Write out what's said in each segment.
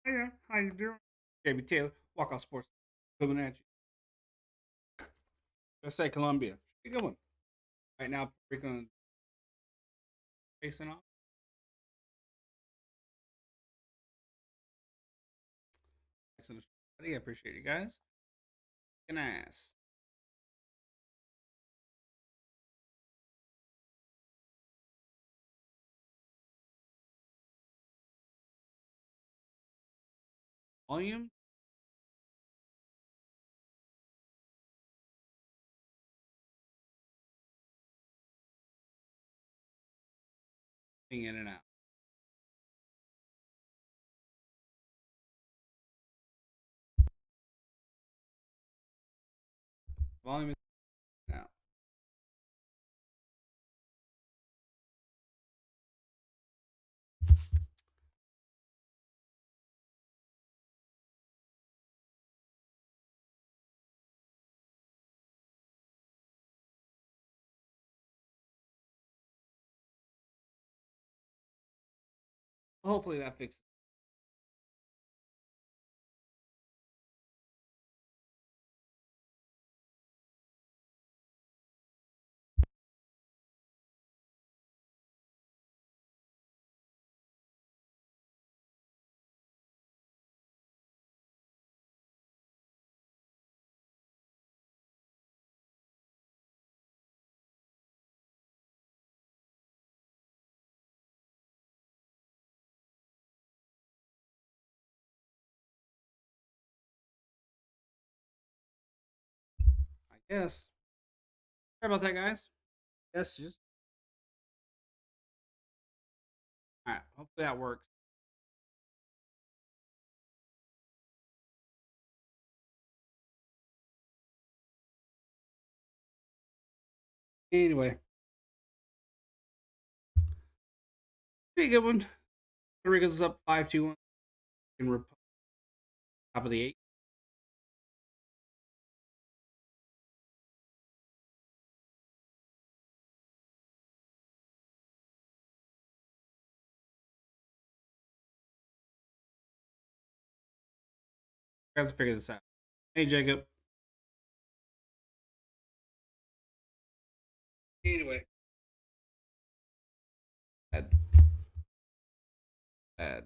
Hey, how you doing? JB Taylor, Walkout Sports, coming at you. Let's say Columbia. Good one. Right now, we're going to facing off. Excellent. I appreciate you guys. Can ass. Volume. Being in and out. Volume is now. Hopefully that fixes it. I guess. Sorry about that, guys. Yes, just. Alright, hopefully that works. Anyway, pretty good one. Puerto Rico's up 5-2 in top of the eight. Let's figure this out. Hey, Jacob. Anyway. Bad. Bad.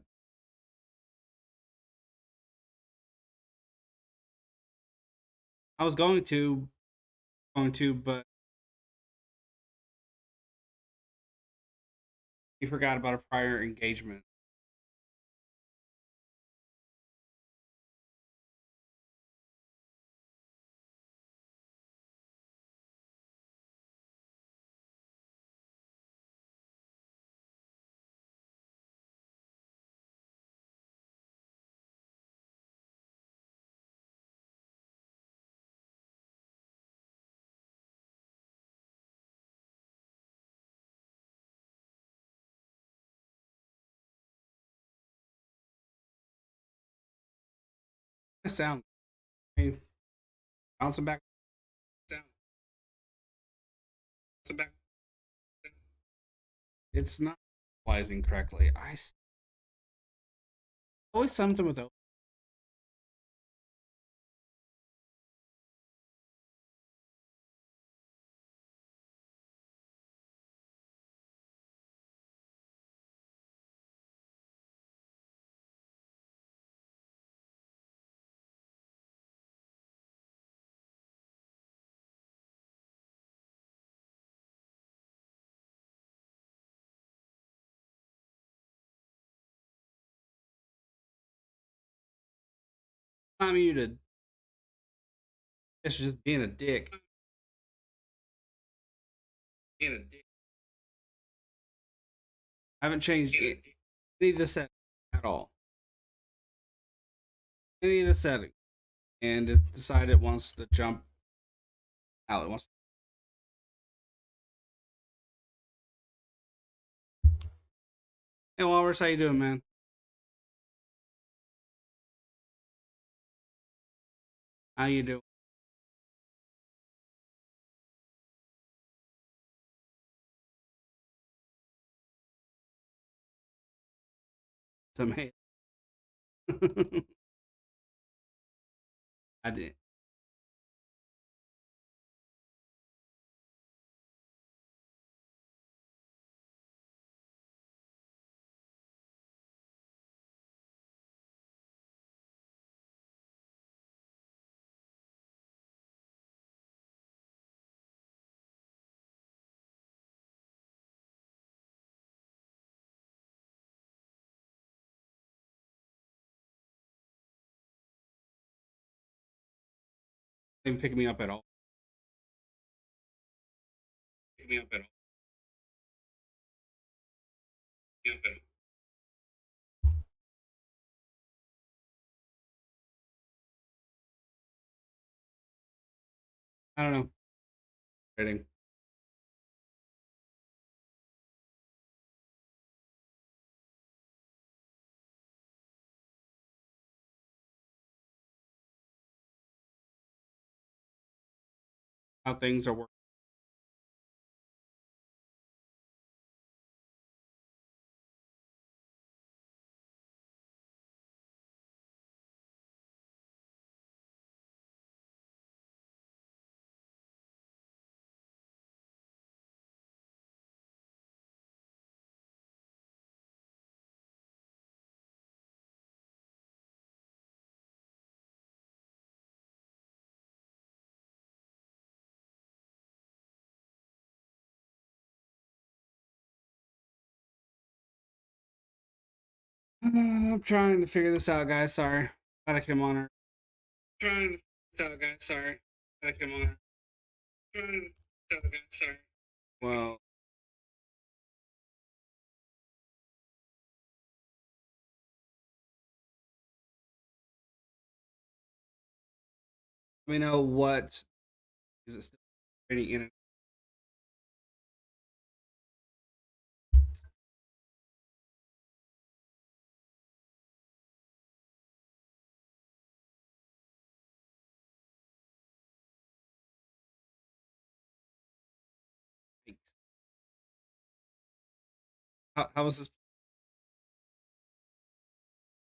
I was going to, but he forgot about a prior engagement. Sound. Hey, bouncing back. Sound. Bouncing back. It's not analyzing correctly. Always something with. Not muted. It's just being a dick. Being a dick. I haven't changed any of this at all. any of the settings and just decide it wants to jump out. It wants. Hey, Walrus, how you doing, man? How you doing? Some hate. I did. Didn't pick me up at all. Pick me up at all. Pick me up at all. I don't know. Kidding. How things are working. I'm trying to figure this out, guys. Sorry. Gotta come on her. Trying to figure this out, guys. Sorry. Gotta come on her. Trying to figure this out, guys. Sorry. Well, let me know what is it still any in it. How is this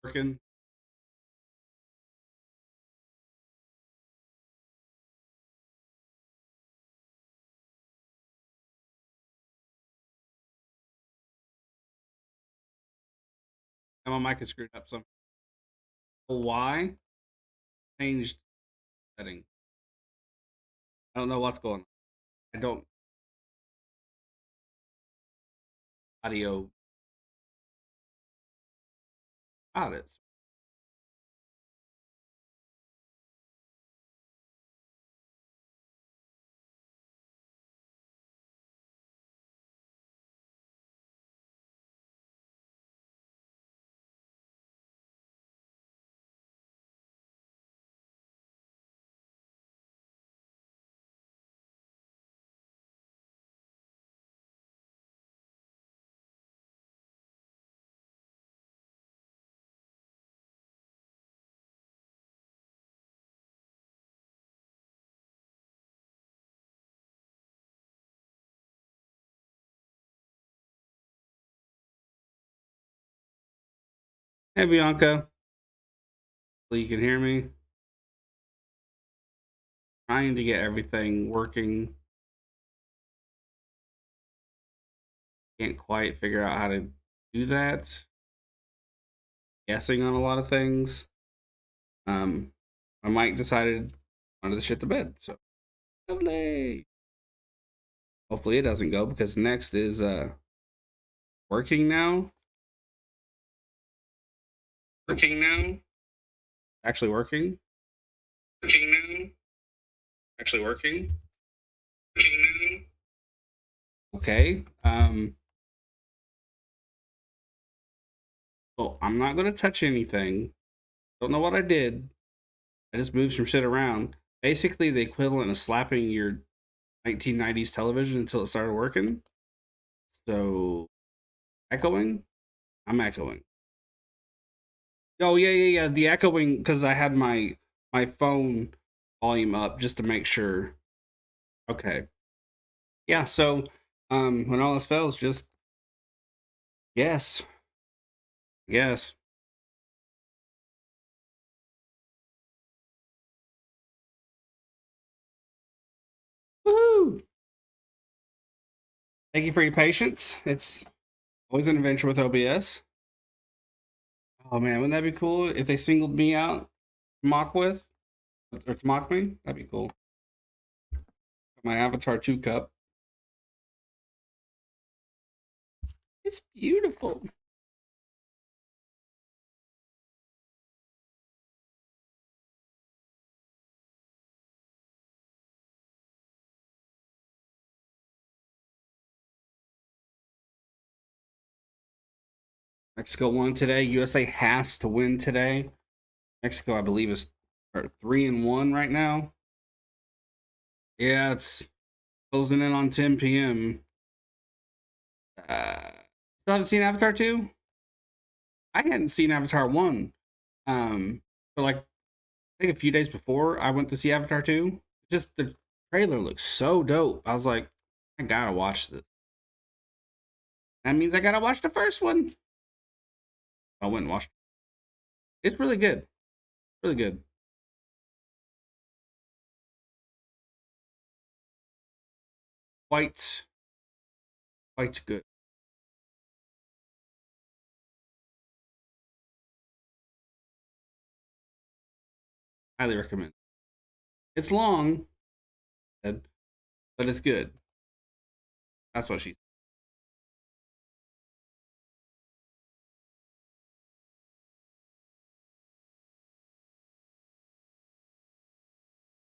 working? My mic is screwed up. So why changed setting? I don't know what's going on. I don't audio out it. Hey Bianca, hopefully you can hear me. Trying to get everything working. Can't quite figure out how to do that. Guessing on a lot of things. Um, my mic decided wanted to shit the bed. So lovely. Hopefully it doesn't go because next is working now. Working now. Actually working. Working now. Actually working. Working now. Okay. Well, I'm not gonna touch anything Don't know what I did. I just moved some shit around. Basically, the equivalent of slapping your 1990s television until it started working. So, echoing? I'm echoing. Oh yeah. The echoing because I had my phone volume up just to make sure. Okay. Yeah. So, when all else fails, just yes, yes. Woohoo! Thank you for your patience. It's always an adventure with OBS. Oh man, wouldn't that be cool if they singled me out to mock with or to mock me? That'd be cool. My Avatar 2 cup. It's beautiful. Mexico won today. USA has to win today. Mexico, I believe, is 3-1 right now. Yeah, it's closing in on 10 p.m. Still haven't seen Avatar 2? I hadn't seen Avatar 1. But like, I think a few days before I went to see Avatar 2. Just the trailer looks so dope. I was like, I gotta watch this. That means I gotta watch the first one. I went and watched it. It's really good. Really good. Quite, quite good. Highly recommend. It's long, but it's good. That's what she said.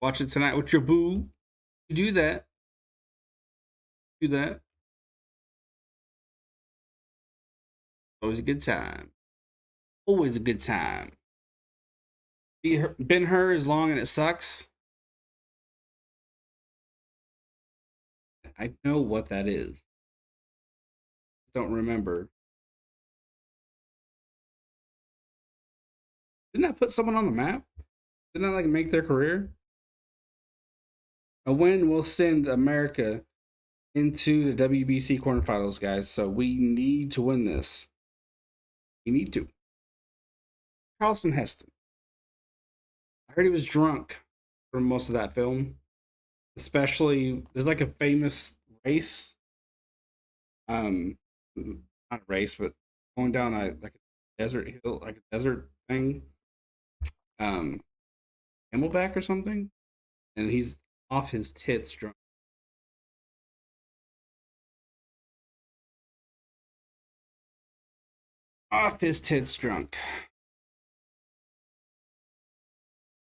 Watch it tonight with your boo. You do that. Do that. Always a good time. Always a good time. Been her is long and it sucks. I know what that is. Don't remember. Didn't that put someone on the map? Didn't that like make their career? A win will send America into the WBC quarterfinals, guys. So we need to win this. We need to. Charleston Heston. I heard he was drunk for most of that film. Especially, there's like a famous race. Not a race, but going down a like a desert hill, like a desert thing. Um, Camelback or something, and he's off his tits drunk. Off his tits drunk.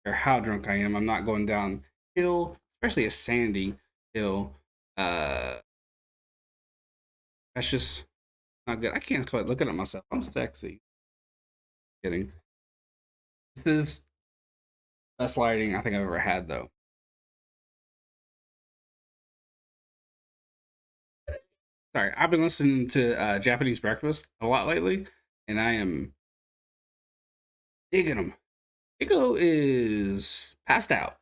Or how drunk I am, I'm not going down hill, especially a sandy hill. Uh, that's just not good. I can't quite look at myself. I'm sexy. Kidding. This is best lighting I think I've ever had, though. Sorry, I've been listening to Japanese Breakfast a lot lately, and I am digging them. Igo is passed out.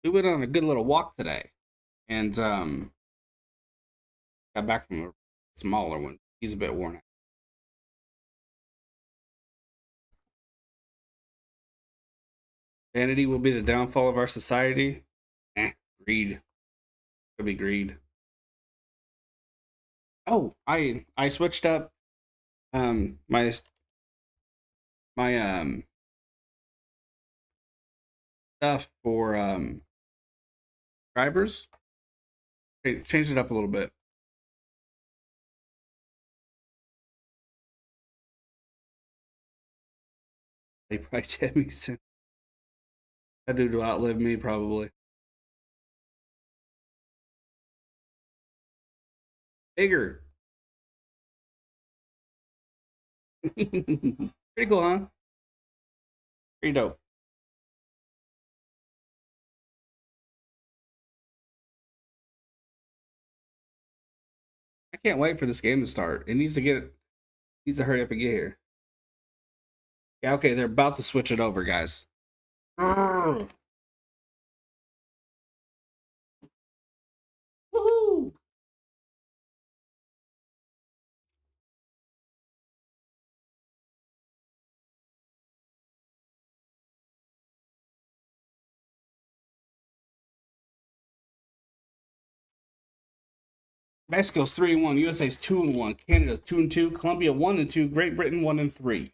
We went on a good little walk today, and got back from a smaller one. He's a bit worn out. Vanity will be the downfall of our society. Greed. Could be greed. Oh, I switched up my stuff for subscribers. Changed it up a little bit. They probably dead me soon. That dude will outlive me probably. Bigger. Pretty cool, huh? Pretty dope. I can't wait for this game to start. It needs to needs to hurry up and get here. Yeah, okay, they're about to switch it over, guys. Woohoo! Mexico's 3-1, USA's 2-1, Canada's 2-2, Colombia 1-2, Great Britain 1-3.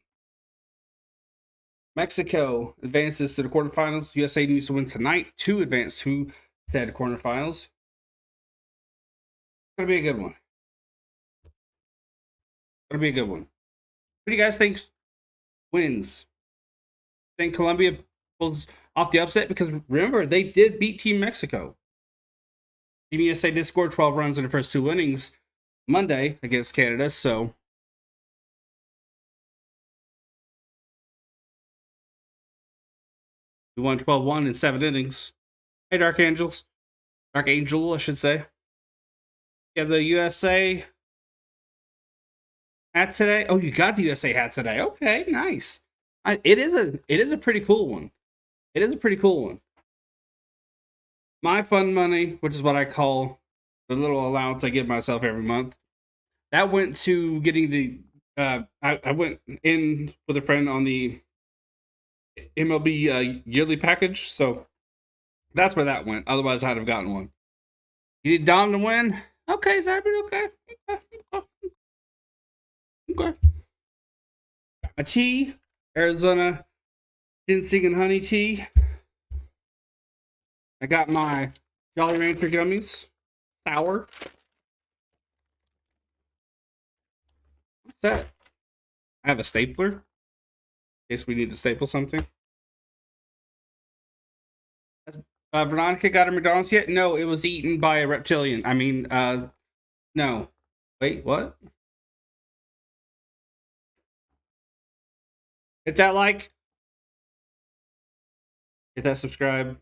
Mexico advances to the quarterfinals. USA needs to win tonight to advance to said quarterfinals. It's gonna be a good one. Gonna be a good one. What do you guys think wins? Think Colombia pulls off the upset? Because remember, they did beat Team Mexico. Team USA did score 12 runs in the first two innings Monday against Canada, so we won 12-1 in 7 innings. Hey, Dark Angels. Dark Angel, I should say. You have the USA hat today. Oh, you got the USA hat today. Okay, nice. It is a pretty cool one. It is a pretty cool one. My fun money, which is what I call the little allowance I give myself every month, that went to getting the. I went in with a friend on the MLB yearly package, so that's where that went. Otherwise, I'd have gotten one. You need Dom to win? Okay, Zybert, okay. Okay. A tea, Arizona ginseng and honey tea. I got my Jolly Rancher gummies, sour. What's that? I have a stapler in case we need to staple something. Veronica got her McDonald's yet? No, it was eaten by a reptilian. I mean, no. Wait, what? Hit that like. Hit that subscribe.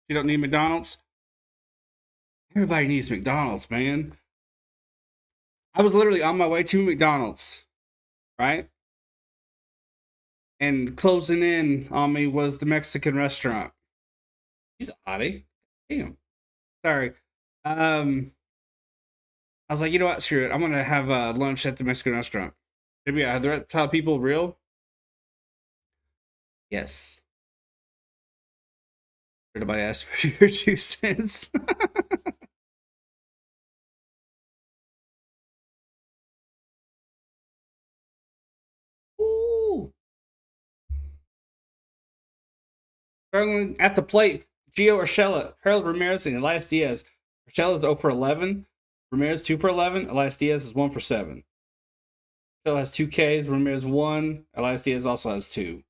You don't need McDonald's? Everybody needs McDonald's, man. I was literally on my way to McDonald's, right? And closing in on me was the Mexican restaurant. He's oddie. Damn. Sorry. I was like, you know what? Screw it. I'm gonna have lunch at the Mexican restaurant. Maybe are the reptile people real? Yes. Nobody asked for your 2 cents. Ooh. Struggling at the plate, Gio Urshela, Harold Ramirez, and Elias Diaz. Urshela is 0 for 11. Ramirez 2 for 11. Elias Diaz is 1 for 7. Urshela has 2 Ks. Ramirez 1. Elias Diaz also has 2.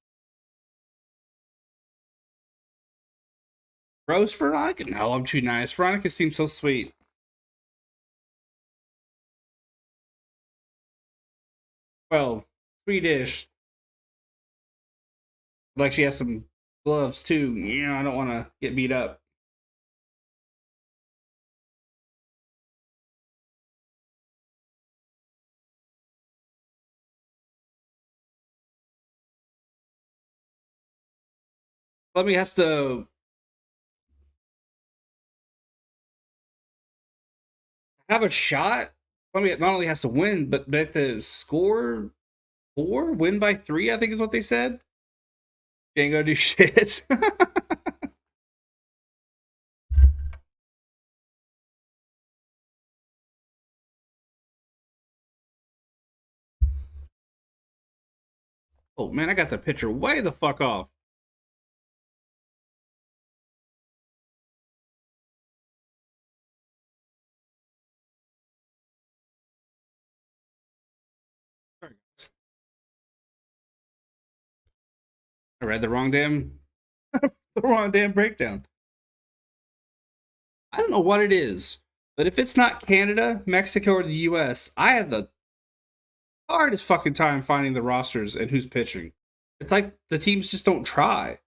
Rose Veronica? No, I'm too nice. Veronica seems so sweet. Well, Swedish. Like she has some gloves too. Yeah, I don't want to get beat up. Let me has to have a shot. Let me not only has to win, but bet the score 4, win by 3. I think is what they said. She ain't gonna do shit. Oh man, I got the picture way the fuck off. I read the wrong damn breakdown. I don't know what it is, but if it's not Canada, Mexico, or the US, I have the hardest fucking time finding the rosters and who's pitching. It's like the teams just don't try.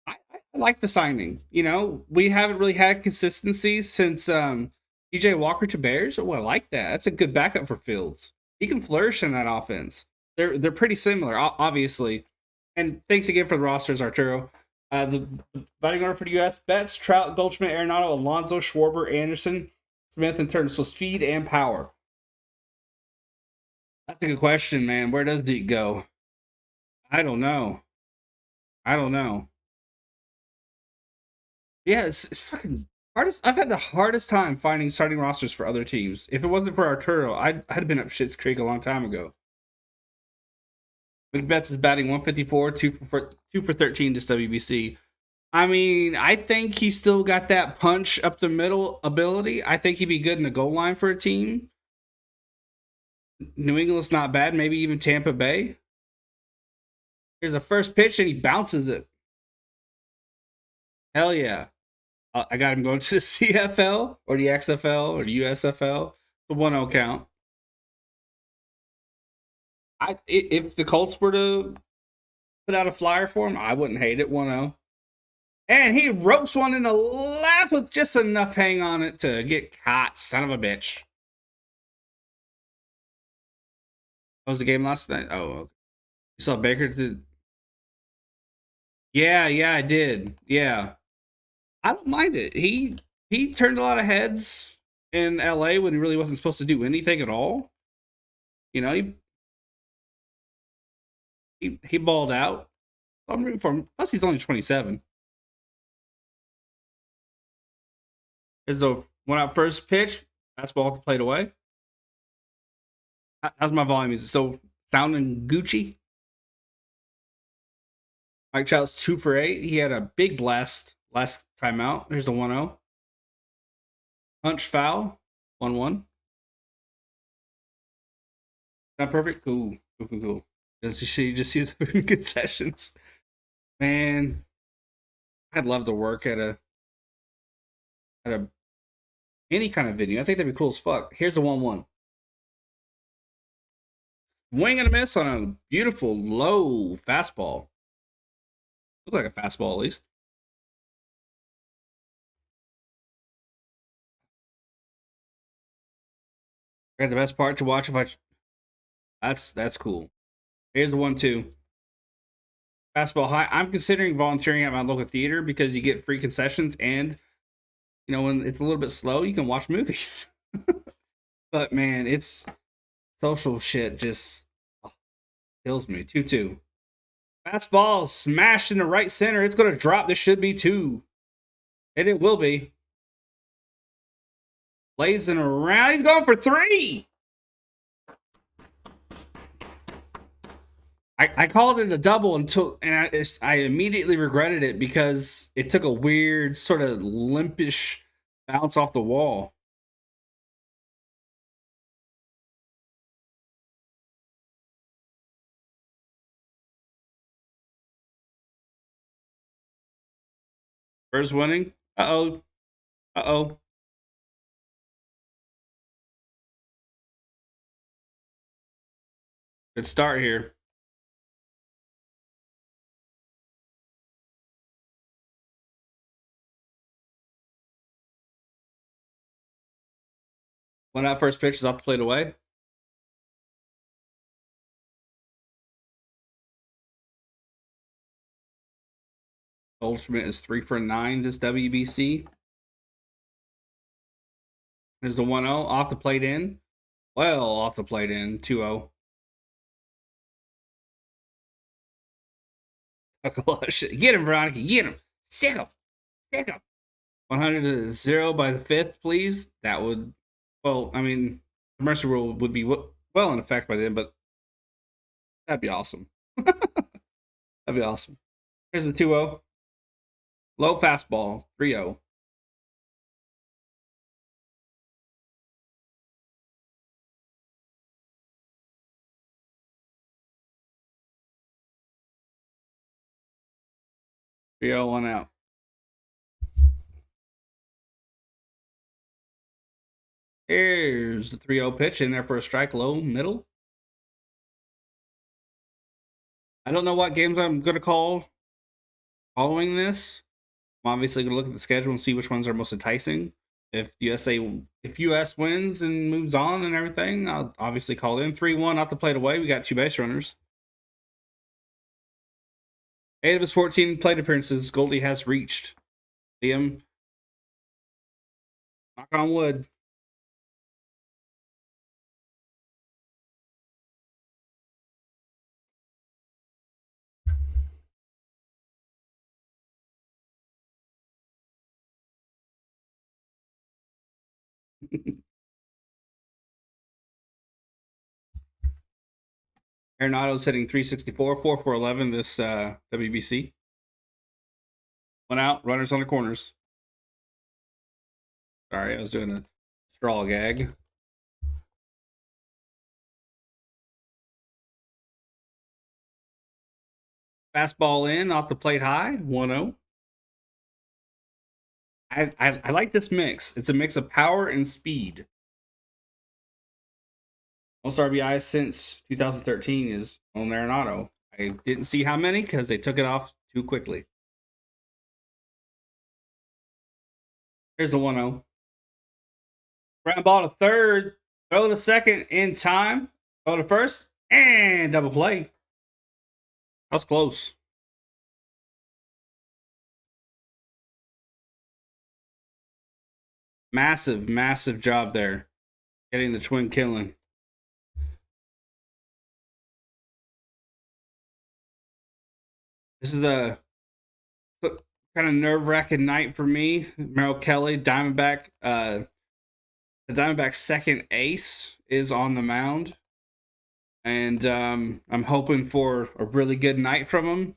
I like the signing. You know, we haven't really had consistency since DJ Walker to Bears. Oh, I like that. That's a good backup for Fields. He can flourish in that offense. They're pretty similar, obviously. And thanks again for the rosters, Arturo. The batting order for the U.S. Betts, Trout, Goldschmidt, Arenado, Alonso, Schwarber, Anderson, Smith, and Turner. So speed and power. That's a good question, man. Where does it go? I don't know. I don't know. Yeah, it's fucking hardest. I've had the hardest time finding starting rosters for other teams. If it wasn't for Arturo, I'd have been up shit's creek a long time ago. McBetts is batting 154, 2 for 13 this WBC. I mean, I think he's still got that punch up the middle ability. I think he'd be good in the goal line for a team. New England's not bad. Maybe even Tampa Bay. Here's a first pitch and he bounces it. Hell yeah. I got him going to the CFL or the XFL or the USFL. The 1-0 count. If the Colts were to put out a flyer for him, I wouldn't hate it. 1-0. And he ropes one in the left with just enough hang on it to get caught. Son of a bitch. What was the game last night? Oh, okay. You saw Baker did. Yeah, I did. Yeah. I don't mind it. He turned a lot of heads in LA when he really wasn't supposed to do anything at all. You know, he balled out. I'm rooting for him. Plus, he's only 27. There's a one out first pitch. Fastball played away. How's my volume? Is it still sounding Gucci? Mike Trout's 2 for 8. He had a big blast last time out. Here's the 1-0. Punch foul. 1-1. Not perfect. Cool. Does she just sees the concessions? Man, I'd love to work at a any kind of venue. I think that'd be cool as fuck. Here's the 1-1. Wing and a miss on a beautiful low fastball. Looked like a fastball at least. I got the best part to watch if I. That's cool. Here's the 1-2. Fastball high. I'm considering volunteering at my local theater because you get free concessions and when it's a little bit slow, you can watch movies. But man, it's social shit just kills me. 2-2. Fastball smashed in the right center. It's going to drop. This should be 2. And it will be. Blazing around. He's going for 3. I called it a double and I immediately regretted it because it took a weird sort of limpish bounce off the wall. Spurs winning. Uh-oh. Good start here. When that first pitch is off the plate away. Goldschmidt is 3 for 9 this WBC. There's the 1-0 off the plate in. Well, off the plate in. 2-0. Get him, Veronica. Get him. Sick him. 100-0 by the 5th, please. That would. Well, I mean, the Mercy rule would be well in effect by then, but that'd be awesome. That'd be awesome. Here's the 2-0. Low fastball. 3-0. Three 0 1 out. Here's the 3-0 pitch in there for a strike, low, middle. I don't know what games I'm going to call following this. I'm obviously going to look at the schedule and see which ones are most enticing. If US wins and moves on and everything, I'll obviously call in 3-1 off the plate away. We got 2 base runners. 8 of his 14 plate appearances, Goldie has reached. Liam, knock on wood. Arenado's hitting 364, 4-4-11 this WBC. 1 out, runners on the corners. Sorry, I was doing a straw gag. Fastball in off the plate high, 1-0. I like this mix. It's a mix of power and speed. Most RBIs since 2013 is on Arenado. I didn't see how many because they took it off too quickly. Here's a 1-0. Ground ball to third. Throw to second in time. Throw to first. And double play. That was close. Massive, massive job there. Getting the twin killing. This is a kind of nerve-wracking night for me. Merrill Kelly, Diamondback. The Diamondback's second ace is on the mound. And I'm hoping for a really good night from him.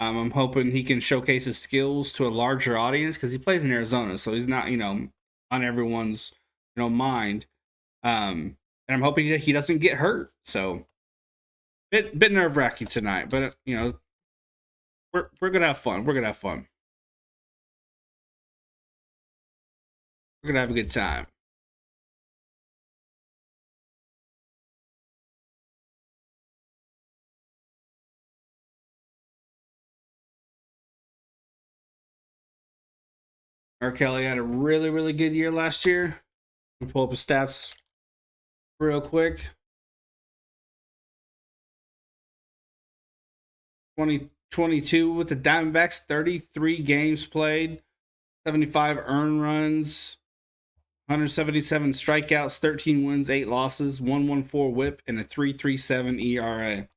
I'm hoping he can showcase his skills to a larger audience because he plays in Arizona, so he's not, on everyone's, mind. And I'm hoping that he doesn't get hurt. So, bit nerve-wracking tonight, but we're gonna have fun. We're gonna have fun. We're gonna have a good time. Merrill Kelly had a really, really good year last year. I'll pull up his stats real quick. 2022 with the Diamondbacks, 33 games played, 75 earned runs, 177 strikeouts, 13 wins, 8 losses, 1.14 whip, and a 3.37 ERA.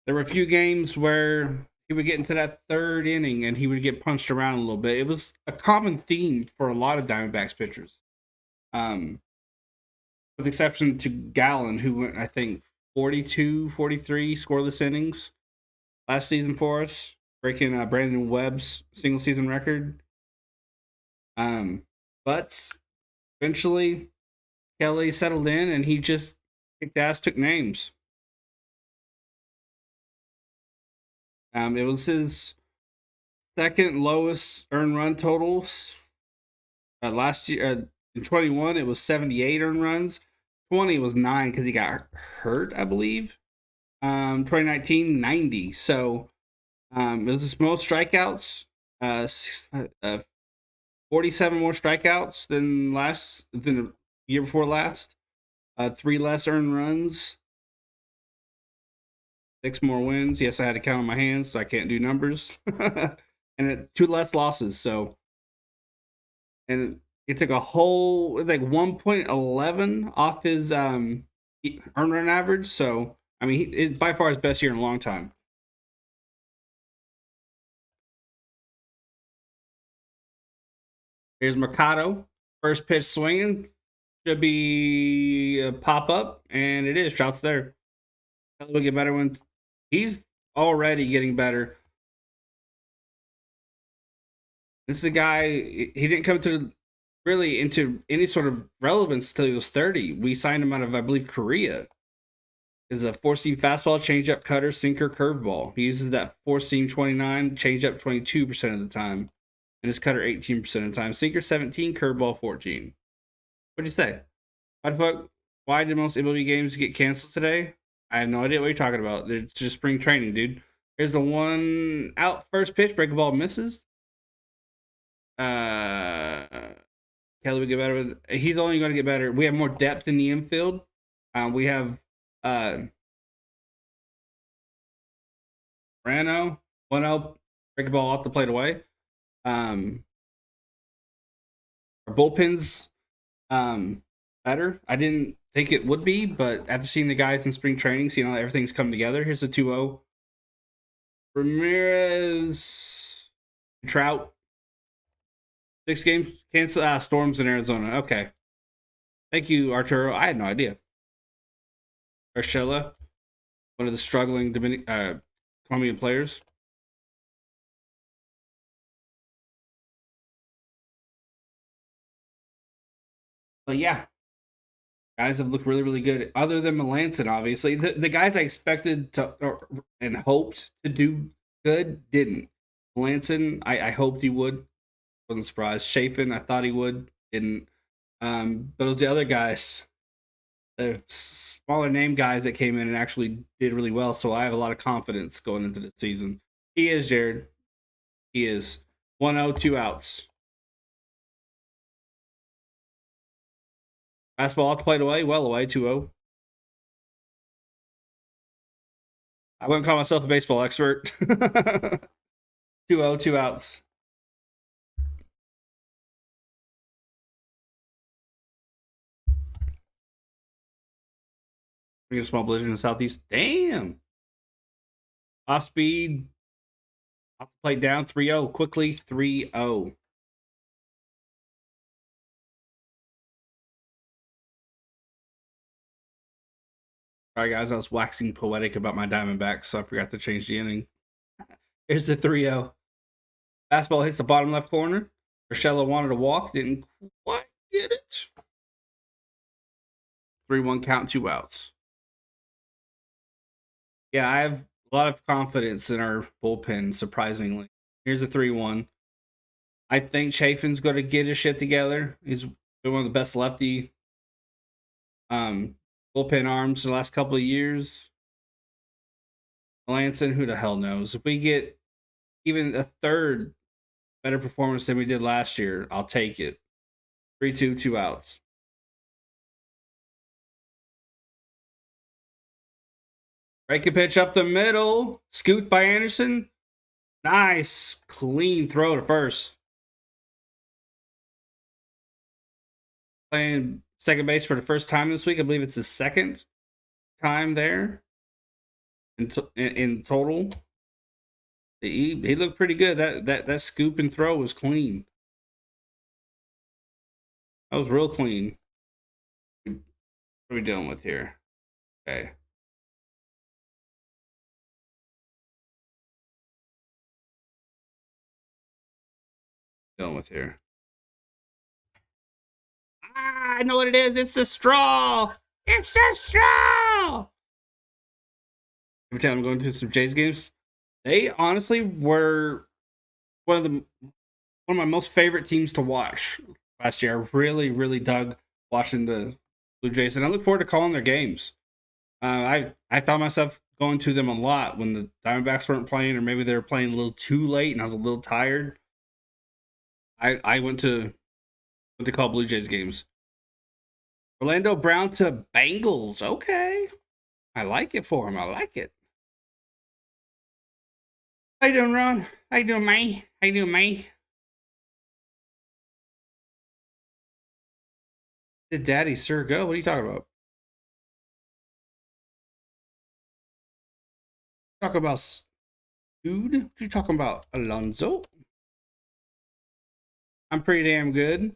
There were a few games where he would get into that third inning and he would get punched around a little bit. It was a common theme for a lot of Diamondbacks pitchers. With the exception to Gallen, who went, I think, 42, 43 scoreless innings last season for us, breaking Brandon Webb's single season record. But eventually, Kelly settled in and he just kicked ass, took names. It was his second lowest earned run totals. Last year, in 21, it was 78 earned runs. 20 was 9 because he got hurt, I believe. 2019, 90. So it was his most strikeouts. 47 more strikeouts than the year before last. 3 less earned runs. 6 more wins. Yes, I had to count on my hands, so I can't do numbers. And 2 less losses. So, and it took a whole 1.11 off his earned run average. So, I mean, it's by far his best year in a long time. Here's Mercado. First pitch swinging. Should be a pop up, and it is. Trout's there. Will get better when he's already getting better. This is a guy, he didn't come to really into any sort of relevance until he was 30. We signed him out of, I believe, Korea. Is a 4-seam fastball, changeup, cutter, sinker, curveball. He uses that 4-seam 29, changeup 22% of the time, and his cutter 18% of the time. Sinker 17, curveball 14. What'd you say? Why did most MLB games get canceled today? I have no idea what you're talking about. It's just spring training, dude. Here's the one out first pitch, break a ball, misses. Uh, Kelly would get better with. He's only going to get better. We have more depth in the infield. We have Rano 1-0, break a ball off the plate away. Our bullpen's better. I didn't think it would be, but after seeing the guys in spring training, seeing how everything's come together, here's the 2-0. Ramirez, Trout, 6 games cancel. Storms in Arizona. Okay, thank you, Arturo. I had no idea. Urshela, one of the struggling Colombian players. But yeah, guys have looked really, really good. Other than Melanson, obviously, the guys I expected and hoped to do good didn't. Melanson, I hoped he would. Wasn't surprised. Chafin, I thought he would. Didn't. But it was the other guys, the smaller name guys that came in and actually did really well. So I have a lot of confidence going into the season. He is, Jared. He is 1-0, 2 outs. Fastball off the plate away, well away, 2-0. I wouldn't call myself a baseball expert. 2-0, 2 outs. A small blizzard in the southeast. Damn. Off speed. Off the plate down 3-0. Quickly 3-0. Sorry, guys. I was waxing poetic about my Diamondbacks, so I forgot to change the inning. Here's the 3-0. Fastball hits the bottom left corner. Rochella wanted to walk, didn't quite get it. 3-1 count, 2 outs. Yeah, I have a lot of confidence in our bullpen, surprisingly. Here's a 3-1. I think Chafin's going to get his shit together. He's been one of the best lefty bullpen arms in the last couple of years. Melanson, who the hell knows? If we get even a third better performance than we did last year, I'll take it. 3-2, 2 outs. Break a pitch up the middle. Scoot by Anderson. Nice. Clean throw to first. Playing second base for the first time this week. I believe it's the second time there in total. He looked pretty good. That scoop and throw was clean. That was real clean. What are we dealing with here? Okay. Dealing with here. I know what it is. It's the straw. It's the straw. Every time I'm going to some Jays games, they honestly were one of my most favorite teams to watch last year. I really, really dug watching the Blue Jays, and I look forward to calling their games. I found myself going to them a lot when the Diamondbacks weren't playing, or maybe they were playing a little too late, and I was a little tired. I went to call Blue Jays games. Orlando Brown to Bengals. Okay, I like it for him. I like it. How you doing, Ron? How you doing, May? How you doing, May? Did Daddy Sir go? What are you talking about? Talk about dude? What are you talking about? Alonzo? I'm pretty damn good.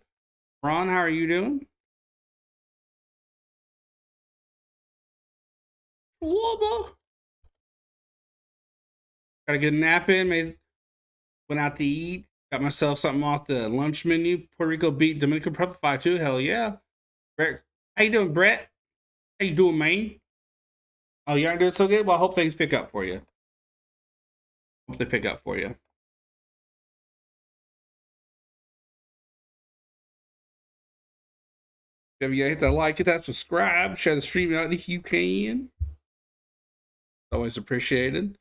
Ron, how are you doing? Wubba. Got a good nap in. Went out to eat. Got myself something off the lunch menu. Puerto Rico beat Dominican Republic 5-2. Hell yeah. Brett, how you doing, Brett? How you doing, man? Oh, you aren't doing so good? Well, I hope things pick up for you. Hope they pick up for you. If you hit that like, hit that subscribe, share the stream out if you can. Always appreciated.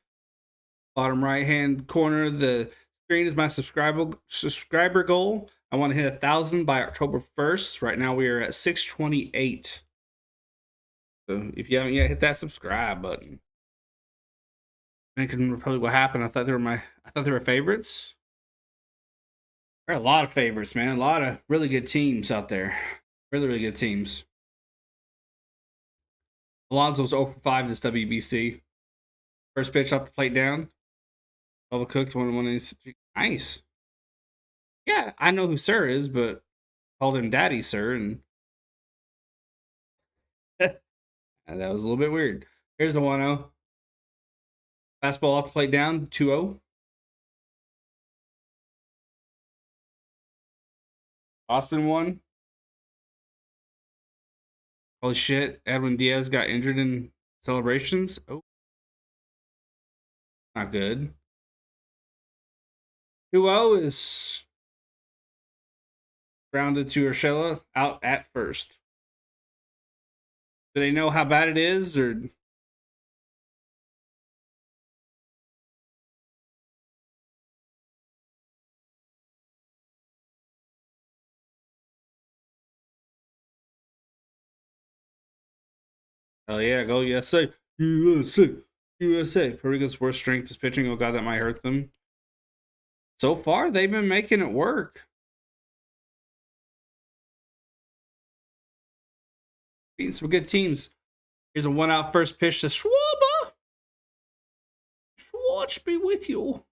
Bottom right hand corner of the screen is my subscriber goal. I want to hit 1,000 by October 1st. Right now we are at 628. So if you haven't yet, hit that subscribe button. Thinking probably what happened. I thought they were favorites. There are a lot of favorites, man. A lot of really good teams out there. Really, really good teams. Alonso's 0 for 5 this WBC. First pitch off the plate down. Double cooked one is nice. Yeah, I know who Sir is, but called him Daddy Sir, and that was a little bit weird. Here's the 1-0. Fastball off the plate down, 2-0. Austin won. Holy shit, Edwin Diaz got injured in celebrations. Oh, not good. 2-0 is grounded to Urshela out at first. Do they know how bad it is, or? Hell yeah, go USA. USA. USA. Puerto Rico's worst strength is pitching. Oh god, that might hurt them. So far, they've been making it work. Beating some good teams. Here's a 1-out first pitch to Schwarber. Schwartz be with you.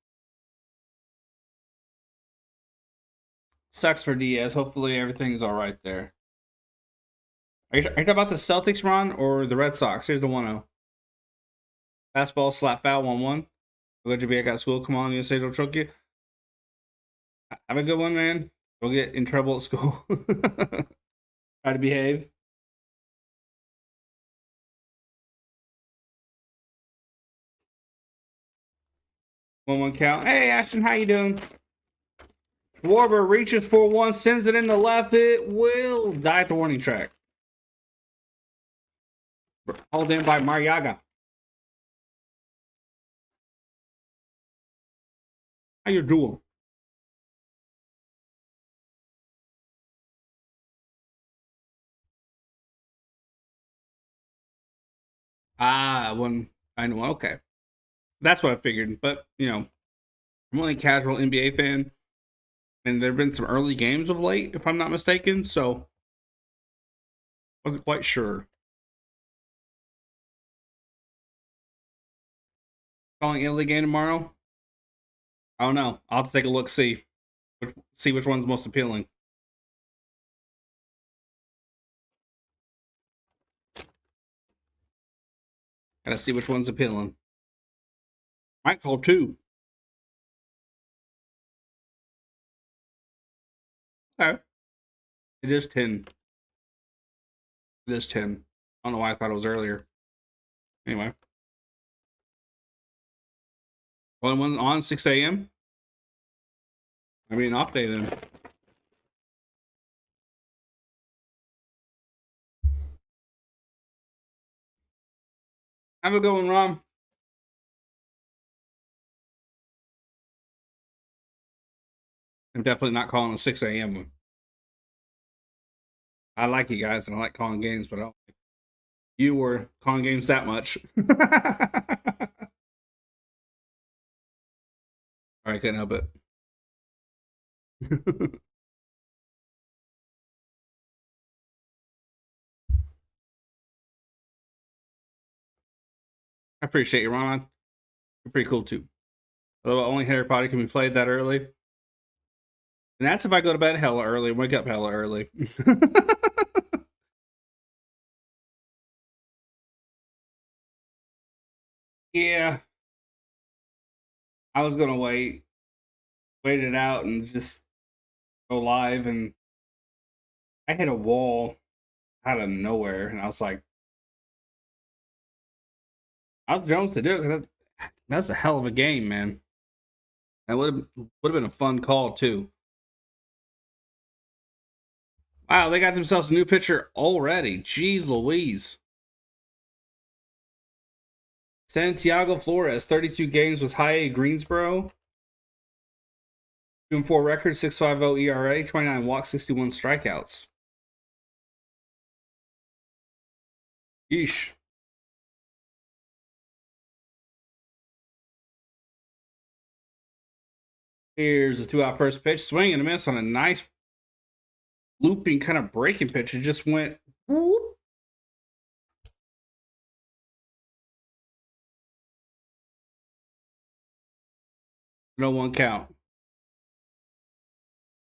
Sucks for Diaz. Hopefully everything's all right there. Are you talking about the Celtics, Ron, or the Red Sox? Here's the 1-0. Fastball, slap foul, 1-1. Glad you be at school. Come on, USA don't choke you. Have a good one, man. Don't get in trouble at school. Try to behave. 1-1 count. Hey, Ashton, how you doing? Schwarber reaches for one, sends it in the left. It will die at the warning track. Hauled in by Mariaga. How you doing? Ah, one. I know. Okay. That's what I figured. But, you know, I'm only a casual NBA fan. And there have been some early games of late, if I'm not mistaken. So, wasn't quite sure. Calling Italy game tomorrow? I don't know. I'll have to take a look, see which one's most appealing. Gotta see which one's appealing. Might call 2. Okay. It is 10. It is 10. I don't know why I thought it was earlier. Anyway. Well, it wasn't on 6 a.m. I mean, off day then. Have a good one, Ron. I'm definitely not calling a 6 a.m. one. I like you guys and I like calling games, but I don't like you were calling games that much. All right, couldn't help it. I appreciate you, Ron. You're pretty cool too. Although only Harry Potter can be played that early. And that's if I go to bed hella early and wake up hella early. Yeah. I was gonna wait it out and just go live, and I hit a wall out of nowhere, and I was like, I was Jones to do it because that's a hell of a game, man. That would have been a fun call too. Wow, they got themselves a new pitcher already. Jeez Louise. Santiago Flores, 32 games with high A Greensboro. 2-4 record, 6.50 ERA, 29 walks, 61 strikeouts. Yeesh. Here's a 2-out first pitch. Swing and a miss on a nice looping kind of breaking pitch. It just went whoop. No one count.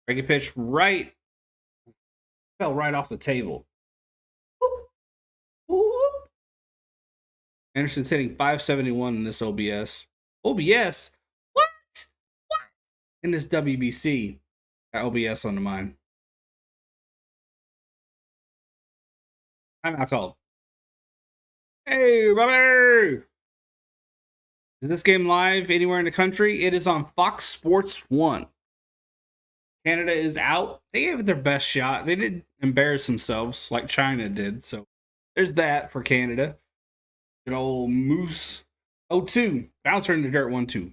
Breaking pitch right. Fell right off the table. Whoop. Whoop. Anderson's hitting 571 in this OBS. OBS? What? What? In this WBC. Got OBS on the mind. I'm not called. Hey, Bobby! Is this game live anywhere in the country? It is on Fox Sports 1. Canada is out. They gave it their best shot. They didn't embarrass themselves like China did. So there's that for Canada. Good old Moose. 0-2. Bouncer in the dirt 1-2.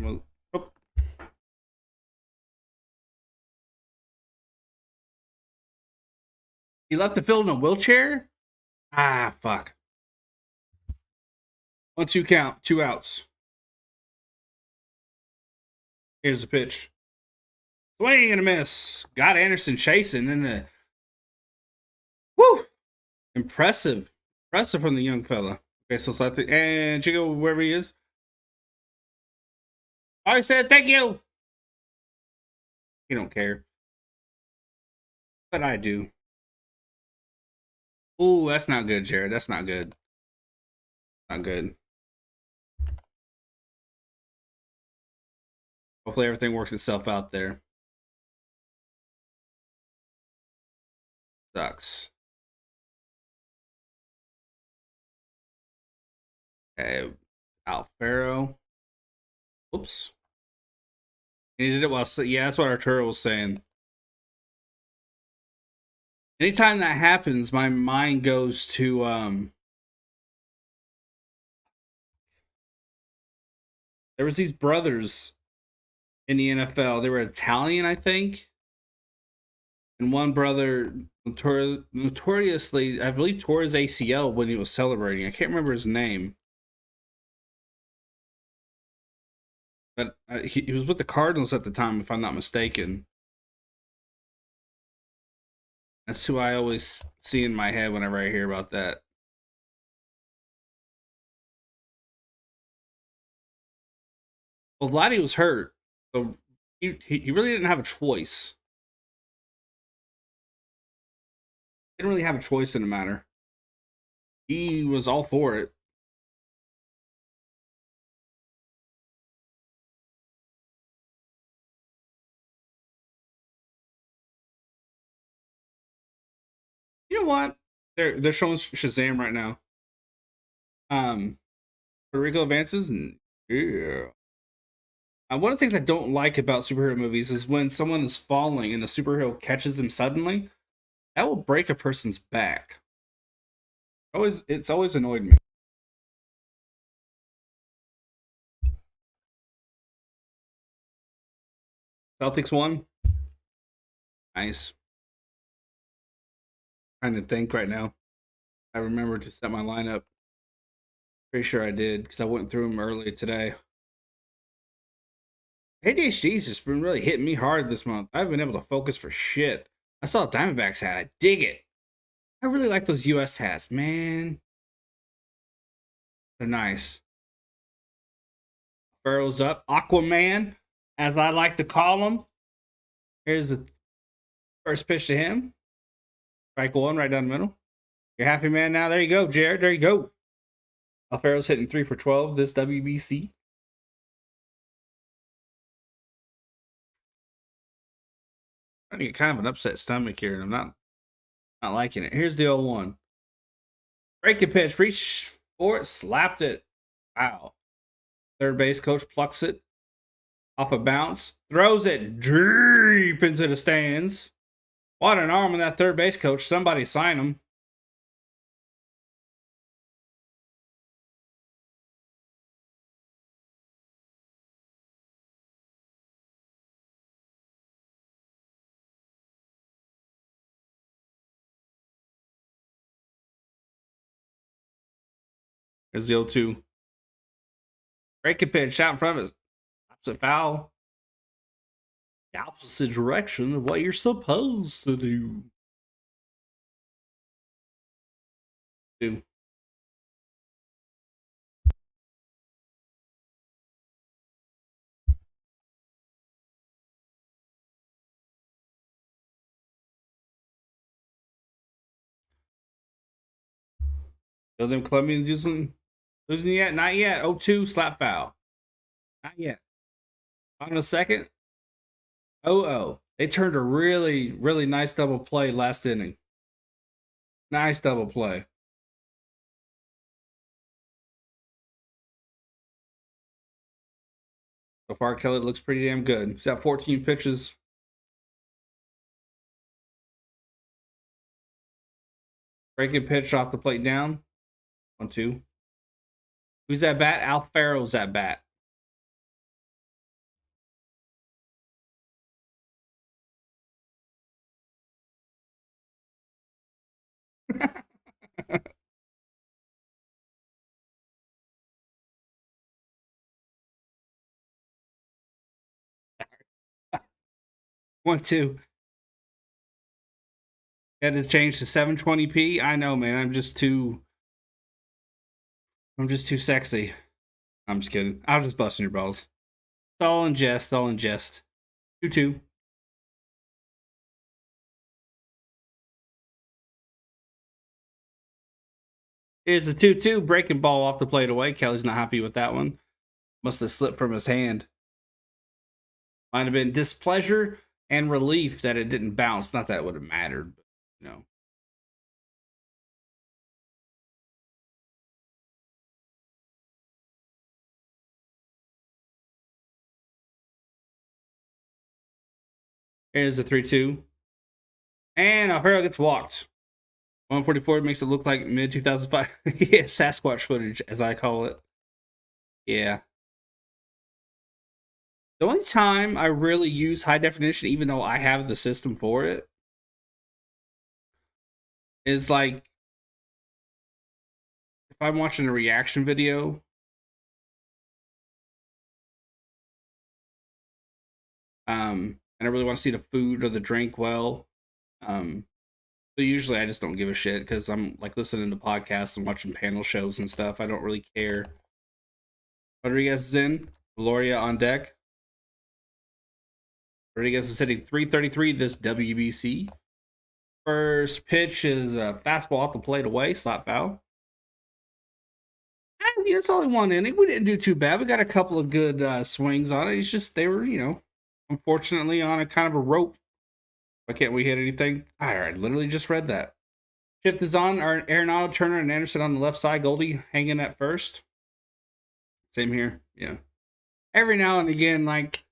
Oh. He left the field in a wheelchair? Ah, fuck. 1-2 count. 2 outs. Here's the pitch. Swing and a miss. Got Anderson chasing. And the woo! Impressive. Impressive from the young fella. Okay, so it's like the and Chico, wherever he is. I said thank you. He don't care. But I do. Ooh, that's not good, Jared. That's not good. Not good. Hopefully everything works itself out there. Sucks. Okay. Alfaro. Oops. He did it while... Yeah, that's what Arturo was saying. Anytime that happens, my mind goes to... There was these brothers in the NFL. They were Italian, I think. And one brother notoriously, I believe, tore his ACL when he was celebrating. I can't remember his name. But he was with the Cardinals at the time, if I'm not mistaken. That's who I always see in my head whenever I hear about that. Well, Vladdy was hurt, so he really didn't have a choice. He didn't really have a choice in the matter. He was all for it. You know what? They're showing Shazam right now. Puerto Rico advances, and yeah. One of the things I don't like about superhero movies is when someone is falling and the superhero catches them suddenly. That will break a person's back. It's always annoyed me. Celtics won. Nice. Trying to think right now. I remember to set my lineup. Pretty sure I did because I went through them early today. ADHD's just been really hitting me hard this month. I haven't been able to focus for shit. I saw a Diamondbacks hat. I dig it. I really like those US hats, man. They're nice. Burrows up. Aquaman, as I like to call him. Here's the first pitch to him. Strike one right down the middle. You're happy, man, now? There you go, Jared. There you go. Alfaro's hitting 3 for 12 this WBC. I get kind of an upset stomach here, and I'm not liking it. Here's the 0-1. Breaking pitch, reach for it, slapped it. Wow. Third base coach plucks it. Off a bounce. Throws it deep into the stands. What an arm on that third base coach. Somebody sign him. There's the 0-2. Breaking pitch out in front of us. Opposite foul. The opposite direction of what you're supposed to do. Two. Them Colombians losing yet? Not yet. 0-2 slap foul. Not yet. On a second. 0-0. They turned a really, really nice double play last inning. Nice double play. So far, Kelly looks pretty damn good. He's got 14 pitches. Breaking pitch off the plate down. 1-2. Who's at bat? Alfaro's at bat. One, two. Had to change to 720p. I know, man. I'm just too sexy. I'm just kidding. I was just busting your balls. It's all in jest. All in jest. 2-2. Here's the 2-2. Breaking ball off the plate away. Kelly's not happy with that one. Must have slipped from his hand. Might have been displeasure and relief that it didn't bounce. Not that it would have mattered, but you know. Here's the 3-2. And Alfaro gets walked. 144 makes it look like mid 2005. Yeah, Sasquatch footage, as I call it. Yeah. The only time I really use high definition, even though I have the system for it, is like if I'm watching a reaction video. And I really want to see the food or the drink well. But usually I just don't give a shit because I'm like listening to podcasts and watching panel shows and stuff. I don't really care. Rodriguez is in. Gloria on deck. Rodriguez is hitting 333 this WBC. First pitch is a fastball off the plate away, slap foul. It's only one inning. We didn't do too bad. We got a couple of good swings on it. It's just they were, unfortunately on a kind of a rope. Why can't we hit anything? I literally just read that. Shift is on. Our Arenado, Turner, and Anderson on the left side. Goldie hanging at first. Same here. Yeah. Every now and again, like,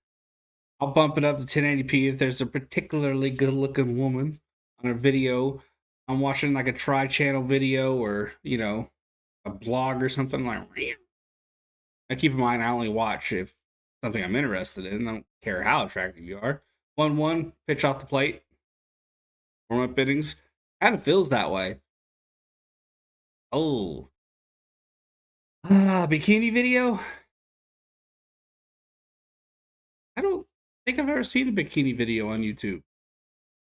I'll bump it up to 1080p if there's a particularly good-looking woman on a video. I'm watching like a tri-channel video or, a blog or something like. Now keep in mind, I only watch if something I'm interested in. I don't care how attractive you are. 1-1, pitch off the plate. Warm-up innings. Kind of feels that way. Oh. Bikini video? I don't think I've ever seen a bikini video on YouTube.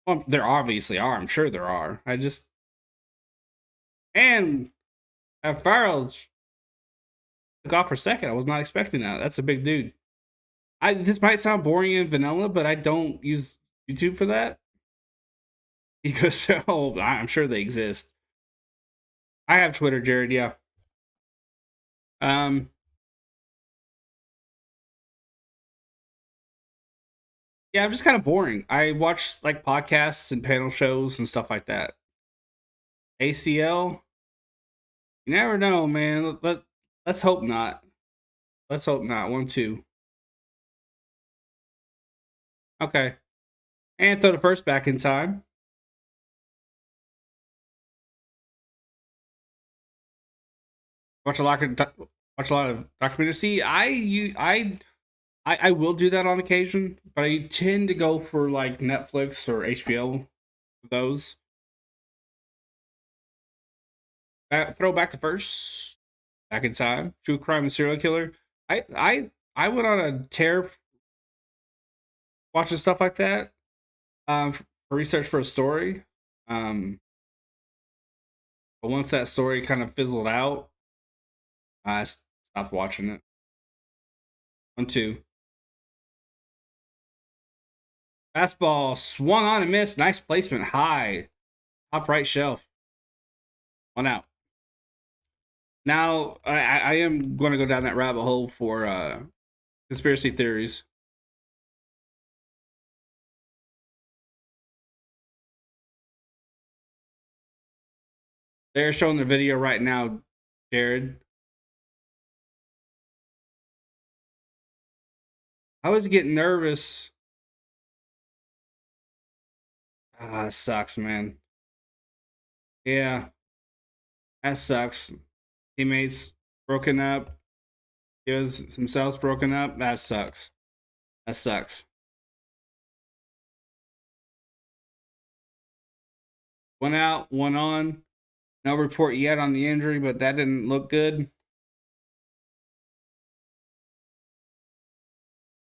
Well, there obviously are. I'm sure there are. And Farrell took off for second. I was not expecting that. That's a big dude. This might sound boring and vanilla, but I don't use YouTube for that. Because I'm sure they exist. I have Twitter, Jared, yeah. Yeah, I'm just kind of boring. I watch like podcasts and panel shows and stuff like that. ACL? You never know, man. Let's hope not. Let's hope not. 1-2. Okay. And throw the first back in time. Watch a lot of documentaries. See, I will do that on occasion, but I tend to go for like Netflix or HBO. Those throw back to first, back in time. True crime and serial killer. I went on a tear watching stuff like that. For research for a story. Um, but once that story kind of fizzled out, I stopped watching it. 1-2. Fastball swung on and missed. Nice placement, high, top right shelf. 1 out. Now I am going to go down that rabbit hole for conspiracy theories. They're showing the video right now, Jared. I was getting nervous. Ah, sucks, man. Yeah, that sucks. Teammates broken up. He was himself broken up. That sucks. That sucks. 1 out, 1 on. No report yet on the injury, but that didn't look good.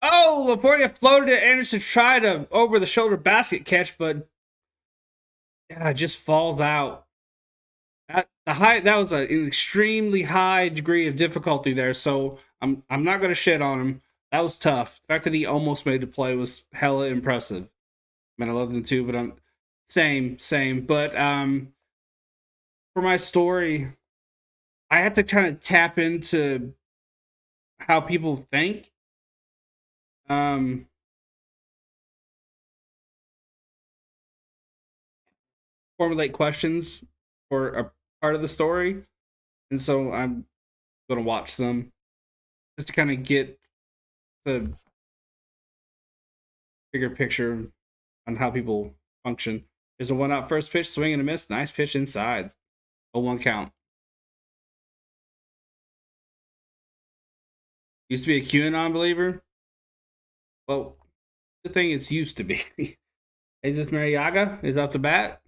Oh, Laporta floated it. Anderson tried a over the shoulder basket catch, but yeah, just falls out. That was an extremely high degree of difficulty there. So I'm not gonna shit on him. That was tough. The fact that he almost made the play was hella impressive. I mean, I love them too, but I'm same. But for my story, I had to kind of tap into how people think. Um, Formulate questions for a part of the story, and so I'm gonna watch them just to kind of get the bigger picture on how people function. There's a 1 out first pitch, swing and a miss, nice pitch inside, a 1 count. Used to be a QAnon believer. Well, the thing it's used to be. Is this Mariaga? Is up the bat?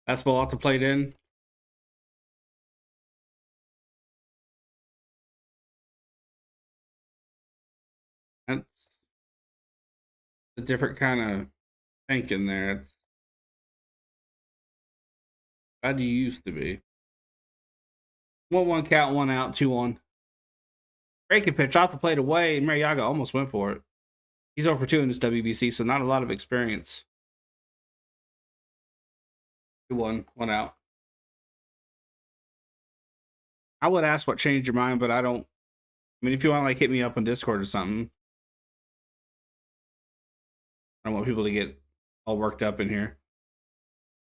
Fastball off the plate in. That's a different kind of thinking there. How do you used to be? 1-1 count, 1 out, 2-1. Breaking pitch off the plate away. Mariaga almost went for it. He's over 2 in this WBC, so not a lot of experience. 2-1, 1 out. I would ask what changed your mind, but I don't. I mean, if you want to like hit me up on Discord or something, I don't want people to get all worked up in here.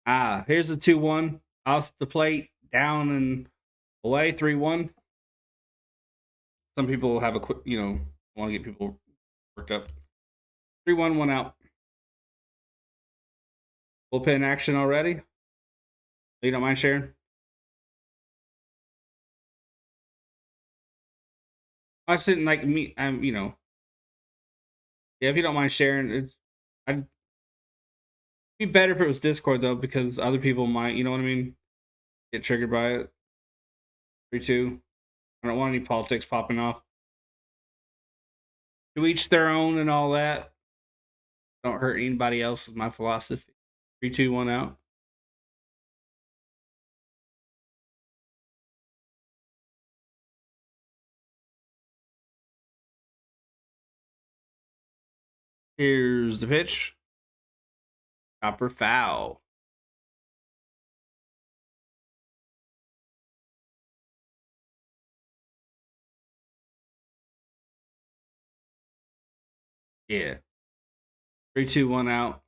Here's the 2-1 off the plate, down and away, 3-1. Some people have a quick, want to get people worked up. 3-1, 1 out. Bullpen action already. You don't mind sharing? I just didn't like me. Yeah, if you don't mind sharing, I'd be better if it was Discord though, because other people might, you know what I mean, get triggered by it. 3-2. I don't want any politics popping off. To each their own and all that. Don't hurt anybody else with my philosophy. 3-2, 1 out. Here's the pitch. Chopper foul. Yeah. 3-2, 1 out.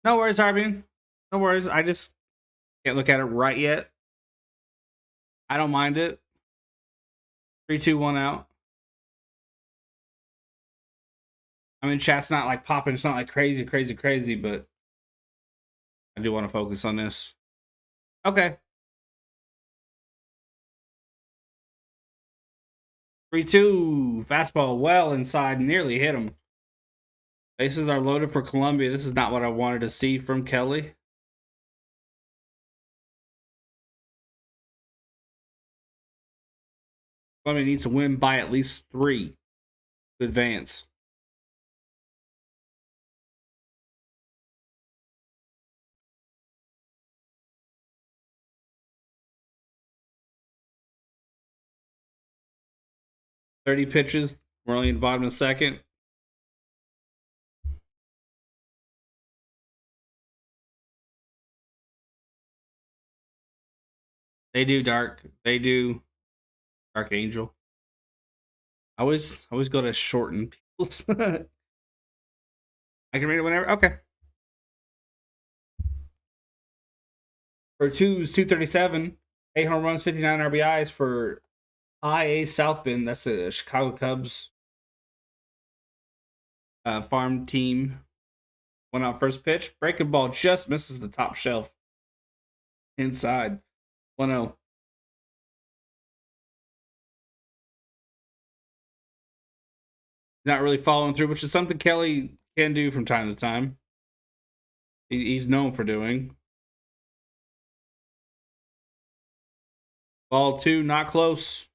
No worries, Arbian. No worries. I just Can't look at it right yet. I don't mind it. 3, 2, 1 out. I mean, chat's not like popping. It's not like crazy, but I do want to focus on this. Okay. 3-2. Fastball well inside. Nearly hit him. Bases are loaded for Columbia. This is not what I wanted to see from Kelly. Columbia needs to win by at least 3 to advance. $30 pitches. We're only in the bottom of the second. They do dark. They do Dark Angel. I always go to shorten people's. I can read it whenever. Okay. For twos, 237, 8 home runs, 59 RBIs for IA South Bend. That's the Chicago Cubs farm team. Went out first pitch. Breaking ball just misses the top shelf. Inside. 1-0. Not really following through, which is something Kelly can do from time to time. He's known for doing. Ball 2, not close.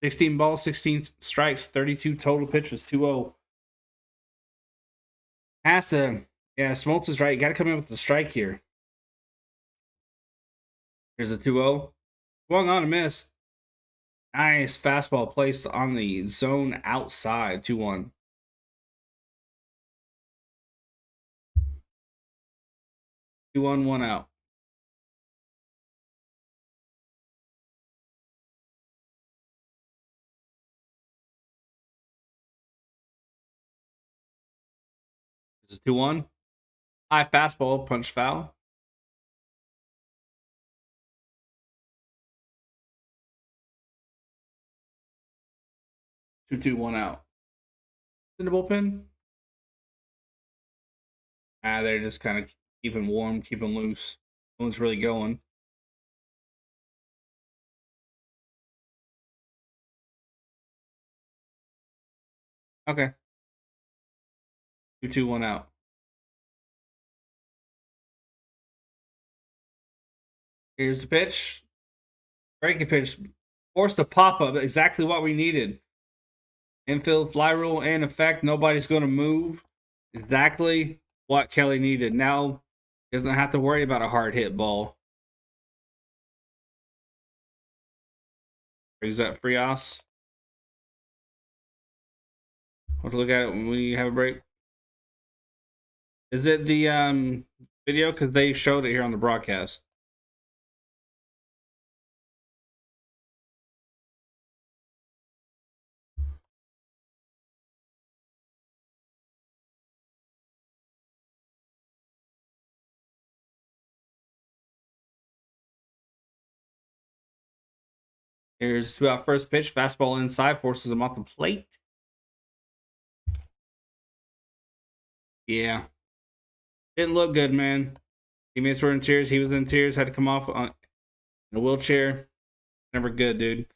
$16 balls, 16 strikes, 32 total pitches, 2-0. Has to, yeah, Smoltz is right. You got to come in with the strike here. Here's a 2-0. Swung on a miss. Nice fastball placed on the zone outside. 2-1. Two on, 1 out. This is 2-1. High fastball, punch foul. Two, 2, 1 out. In the bullpen. They're just kind of keeping warm, keeping loose. No one's really going. Okay. 2, 2, 1 out. Here's the pitch. Breaking pitch. Forced a pop up. Exactly what we needed. Infield fly rule in effect. Nobody's going to move. Exactly what Kelly needed. Now doesn't have to worry about a hard hit ball. Brings up Frias. We'll have to look at it when we have a break. Is it the video? Because they showed it here on the broadcast. Here's 2 out first pitch. Fastball inside. Forces him off the plate. Yeah. Didn't look good, man. Teammates were in tears. He was in tears. Had to come off in a wheelchair. Never good, dude.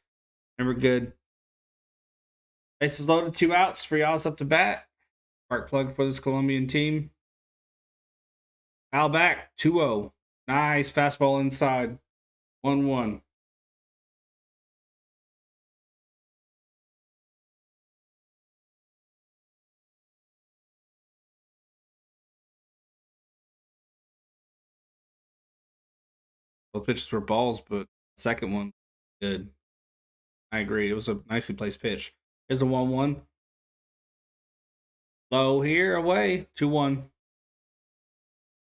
Never good. Bases loaded. 2 outs. Frias up to bat. Spark plug for this Colombian team. Foul back. 2-0. Nice fastball inside. 1-1. Both pitches were balls, but the second one, good. I agree. It was a nicely placed pitch. Here's the 1-1. Low here, away. 2-1.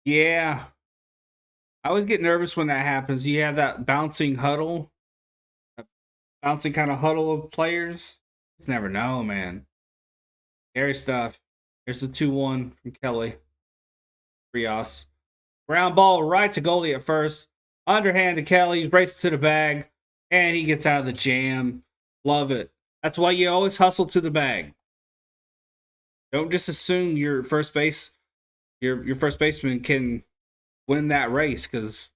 Yeah. I always get nervous when that happens. You have that bouncing huddle, bouncing kind of huddle of players. Just never know, man. Scary stuff. Here's the 2-1 from Kelly. Rios. Ground ball right to Goldie at first. Underhand to Kelly. He's racing to the bag. And he gets out of the jam. Love it. That's why you always hustle to the bag. Don't just assume your first baseman can win that race, because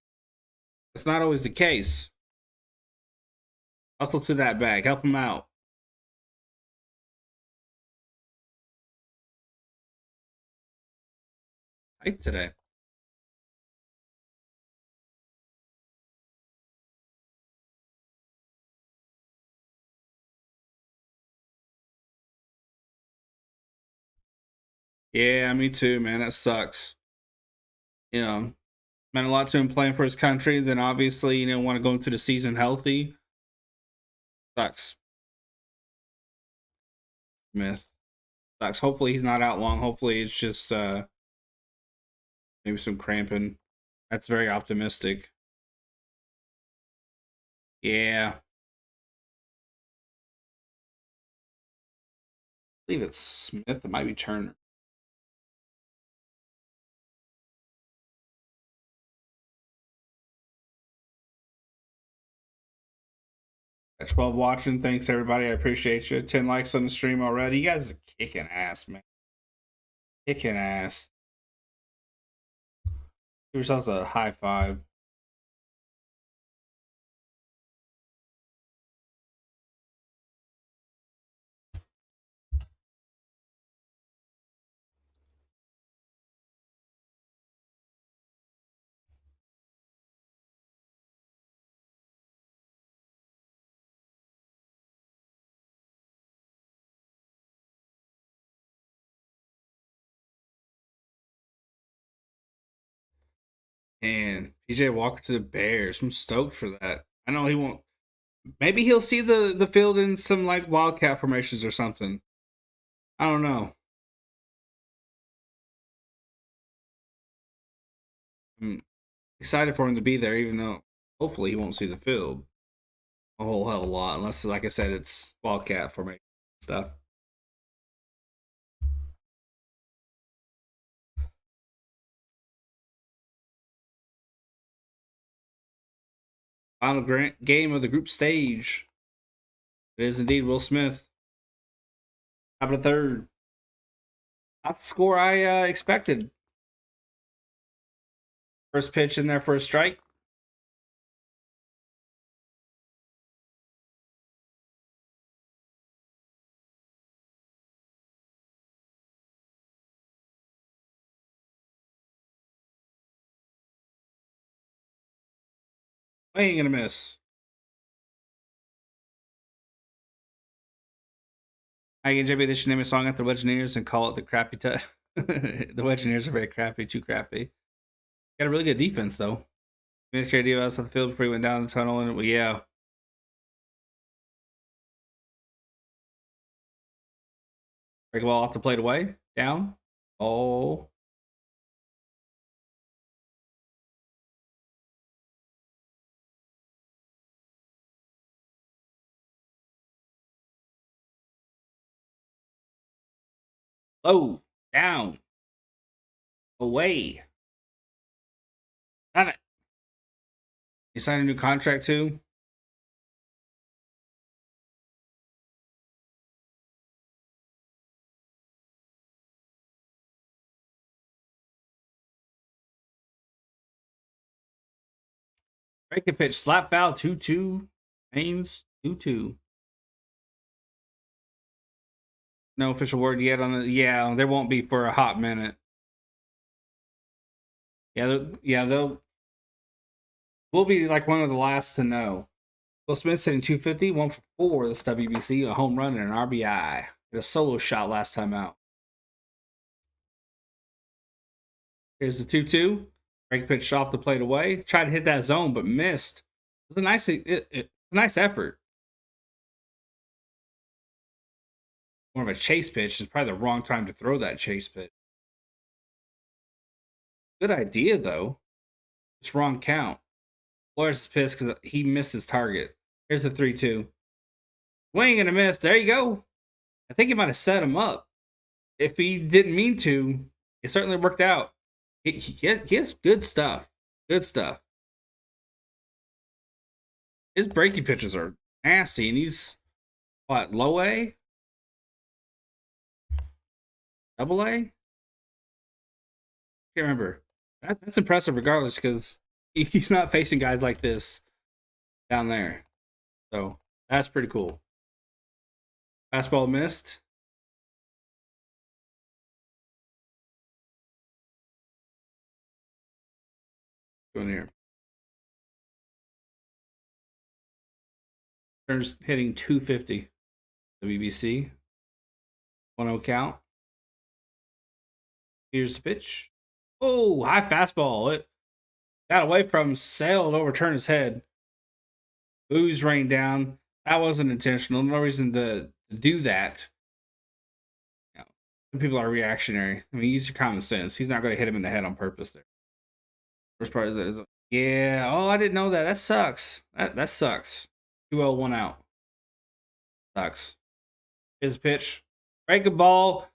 it's not always the case. Hustle to that bag. Help him out. Hype today. Yeah, me too, man. That sucks. You know, meant a lot to him playing for his country. Then obviously, want to go into the season healthy. Sucks. Smith. Sucks. Hopefully he's not out long. Hopefully it's just maybe some cramping. That's very optimistic. Yeah. I believe it's Smith. It might be Turner. At 12 watching. Thanks everybody. I appreciate you. 10 likes on the stream already. You guys are kicking ass, man. Kicking ass. Give yourselves a high five. And PJ Walker to the Bears. I'm stoked for that. I know he won't. Maybe he'll see the field in some like wildcat formations or something. I don't know. I'm excited for him to be there, even though hopefully he won't see the field a whole hell of a lot, unless, like I said, it's wildcat formation stuff. Final game of the group stage. It is indeed Will Smith. Top of the third. Not the score I expected. First pitch in there for a strike. I ain't gonna miss. I can JB, they should name a song after Wedgineers and call it the Crappy Tut. The Wedgineers are very crappy, too crappy. Got a really good defense though. Vince Carey us on the field before he went down the tunnel, and yeah. Break the ball off the plate away. Down. Oh. Low. Down. Away. Have it. He signed a new contract too. Breaking pitch. Slap foul. 2-2. Haynes. 2-2. No official word yet on the. Yeah, there won't be for a hot minute. Yeah, they'll. We'll be like one of the last to know. Will Smith hitting 250, 1 for 4 this WBC, a home run and an RBI. Hit a solo shot last time out. Here's the 2-2. Break pitch off the plate away. Tried to hit that zone, but missed. It's a nice effort. More of a chase pitch. It's probably the wrong time to throw that chase pitch. Good idea, though. It's wrong count. Flores is pissed because he missed his target. Here's the 3-2. Swing and a miss. There you go. I think he might have set him up. if he didn't mean to, it certainly worked out. He has good stuff. Good stuff. His breaking pitches are nasty, and he's what, low A, double A? Can't remember. That's impressive, regardless, because he's not facing guys like this down there. So that's pretty cool. Fastball missed. Going here. Turns hitting 250. WBC. 1-0 count. Here's the pitch. Oh, high fastball. It got away from, sailed, overturned his head. Booze rained down. That wasn't intentional. No reason to do that. You know, some people are reactionary. I mean, use your common sense. He's not going to hit him in the head on purpose there. First part is yeah. Oh, I didn't know that. That sucks. That sucks. 2-0, 1 out. Sucks. His pitch. Break a ball.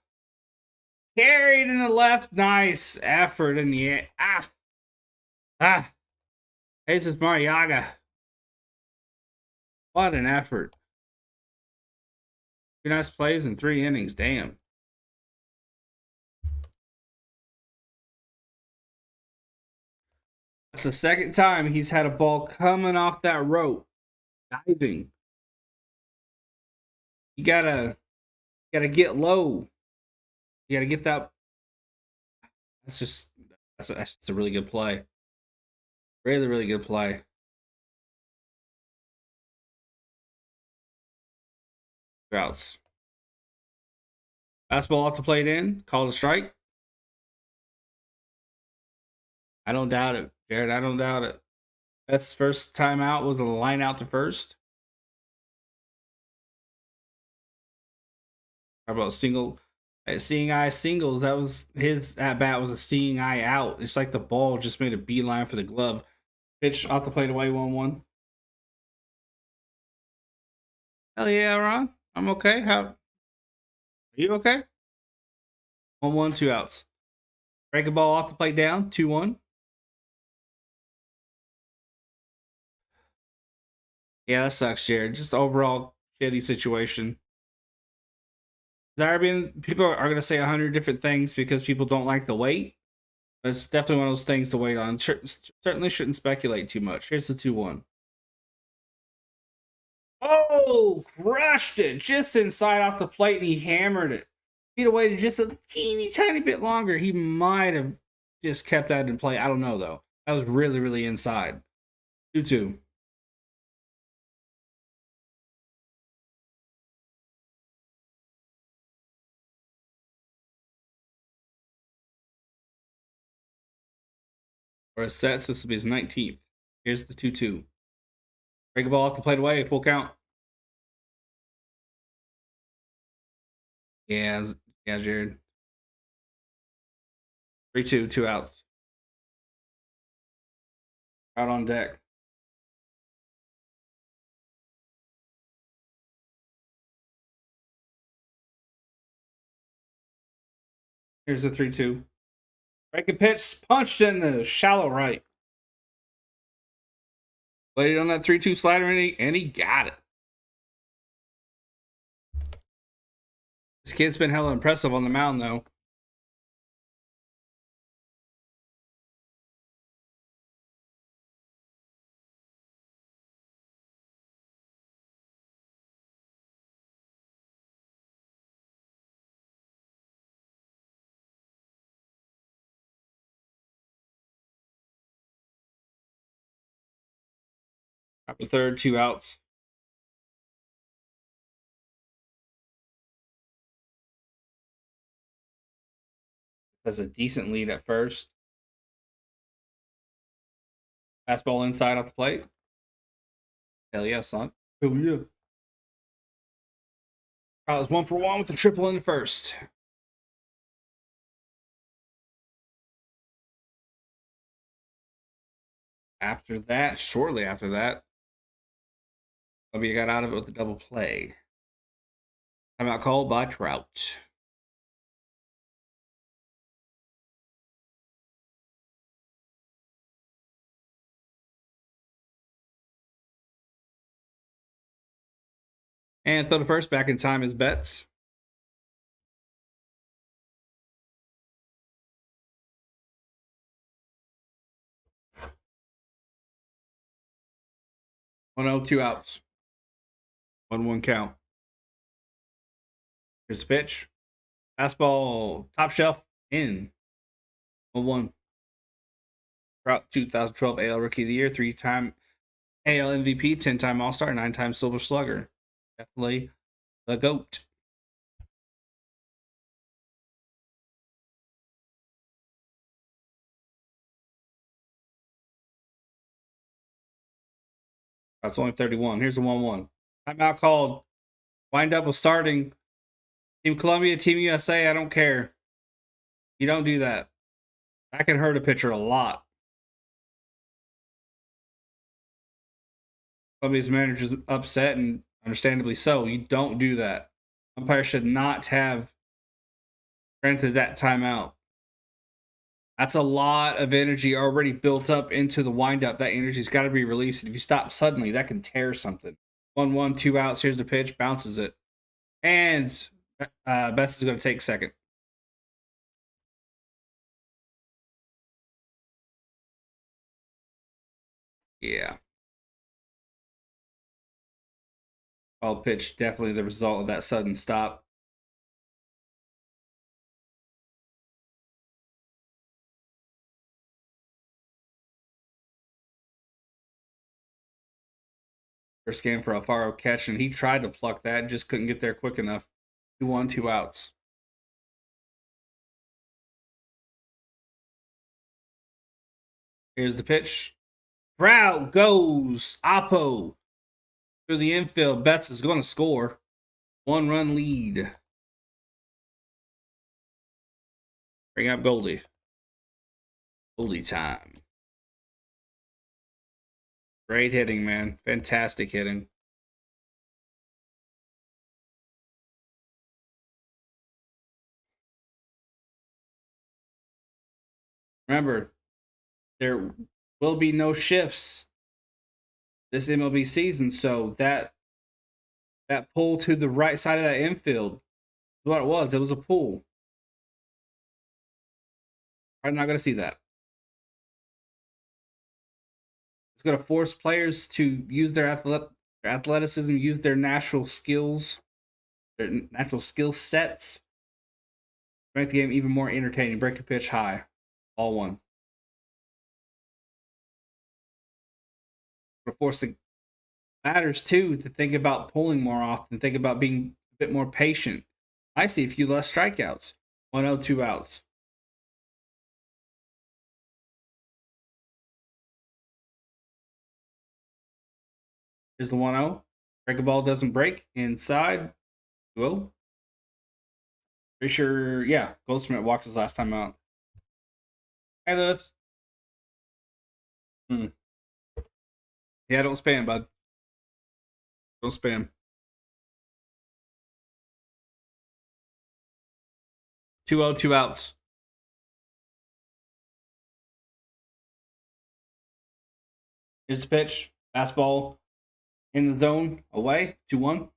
Carried in the left. Nice effort in the air. Ah. Jesus Mariaga. What an effort. 2 nice plays in 3 innings. Damn. That's the second time he's had a ball coming off that rope. Diving. You gotta get low. You gotta get that. That's a really good play. Really, really good play. Routes. Fastball off the plate in. Called a strike. I don't doubt it, Jared. I don't doubt it. That's first time out was a line out to first. How about single? Seeing eye singles. That was his at bat, was a seeing eye out. It's like the ball just made a beeline for the glove. Pitch off the plate away, 1-1. Hell yeah, Ron. I'm okay. Are you okay? 1-1, 2 outs. Break a ball off the plate down, 2-1. Yeah, that sucks, Jared. Just overall shitty situation. People are going to say 100 different things because people don't like the wait. But it's definitely one of those things to wait on. Certainly shouldn't speculate too much. Here's the 2-1. Oh, crushed it just inside off the plate, and he hammered it. If he'd have waited just a teeny tiny bit longer, he might have just kept that in play. I don't know, though. That was really, really inside. 2-2. Or a set. This will be his 19th. Here's the 2-2. Break a ball off the plate away. Full count. Yeah, Jared. 3-2, 2 outs. Out on deck. Here's the 3-2. Break a pitch, punched in the shallow right. Played on that 3-2 slider, and he got it. This kid's been hella impressive on the mound, though. Top of third, 2 outs. Has a decent lead at first. Fastball inside off the plate. Hell yeah, son. Hell yeah. I was 1-for-1 with the triple in the first. After that, shortly after that, Columbia got out of it with a double play. Timeout called by Trout. And throw the first back in time is Betts. One oh, 2 outs. 1-1 count. Here's the pitch. Fastball, top shelf, in. 1-1. Trout, 2012 AL Rookie of the Year, 3-time AL MVP, 10-time All-Star, 9-time Silver Slugger. Definitely the GOAT. That's only 31. Here's the 1-1. Timeout called. Windup was starting. Team Columbia, Team USA, I don't care. You don't do that. That can hurt a pitcher a lot. Columbia's manager's upset, and understandably so. You don't do that. Umpire should not have granted that timeout. That's a lot of energy already built up into the windup. That energy's got to be released. If you stop suddenly, that can tear something. 1-1, 2 outs. Here's the pitch. Bounces it. And Betts is going to take second. Yeah. All pitch, definitely the result of that sudden stop. First game for Alfaro catch, and he tried to pluck that, just couldn't get there quick enough. 2-1, 2 outs. Here's the pitch. Trout goes. Oppo to the infield. Betts is going to score. 1-run lead. Bring up Goldie. Goldie time. Great hitting, man. Fantastic hitting. Remember, there will be no shifts this MLB season, so that pull to the right side of that infield is what it was. It was a pull. I'm not going to see that. It's going to force players to use their athleticism, use their natural skills, their natural skill sets, make the game even more entertaining. Break a pitch high. Ball one. Going to force the batters, too, to think about pulling more often, think about being a bit more patient. I see a few less strikeouts. 1-0, 2 outs. Here's the 1-0. Break a ball doesn't break. Inside. Duel. Pretty sure, yeah, Goldsmith walks his last time out. Hey, Lewis. Yeah, don't spam, bud. Don't spam. 2-0, 2 outs. Here's the pitch. Fastball in the zone. Away. 2-1.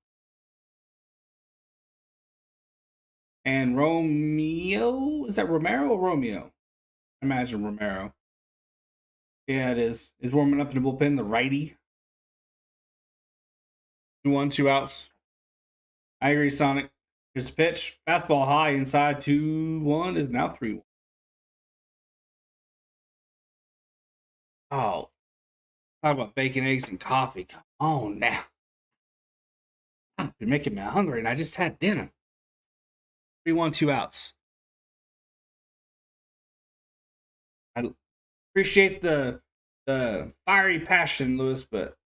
And Romeo. Is that Romero or Romeo? I imagine Romero. Yeah, it is. Is warming up in the bullpen. The righty. 2-1, 2 outs. I agree, Sonic. Here's the pitch. Fastball high inside. 2-1 is now 3-1. Oh, talk about bacon, eggs, and coffee. Come on now. You're making me hungry, and I just had dinner. 3-1, 2 outs. I appreciate the fiery passion, Lewis, but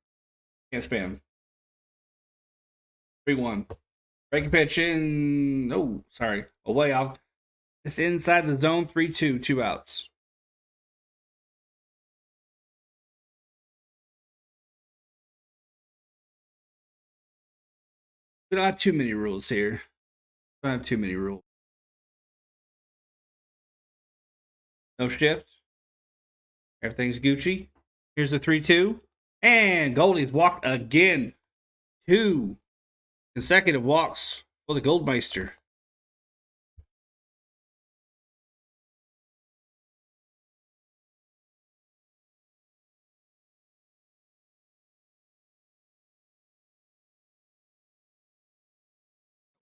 can't spam. 3-1. Break a pitch in. Oh, sorry. Away off. It's inside the zone. 3-2, 2 outs. We don't have too many rules here. We don't have too many rules. No shift. Everything's Gucci. Here's the 3-2. And Goldie's walked again. 2 Consecutive walks for the Goldmeister.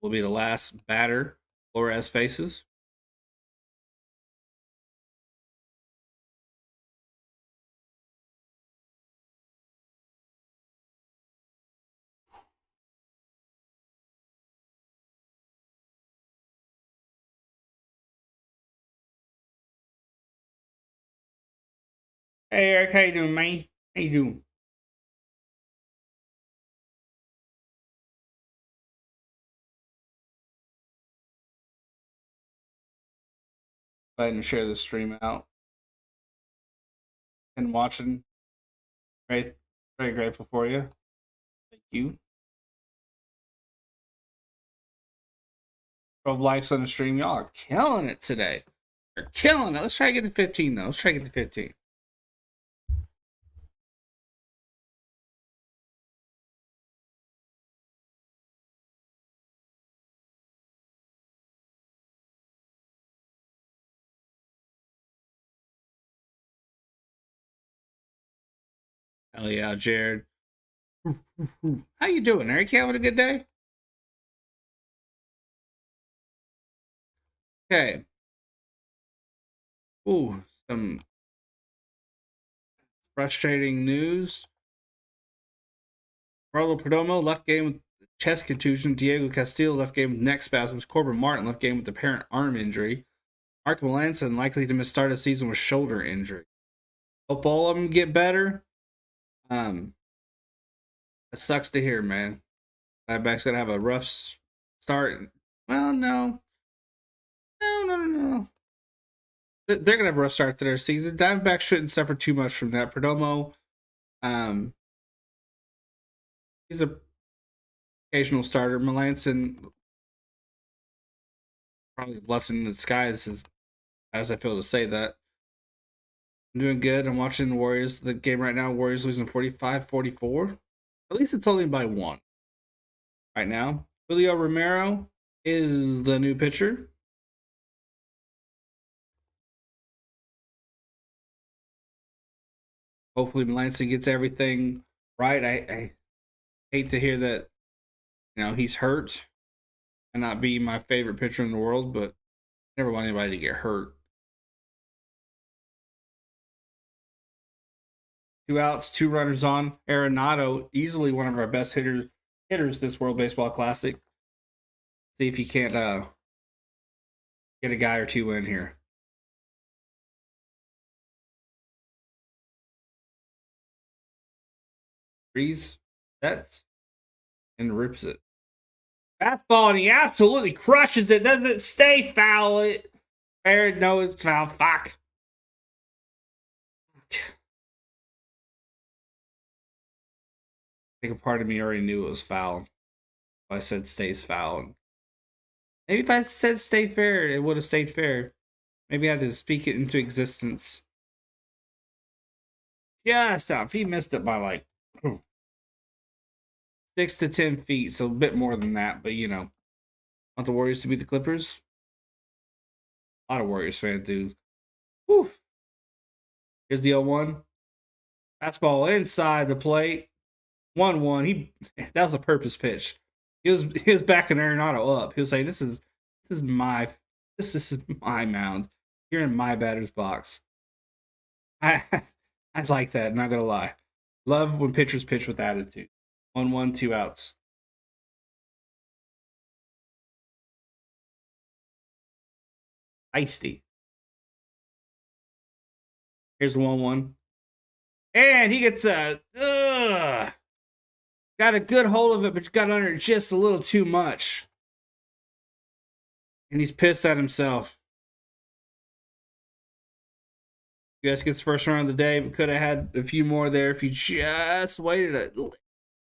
Will be the last batter Flores faces. Hey Eric, how you doing, man? How you doing? Go ahead and share the stream out and watching. Very, very grateful for you. Thank you. 12 likes on the stream. Y'all are killing it today. You're killing it. Let's try to get to 15 though. Let's try to get to 15. Hell yeah, Jared. How you doing, Eric? You having a good day? Okay. Ooh, some frustrating news. Marlo Perdomo left game with chest contusion. Diego Castillo left game with neck spasms. Corbin Martin left game with apparent arm injury. Mark Melanson likely to miss start of the season with shoulder injury. Hope all of them get better. It sucks to hear, man. Diamondbacks gonna have a rough start. Well, no. They're gonna have a rough start to their season. Diamondbacks shouldn't suffer too much from that. Perdomo, um, he's a occasional starter. Melanson, probably a blessing in disguise, as I feel to say that. I'm doing good. I'm watching the Warriors. The game right now, Warriors losing 45-44. At least it's only by one right now. Julio Romero is the new pitcher. Hopefully Melanson gets everything right. I hate to hear that, he's hurt and not be my favorite pitcher in the world, but I never want anybody to get hurt. 2 outs, 2 runners on. Arenado, easily one of our best hitters this World Baseball Classic. See if he can't get a guy or two in here. Freeze, sets, and rips it. Fastball, and he absolutely crushes it. Doesn't stay foul. Barrett knows it's foul. Fuck. I think a part of me already knew it was foul. I said stays foul. Maybe if I said stay fair, it would have stayed fair. Maybe I had to speak it into existence. Yeah, stop. He missed it by like 6 to 10 feet, so a bit more than that. But want the Warriors to beat the Clippers? A lot of Warriors fans do. Whew. Here's the 0-1. Fastball inside the plate. 1-1. That was a purpose pitch. He was backing Arenado up. He was saying, this is my mound. You're in my batter's box. I I like that, not gonna lie. Love when pitchers pitch with attitude. 1-1, 2 outs. Feisty. Here's the 1-1. And he gets got a good hold of it, but got under it just a little too much. And he's pissed at himself. US gets first run of the day, but could have had a few more there if he just waited a little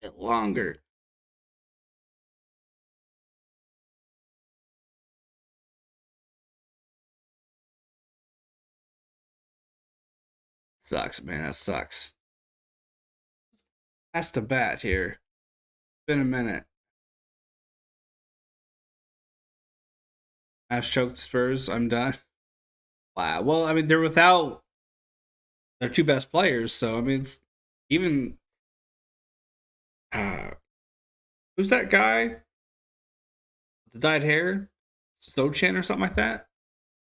bit longer. Sucks, man. That sucks. That's the bat here. Been a minute. I've choked the Spurs. I'm done. Wow. Well, I mean, they're without their two best players, so I mean, it's even uh, who's that guy with the dyed hair, Sochan or something like that.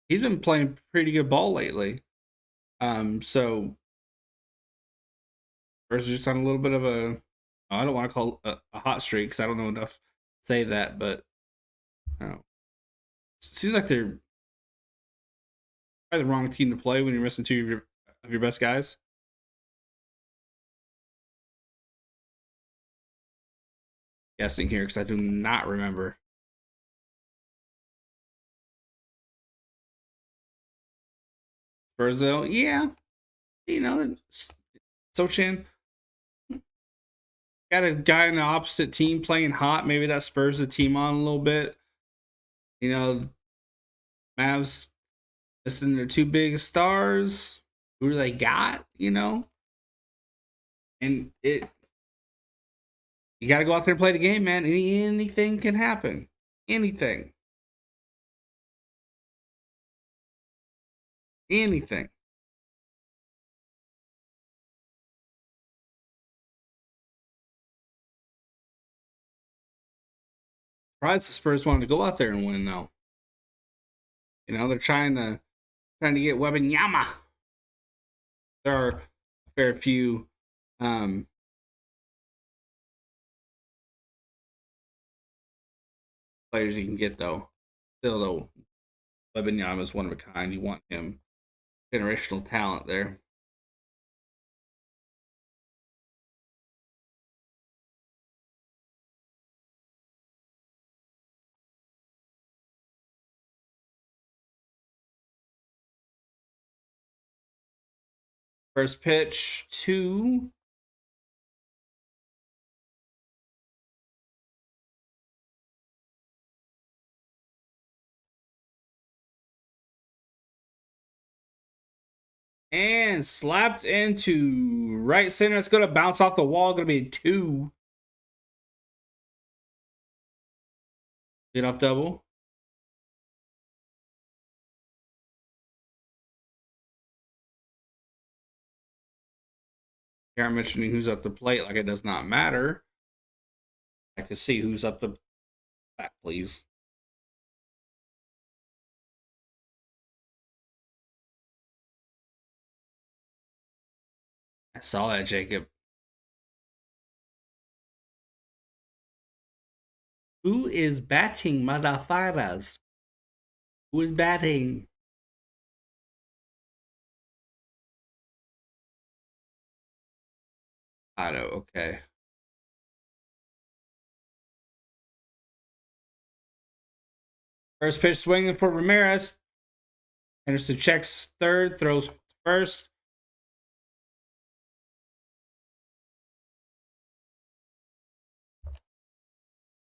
He's been playing pretty good ball lately. So Spurs are just on a little bit of a I don't want to call it a hot streak because I don't know enough to say that, but it seems like they're probably the wrong team to play when you're missing two of your best guys. Guessing here because I do not remember. Spurs though, yeah, you know, Sochan got a guy in the opposite team playing hot. Maybe that spurs the team on a little bit. You know, Mavs missing their two biggest stars. Who do they got? You know, and you got to go out there and play the game, man. Anything can happen. Anything. Anything. Surprised the Spurs wanted to go out there and win, though. You know, they're trying to get Wembanyama. There are a fair few players you can get though. Still though, Wembanyama is one of a kind. You want him, generational talent there. First pitch two. And slapped into right center. It's going to bounce off the wall. Going to be two. Get off double. Here I'm mentioning who's up the plate like it does not matter. I like to see who's up the back, please. I saw that, Jacob. Who is batting, motherfuckers? Who is batting? Otto, okay. First pitch swinging for Ramirez. Anderson checks third, throws first.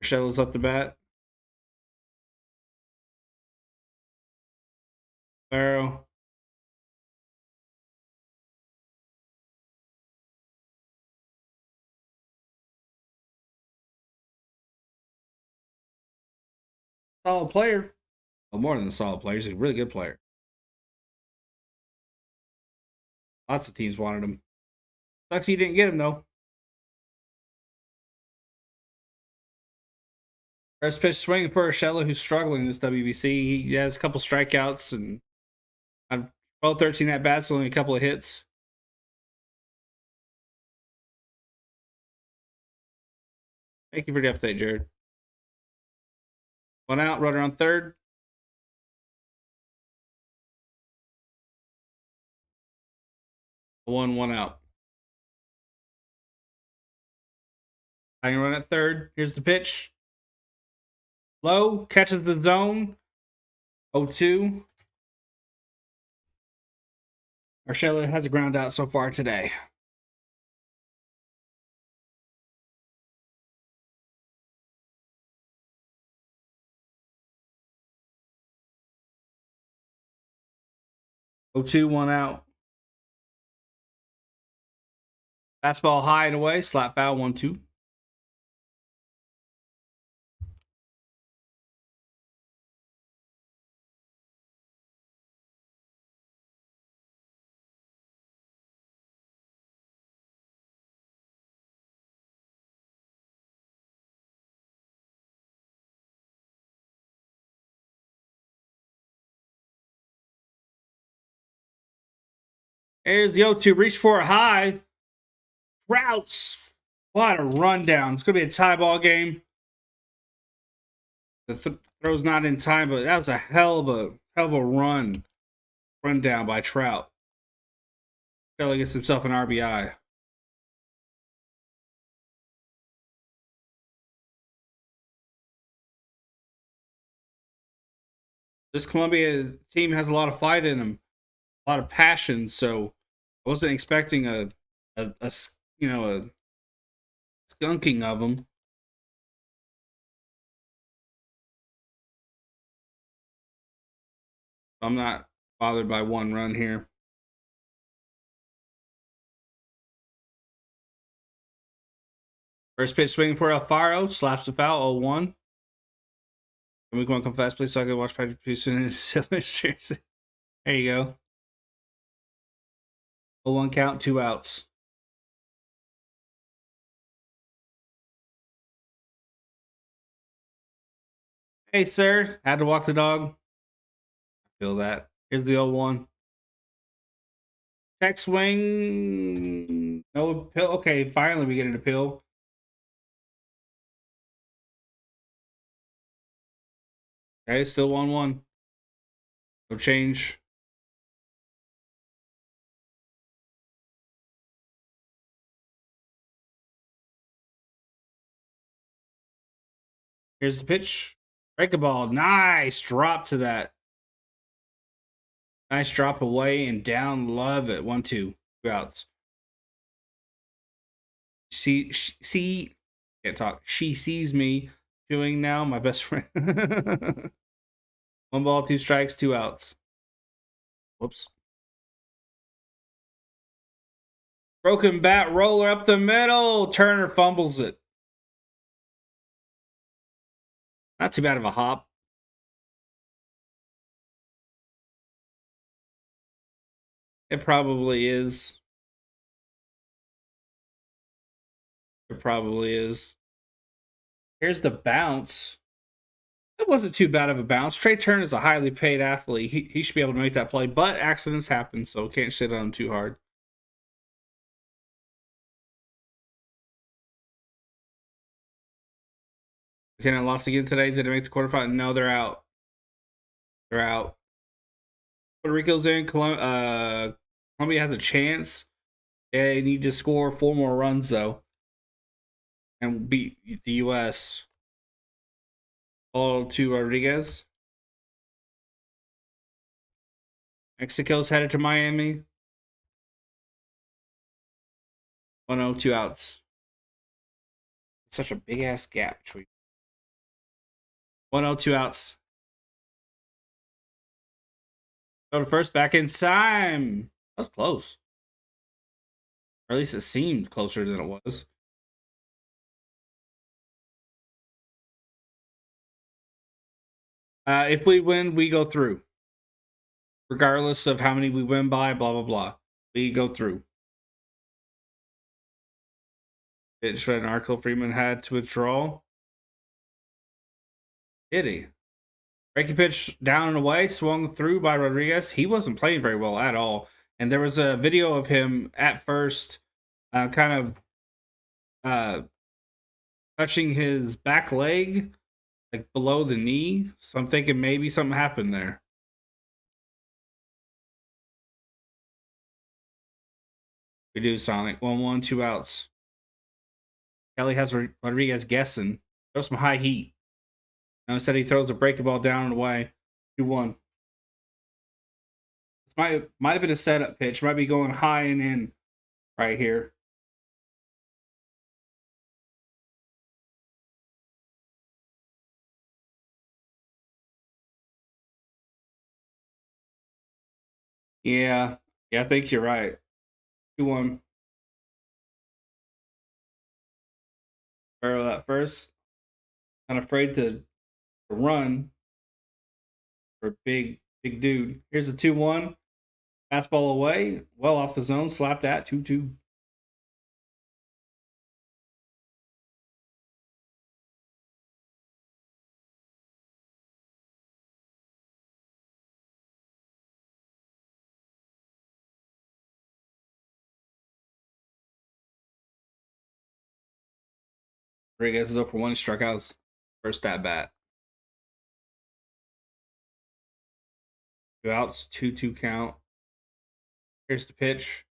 Urshela's up the bat. Barrow. Solid player. Well, more than a solid player. He's a really good player. Lots of teams wanted him. Sucks he didn't get him, though. First pitch swinging for Urshela, who's struggling in this WBC. He has a couple strikeouts and on 12, 13 at bats, only a couple of hits. Thank you for the update, Jared. One out, runner on third. One out. I can run at third. Here's the pitch. Low, catches the zone. 0-2. Urshela has a ground out so far today. Oh, 2, one out. Fastball high and away. Slap foul, 1-2. There's the 0-2. Reach for a high. Routes. What a rundown. It's going to be a tie ball game. The throw's not in time, but that was a hell of a run down by Trout. Kelly gets himself an RBI. This Columbia team has a lot of fight in them, a lot of passion. So I wasn't expecting a skunking of them. I'm not bothered by one run here. First pitch swinging for Alfaro, slaps the foul, 0-1. Can we go on come fast, please, so I can watch Patrick Peterson in his jersey? There you go. 0-1 count, 2 outs. Hey, sir. Had to walk the dog. I feel that. Here's the 0-1. Check swing. No appeal. Okay, finally we get an appeal. Okay, still 1-1. No change. Here's the pitch. Break a ball. Nice drop to that. Nice drop away and down. Love it. 1-2. 2 outs. See, can't talk. She sees me chewing now. My best friend. 1 ball, 2 strikes, 2 outs. Whoops. Broken bat roller up the middle. Turner fumbles it. Not too bad of a hop. It probably is. It probably is. Here's the bounce. It wasn't too bad of a bounce. Trey Turner is a highly paid athlete. He should be able to make that play, but accidents happen, so can't shit on him too hard. Lieutenant lost again today. Did they make the quarterfinal? No, they're out. They're out. Puerto Rico's in. Colombia has a chance. They need to score 4 more runs, though, and beat the U.S. All to Rodriguez. Mexico's headed to Miami. 1-0, 2 outs. Such a big ass gap between 1-0, 2 outs. Go to first, back in time. That was close. Or at least it seemed closer than it was. If we win, we go through. Regardless of how many we win by, blah, blah, blah. We go through. It just read an article Freeman had to withdraw. Did he? Breaking pitch down and away, swung through by Rodriguez. He wasn't playing very well at all. And there was a video of him at first kind of touching his back leg, like below the knee. So I'm thinking maybe something happened there. We do, Sonic. 1-1, 2 outs. Kelly has Rodriguez guessing. Throw some high heat. Now instead he throws the breaking ball down and away. 2-1. This might have been a setup pitch. Might be going high and in right here. Yeah, I think you're right. 2-1. Barrel at first. Not afraid to run for big dude. Here's a 2-1. Fastball away. Well off the zone. Slapped at 2-2. Rodriguez is 0 for 1. He struck out his first at bat. 2 outs, 2-2 count. Here's the pitch.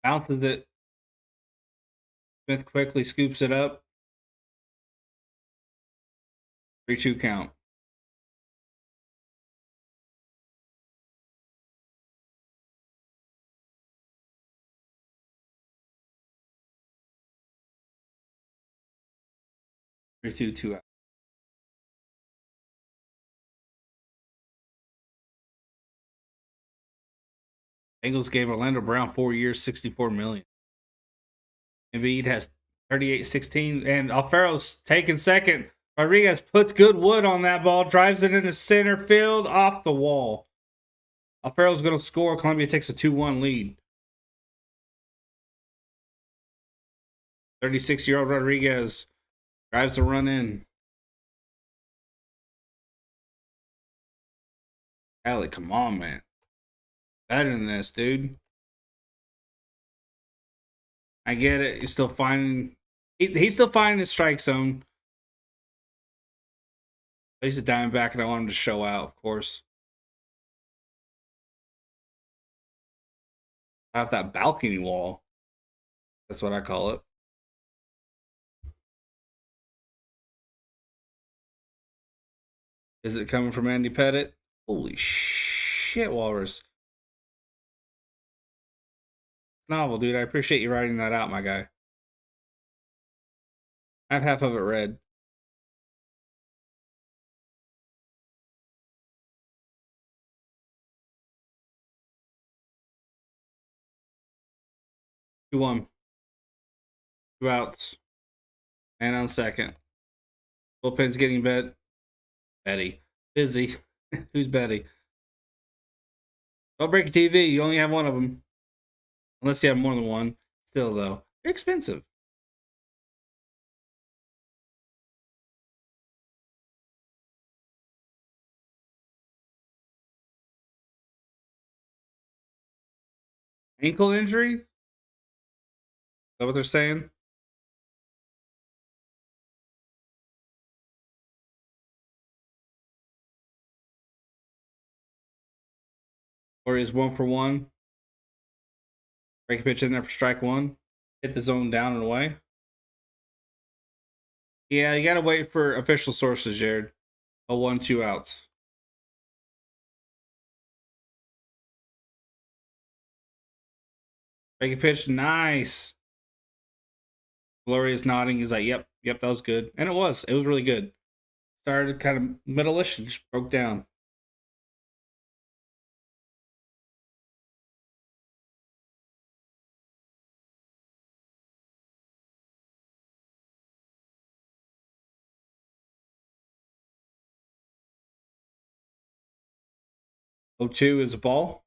Bounces it. Smith quickly scoops it up. 3-2 count. Two out. Bengals gave Orlando Brown 4 years, $64 million. Embiid has 38-16, and Alfaro's taking second. Rodriguez puts good wood on that ball, drives it into center field, off the wall. Alfaro's going to score. Columbia takes a 2-1 lead. 36-year-old Rodriguez drives the run in. Kelly, come on, man. Better than this, dude. I get it. He's still finding. He's still finding his strike zone. He's a Diamondback, and I want him to show out, of course. I have that balcony wall. That's what I call it. Is it coming from Andy Pettit? Holy shit, Walrus. Novel, dude. I appreciate you writing that out, my guy. I have half of it read. Two one. 2 outs. Man on second. Bullpen's getting bet. Betty. Busy. Who's Betty? Don't break a TV. You only have one of them. Unless you have more than one. Still, though. They're expensive. Ankle injury? Is that what they're saying? Or is 1 for 1? Break a pitch in there for strike 1. Hit the zone down and away. Yeah, you gotta wait for official sources, Jared. 0-1, 2 outs. Break a pitch, nice. Gloria is nodding. He's like, yep, that was good. And it was really good. Started kind of middle-ish and just broke down. Oh, 2 is a ball.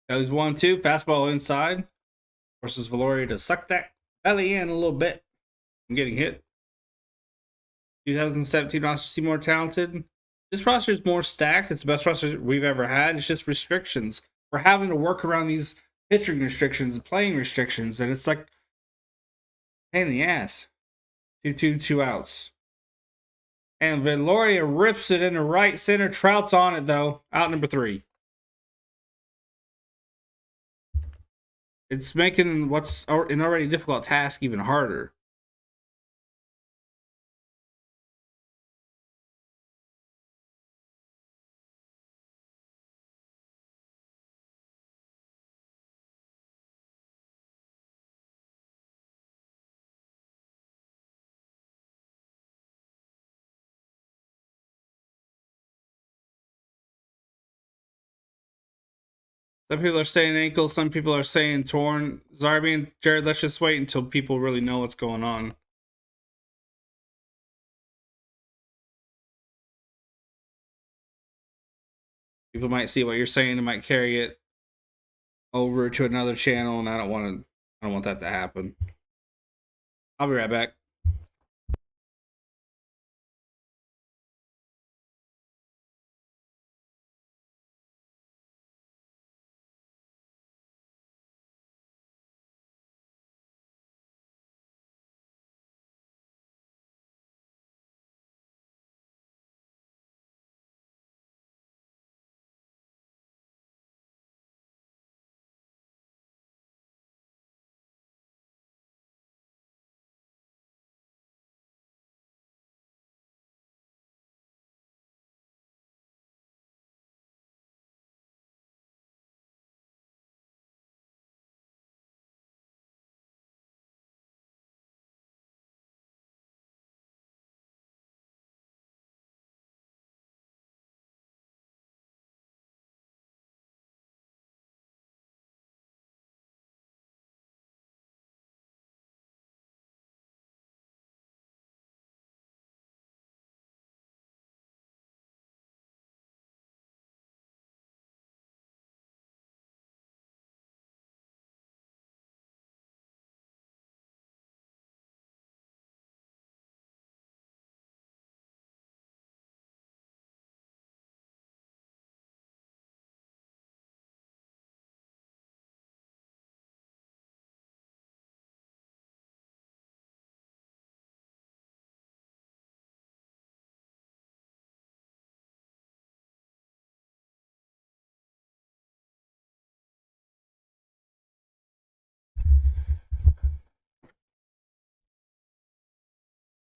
That was 1-2. Fastball inside. Forces Valoria to suck that belly in a little bit. I'm getting hit. 2017 roster seem more talented. This roster is more stacked. It's the best roster we've ever had. It's just restrictions. We're having to work around these pitching restrictions, playing restrictions, and it's like pain in the ass. 2-2, 2 outs. And Valoria rips it into right center. Trout's on it, though. Out number 3. It's making what's an already difficult task even harder. Some people are saying ankle, some people are saying torn. Zarby and Jared, let's just wait until people really know what's going on. People might see what you're saying and might carry it over to another channel, and I don't want that to happen. I'll be right back.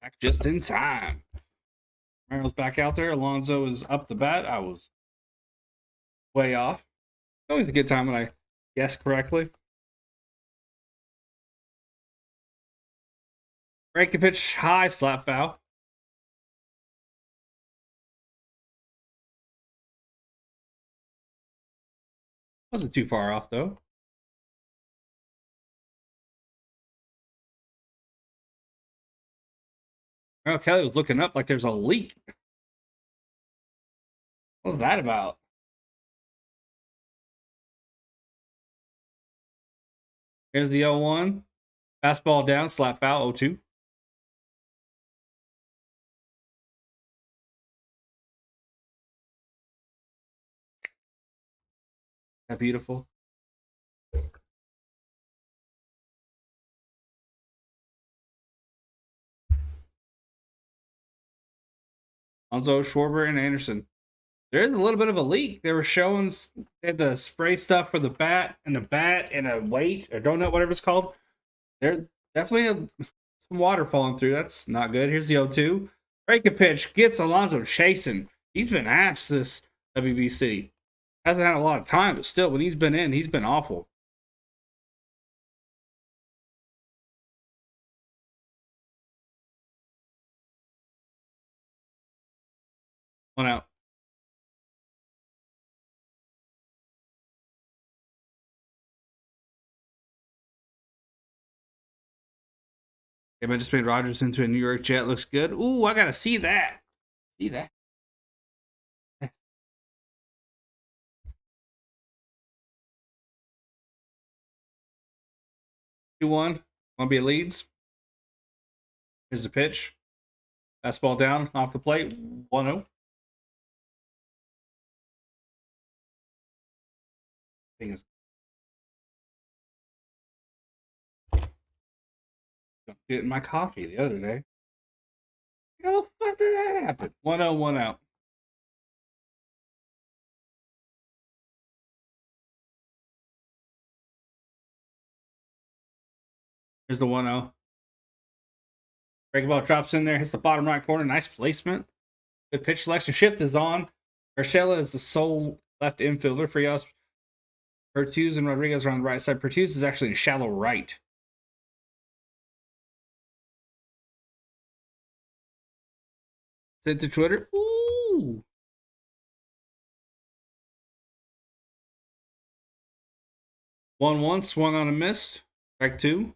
Back just in time. Merrill's back out there. Alonso is up the bat. I was way off. Always a good time when I guess correctly. Breaking pitch, high, slap foul. Wasn't too far off, though. Merrill Kelly was looking up like there's a leak. What's that about? Here's the 0-1. Fastball down, slap foul, 0-2. That beautiful. Alonso, Schwarber, and Anderson. There's a little bit of a leak. They were showing they had the spray stuff for the bat and a weight or donut, whatever it's called. There's definitely some water falling through. That's not good. Here's the 0-2. Break a pitch, gets Alonso chasing. He's been asked this WBC. Hasn't had a lot of time, but still, when he's been in, he's been awful. One out. They just made Rodgers into a New York Jet. Looks good. Ooh, I gotta see that. See that. 2-1. Columbia leads. Here's the pitch. Fastball down off the plate. 1-0. Thing is, getting my coffee the other day. How the fuck did that happen? 1-0, 1 out. Here's the 1-0. Breaking ball drops in there, hits the bottom right corner. Nice placement. Good pitch selection. Shift is on. Urshela is the sole left infielder for us. Pertuz and Rodriguez are on the right side. Pertuz is actually in shallow right. Sent to Twitter. Ooh. One swung on a miss. Strike 2.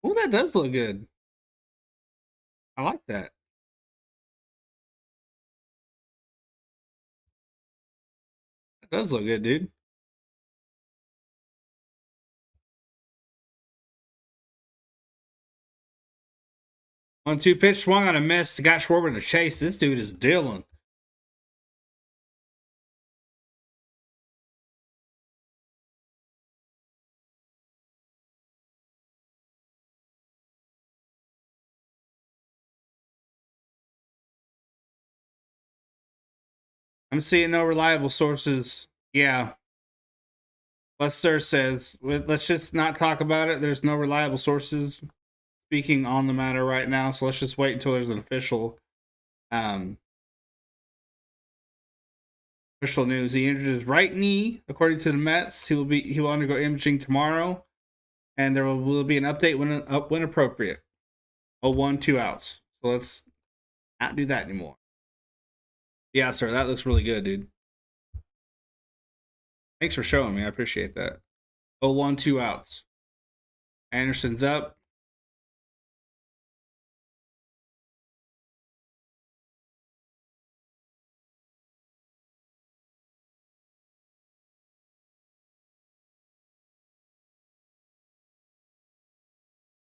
Oh, that does look good. I like that. does look good, dude. 1-2 pitch, swung on a miss. Got Schwarber to chase. This dude is dealing. I'm seeing no reliable sources. Yeah. Lester says, let's just not talk about it. There's no reliable sources speaking on the matter right now, so let's just wait until there's an um, official news. He injured his right knee, according to the Mets. He will undergo imaging tomorrow, and there will be an update when appropriate. 0-1, 2 outs. So let's not do that anymore. Yeah, sir, that looks really good, dude. Thanks for showing me. I appreciate that. 0-1, 2 outs. Anderson's up.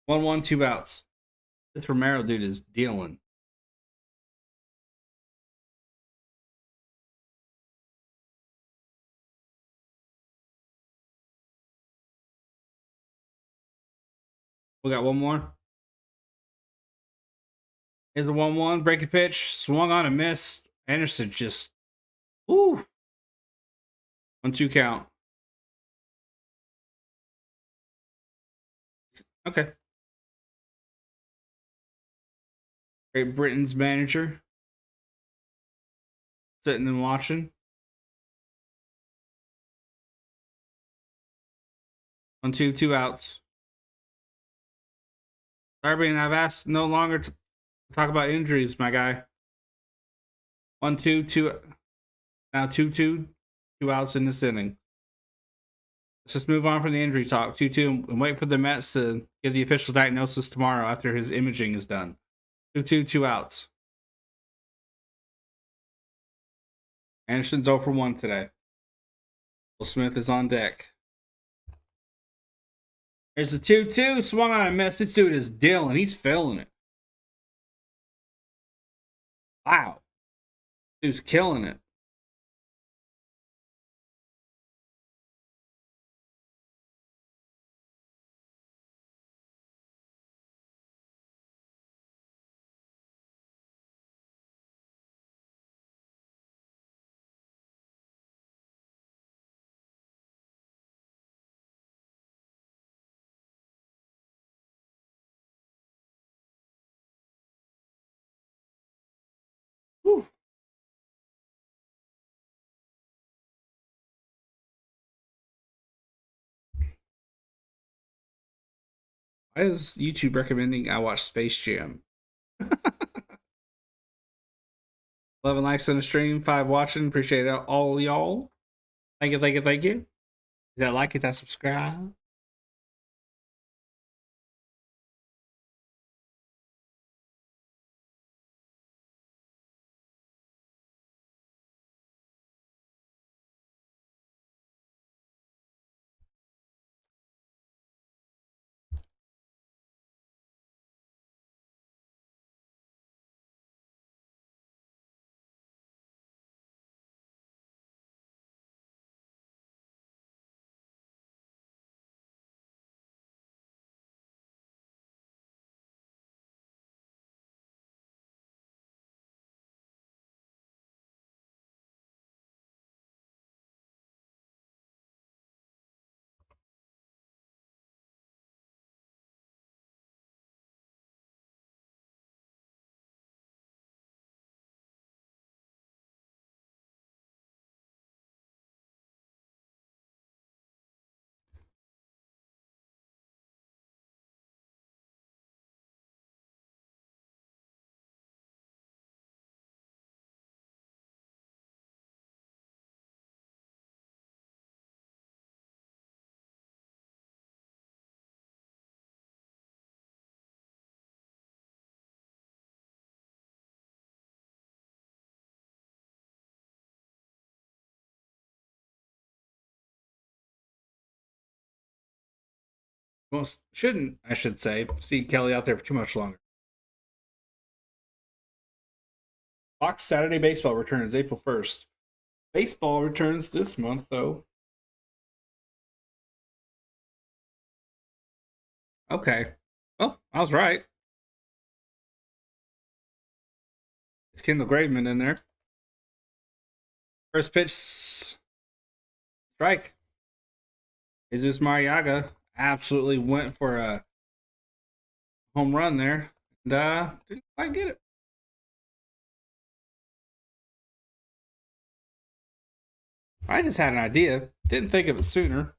One, 1, 2 outs. This Romero dude is dealing. We got one more. Here's the 1-1. Breaking pitch. Swung on and missed. Anderson just. Woo. 1-2 count. Okay. Great Britain's manager. Sitting and watching. 1-2, 2 outs. Darby, I've asked no longer to talk about injuries, my guy. 1-2, 2. Now 2-2, 2 outs in this inning. Let's just move on from the injury talk. 2-2, and wait for the Mets to give the official diagnosis tomorrow after his imaging is done. 2-2, 2 outs. Anderson's 0 for 1 today. Will Smith is on deck. There's a 2-2. Swung on a miss. This dude is dealing. He's feeling it. Wow. Dude's killing it. Whew. Why is YouTube recommending I watch Space Jam? 11 likes on the stream, 5 watching. Appreciate it, all y'all. Thank you, thank you, thank you. Hit that like, hit that subscribe. Well, shouldn't, I should say, see Kelly out there for too much longer. Fox Saturday Baseball returns April 1st. Baseball returns this month, though. Okay. Well, I was right. It's Kendall Graveman in there. First pitch, strike. Jesus Mariaga absolutely went for a home run there. And didn't quite get it. I just had an idea. Didn't think of it sooner.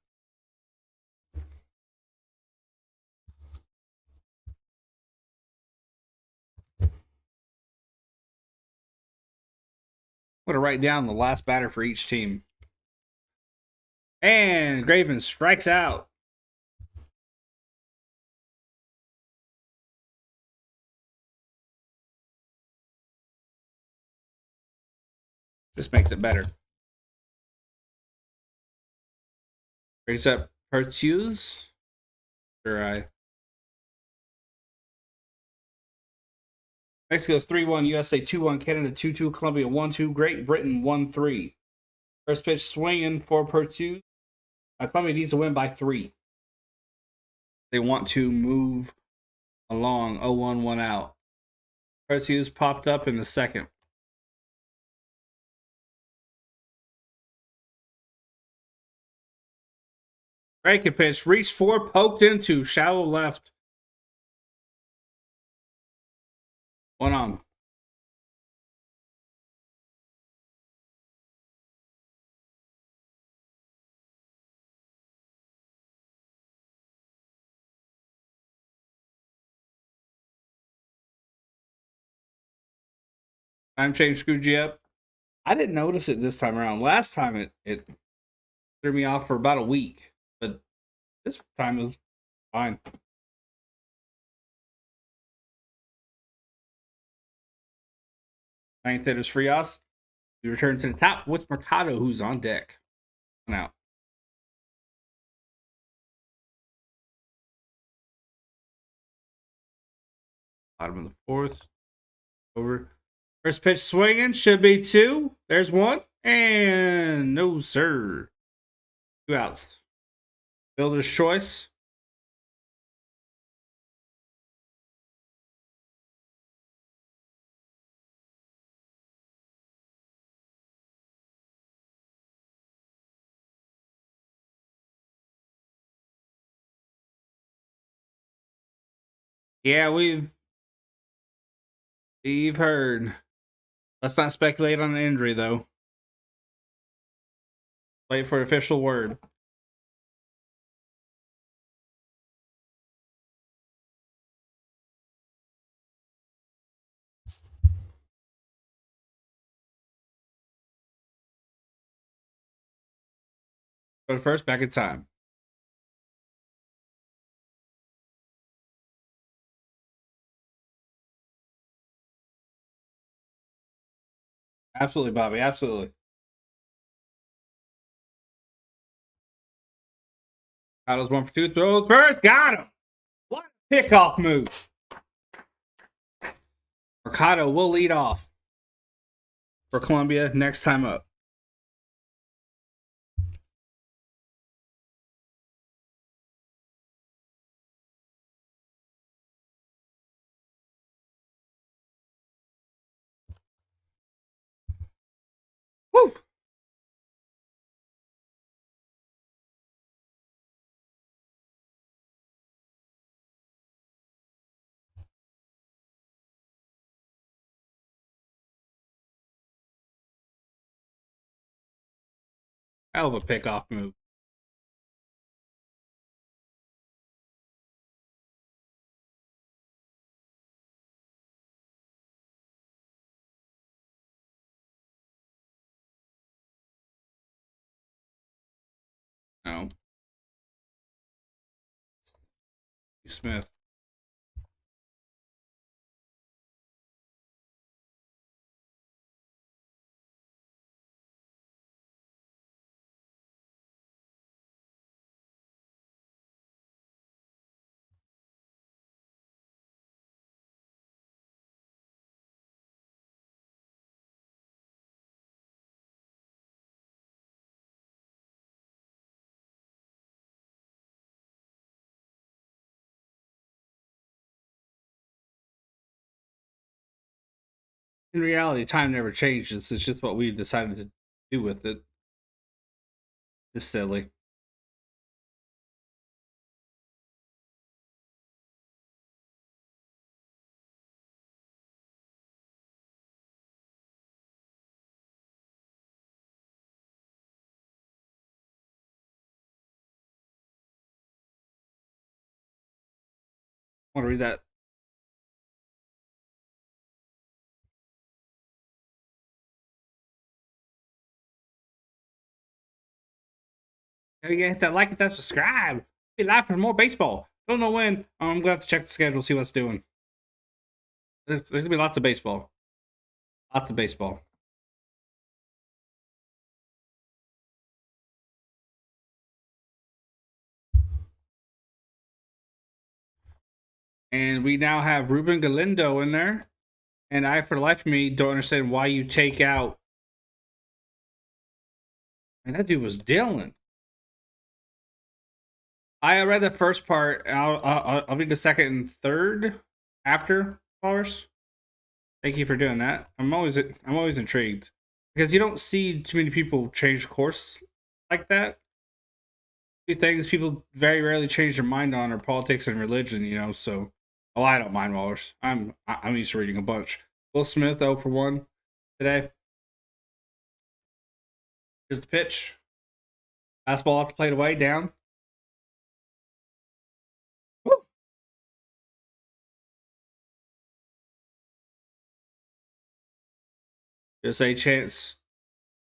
I'm going to write down the last batter for each team. And Graveman strikes out. This makes it better. Brings up Pertuse. Mexico's 3-1, USA 2-1, Canada 2-2, Colombia 1-2, Great Britain 1-3. First pitch swinging for Pertuse. Colombia needs to win by 3. They want to move along 0-1, 1 out. Pertuse popped up in the second. Breaking pitch, reached for, poked into, shallow left. 1 on. Time change screwed you up. I didn't notice it this time around. Last time it threw me off for about a week, but this time it was fine. Ninth hitters Frias. We return to the top with Mercado, who's on deck. 1 out. Bottom of the 4th. Over. First pitch swinging. Should be 2. There's 1. And no, sir. 2 outs. Builder's choice. Yeah, we've heard. Let's not speculate on the injury, though. Wait for official word. But first, back in time. Absolutely, Bobby. Absolutely. Mercado's 1 for 2. Throws first. Got him. What a pickoff move. Mercado will lead off for Colombia next time up. Woo! Hell of a pickoff move. No. Smith. In reality, time never changes. It's just what we decided to do with it. It's silly. Want to read that? Gotta hit that like and that subscribe. Be live for more baseball. Don't know when. I'm gonna have to check the schedule, see what's doing. There's gonna be lots of baseball. Lots of baseball. And we now have Ruben Galindo in there. And I, for the life of me, don't understand why you take out. Man, that dude was Dylan. I read the first part. I'll read the second and third after flowers. Thank you for doing that. I'm always intrigued because you don't see too many people change course like that. Two things people very rarely change their mind on are politics and religion. So I don't mind Wallers. I'm used to reading a bunch. Will Smith 0 for 1 today. Here's the pitch. Fastball off the plate away, down. Woo! Just a chance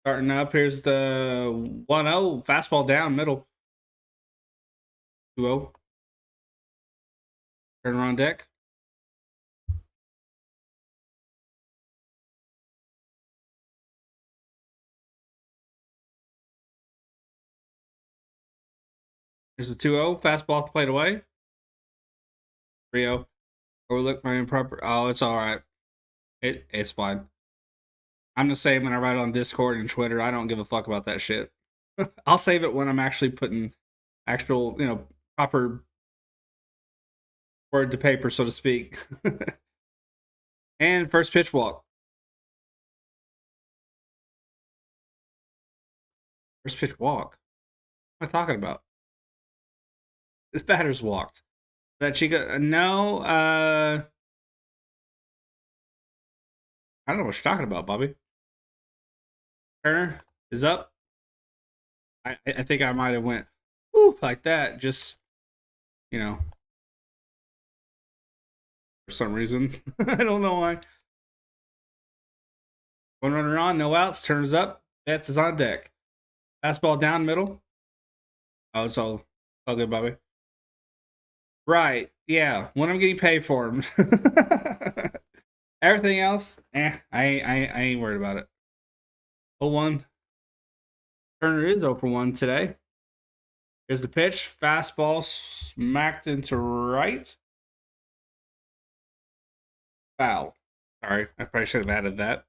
starting up. Here's the 1-0. Fastball down, middle. 2-0. Turn around deck. Here's the 2-0. Fastball off the plate away. 3-0. Overlook my improper. Oh, it's all right. It's fine. I'm the same when I write on Discord and Twitter. I don't give a fuck about that shit. I'll save it when I'm actually putting actual, proper word to paper, so to speak. And first pitch walk. First pitch walk. What am I talking about? This batter's walked. That Chica? No. I don't know what you're talking about, Bobby. Turner is up. I think I might have went like that. Just for some reason. I don't know why. One runner on, no outs. Turns up. Betts is on deck. Fastball down middle. Oh, it's all good, Bobby. Right. Yeah. When I'm getting paid for them. Everything else, I ain't worried about it. 0-1. Turner is 0 for 1 today. Here's the pitch. Fastball smacked into right. Foul. Sorry, I probably should have added that.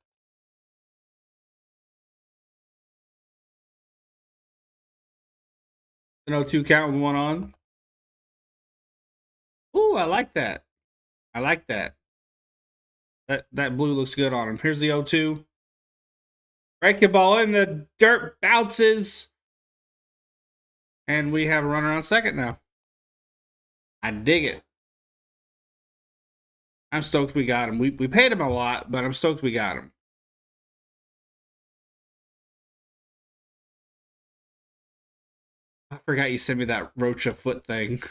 An 0-2 count with one on. Ooh, I like that. I like that. That blue looks good on him. Here's the 0-2. Breaking ball in the dirt, bounces. And we have a runner on second now. I dig it. I'm stoked we got him. We paid him a lot, but I'm stoked we got him. I forgot you sent me that Rocha foot thing.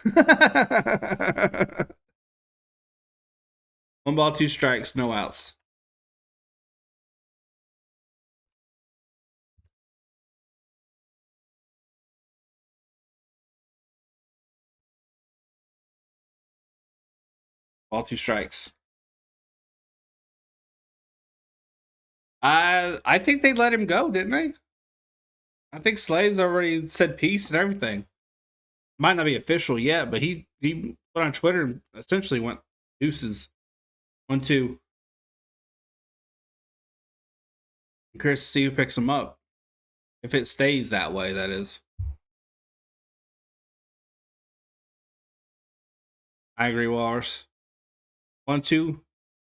1 ball, 2 strikes, no outs. Ball, 2 strikes. I think they let him go, didn't they? I think Slaves already said peace and everything. Might not be official yet, but he went on Twitter and essentially went deuces. 1-2. Curious to see who picks him up. If it stays that way, that is. I agree, Wallers. 1-2.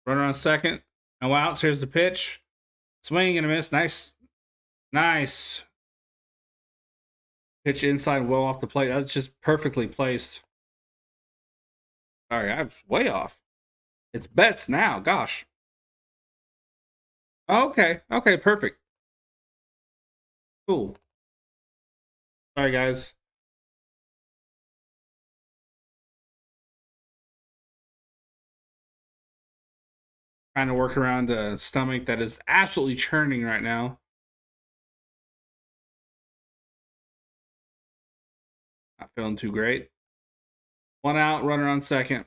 Runner on second. No outs. Here's the pitch. Swing and a miss. Nice. Pitch inside, well off the plate. That's just perfectly placed. Sorry, I was way off. It's Betts now. Gosh. Okay. Okay, perfect. Cool. Sorry, guys. Trying to work around a stomach that is absolutely churning right now. Not feeling too great. One out, runner on second.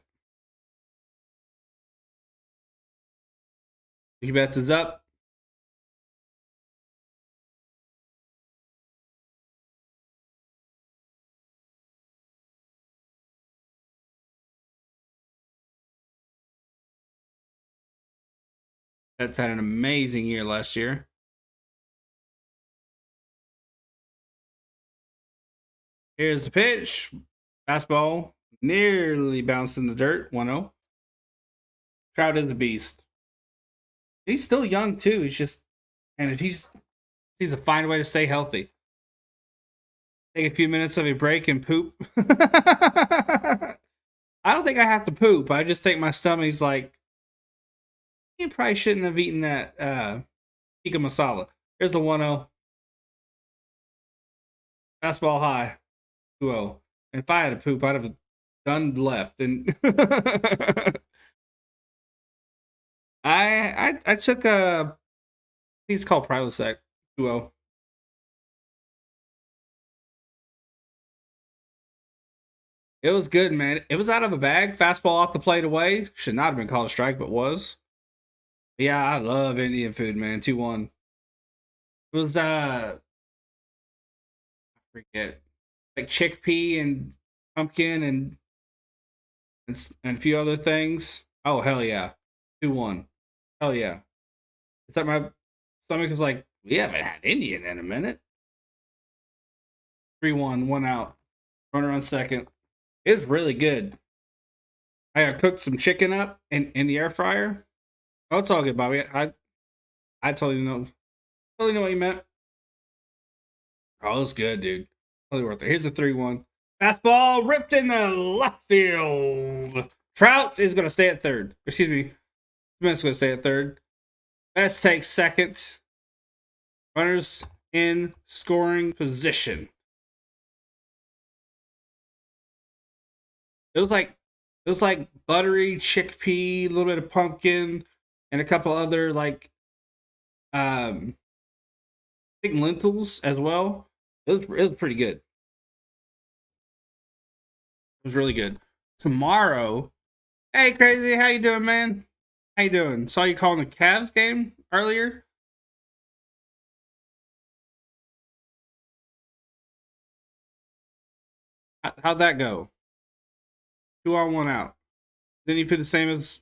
He Betts is up. Betts had an amazing year last year. Here's the pitch. Fastball nearly bounced in the dirt. 1-0. Trout is the beast. He's still young too. He's just, and if he's a fine way to stay healthy. Take a few minutes of a break and poop. I don't think I have to poop. I just think my stomach's like, you probably shouldn't have eaten that tikka masala. Here's the 1-0. Fastball high. 2-0. And if I had to poop, I'd have done left. And I took a, I think it's called Prilosec. 2-0. It was good, man. It was out of a bag. Fastball off the plate away. Should not have been called a strike, but was. Yeah, I love Indian food, man. 2-1. It was I forget, like chickpea and pumpkin and a few other things. Oh hell yeah. 2-1. Hell yeah. It's like my stomach was like, we haven't had Indian in a minute. 3-1, one out. Runner on second. It was really good. I cooked some chicken up in the air fryer. Oh, it's all good, Bobby. I totally know what you meant. Oh, it's good, dude. Totally worth it. Here's the 3-1. Fastball ripped in the left field. Trout is going to stay at third. Excuse me. Smith's going to stay at third. Betts takes second. Runners in scoring position. It was like buttery chickpea, a little bit of pumpkin, and a couple other like I think lentils as well. It was pretty good. It was really good. Tomorrow, hey Krazy, how you doing, man? How you doing? Saw you calling the Cavs game earlier. How'd that go? 2 on, 1 out. Then you feel the same as,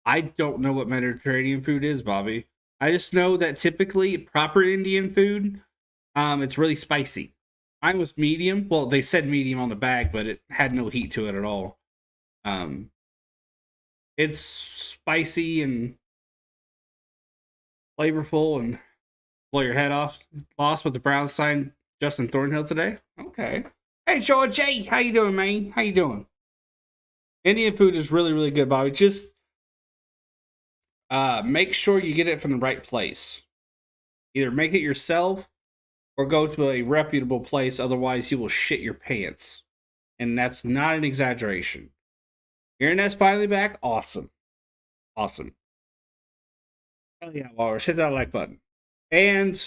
I don't know what Mediterranean food is, Bobby. I just know that typically proper Indian food, it's really spicy. Mine was medium. Well, they said medium on the bag, but it had no heat to it at all. It's spicy and flavorful and blow your head off. Lost with the Browns signed Justin Thornhill today. Okay. Hey, George. Hey, how you doing, man? How you doing? Indian food is really, really good, Bobby. Just make sure you get it from the right place. Either make it yourself or go to a reputable place. Otherwise, you will shit your pants. And that's not an exaggeration. Your internet's finally back. Awesome. Awesome. Hell yeah, Walrus. Hit that like button. And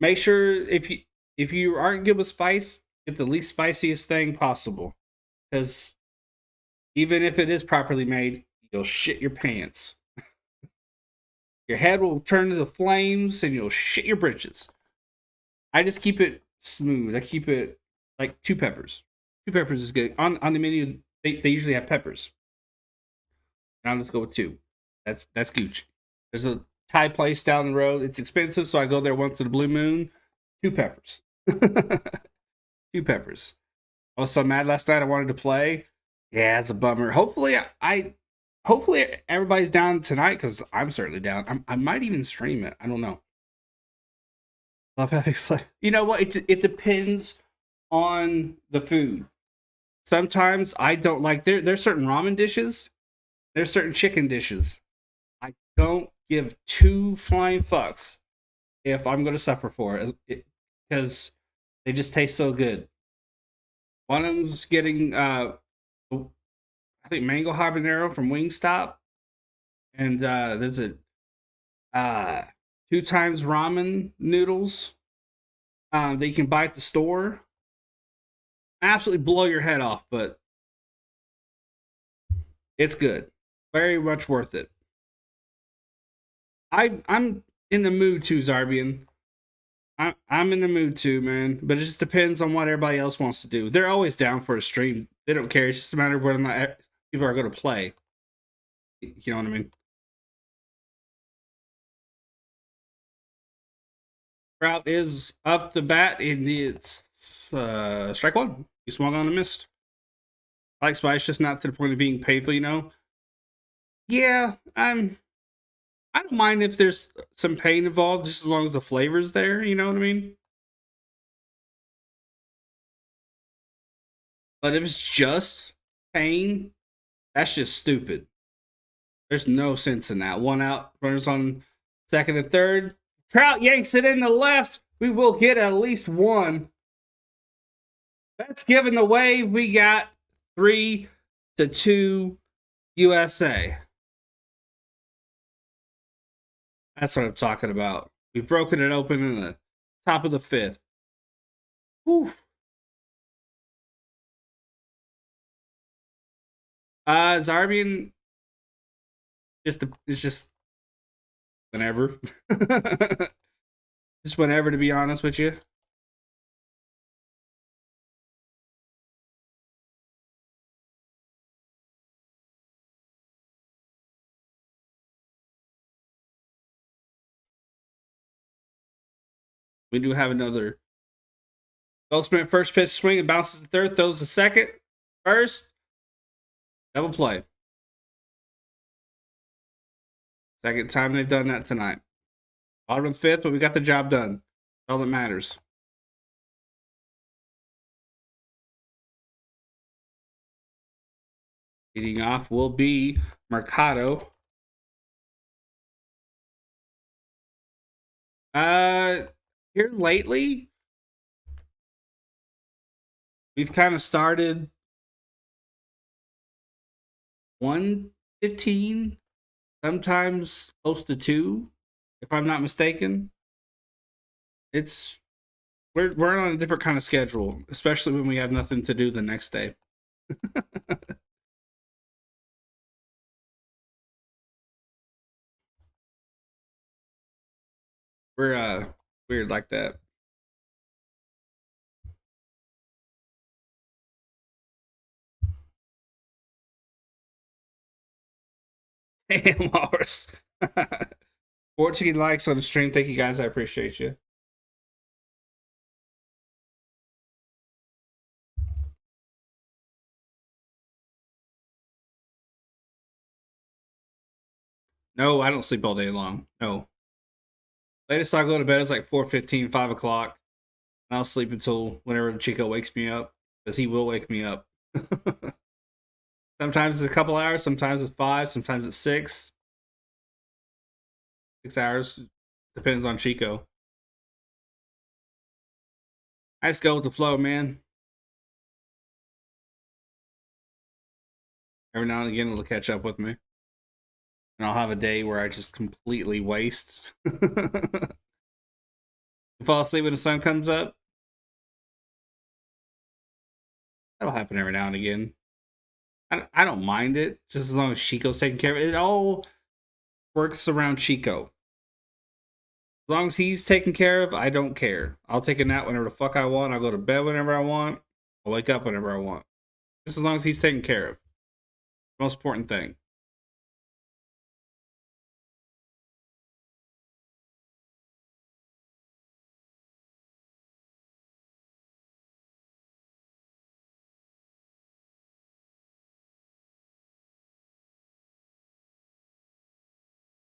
make sure if you aren't good with spice, get the least spiciest thing possible. Because even if it is properly made, you'll shit your pants. Your head will turn into flames and you'll shit your britches. I just keep it smooth. I keep it like 2 peppers. 2 peppers is good. On the menu, they usually have peppers. And I'll just go with 2. That's Gucci. There's a Thai place down the road. It's expensive, so I go there once in the blue moon. 2 peppers. 2 peppers. I was so mad last night I wanted to play. Yeah, it's a bummer. Hopefully I hopefully everybody's down tonight because I'm certainly down. I might even stream it. I don't know. Love having fun. You know what? It depends on the food. Sometimes I don't like there's certain ramen dishes. There's certain chicken dishes. I don't give two flying fucks if I'm going to suffer for it because they just taste so good. One of them's getting I think mango habanero from Wingstop, and there's a uh, two times ramen noodles that you can buy at the store. Absolutely blow your head off, but it's good. Very much worth it. I'm in the mood too, Zarbian. I'm in the mood too, man. But it just depends on what everybody else wants to do. They're always down for a stream. They don't care. It's just a matter of whether or not people are going to play. You know what I mean? Trout is up the bat in it's strike one. He swung on and missed. I like Spice, just not to the point of being painful, you know. Yeah, I don't mind if there's some pain involved, just as long as the flavor's there. You know what I mean? But if it's just pain, that's just stupid. There's no sense in that. One out, runners on second and third. Trout yanks it in the left. We will get at least one. That's giving the wave. We got 3-2 USA. That's what I'm talking about. We've broken it open in the top of the fifth. Whew. Zarbian, it's just whenever. Just whenever, to be honest with you. We do have another Goldschmidt first pitch swing and bounces the third, throws the second, first, double play. Second time they've done that tonight. Bottom of the fifth, but we got the job done. All that matters. Leading off will be Mercado. Here lately, we've kind of started 115, sometimes close to 2, if I'm not mistaken. It's we're on a different kind of schedule, especially when we have nothing to do the next day. We're weird like that. Hey, Morris. 14 likes on the stream. Thank you guys. I appreciate you. No, I don't sleep all day long. No. Latest I go to bed is like 4:15, 5 o'clock. And I'll sleep until whenever Chico wakes me up, because he will wake me up. Sometimes it's a couple hours, sometimes it's 5, sometimes it's 6. 6 hours. Depends on Chico. I just go with the flow, man. Every now and again, it'll catch up with me. And I'll have a day where I just completely waste. Fall asleep when the sun comes up. That'll happen every now and again. I don't mind it, just as long as Chico's taking care of it. It all works around Chico. As long as he's taken care of, I don't care. I'll take a nap whenever the fuck I want. I'll go to bed whenever I want. I'll wake up whenever I want. Just as long as he's taken care of. Most important thing.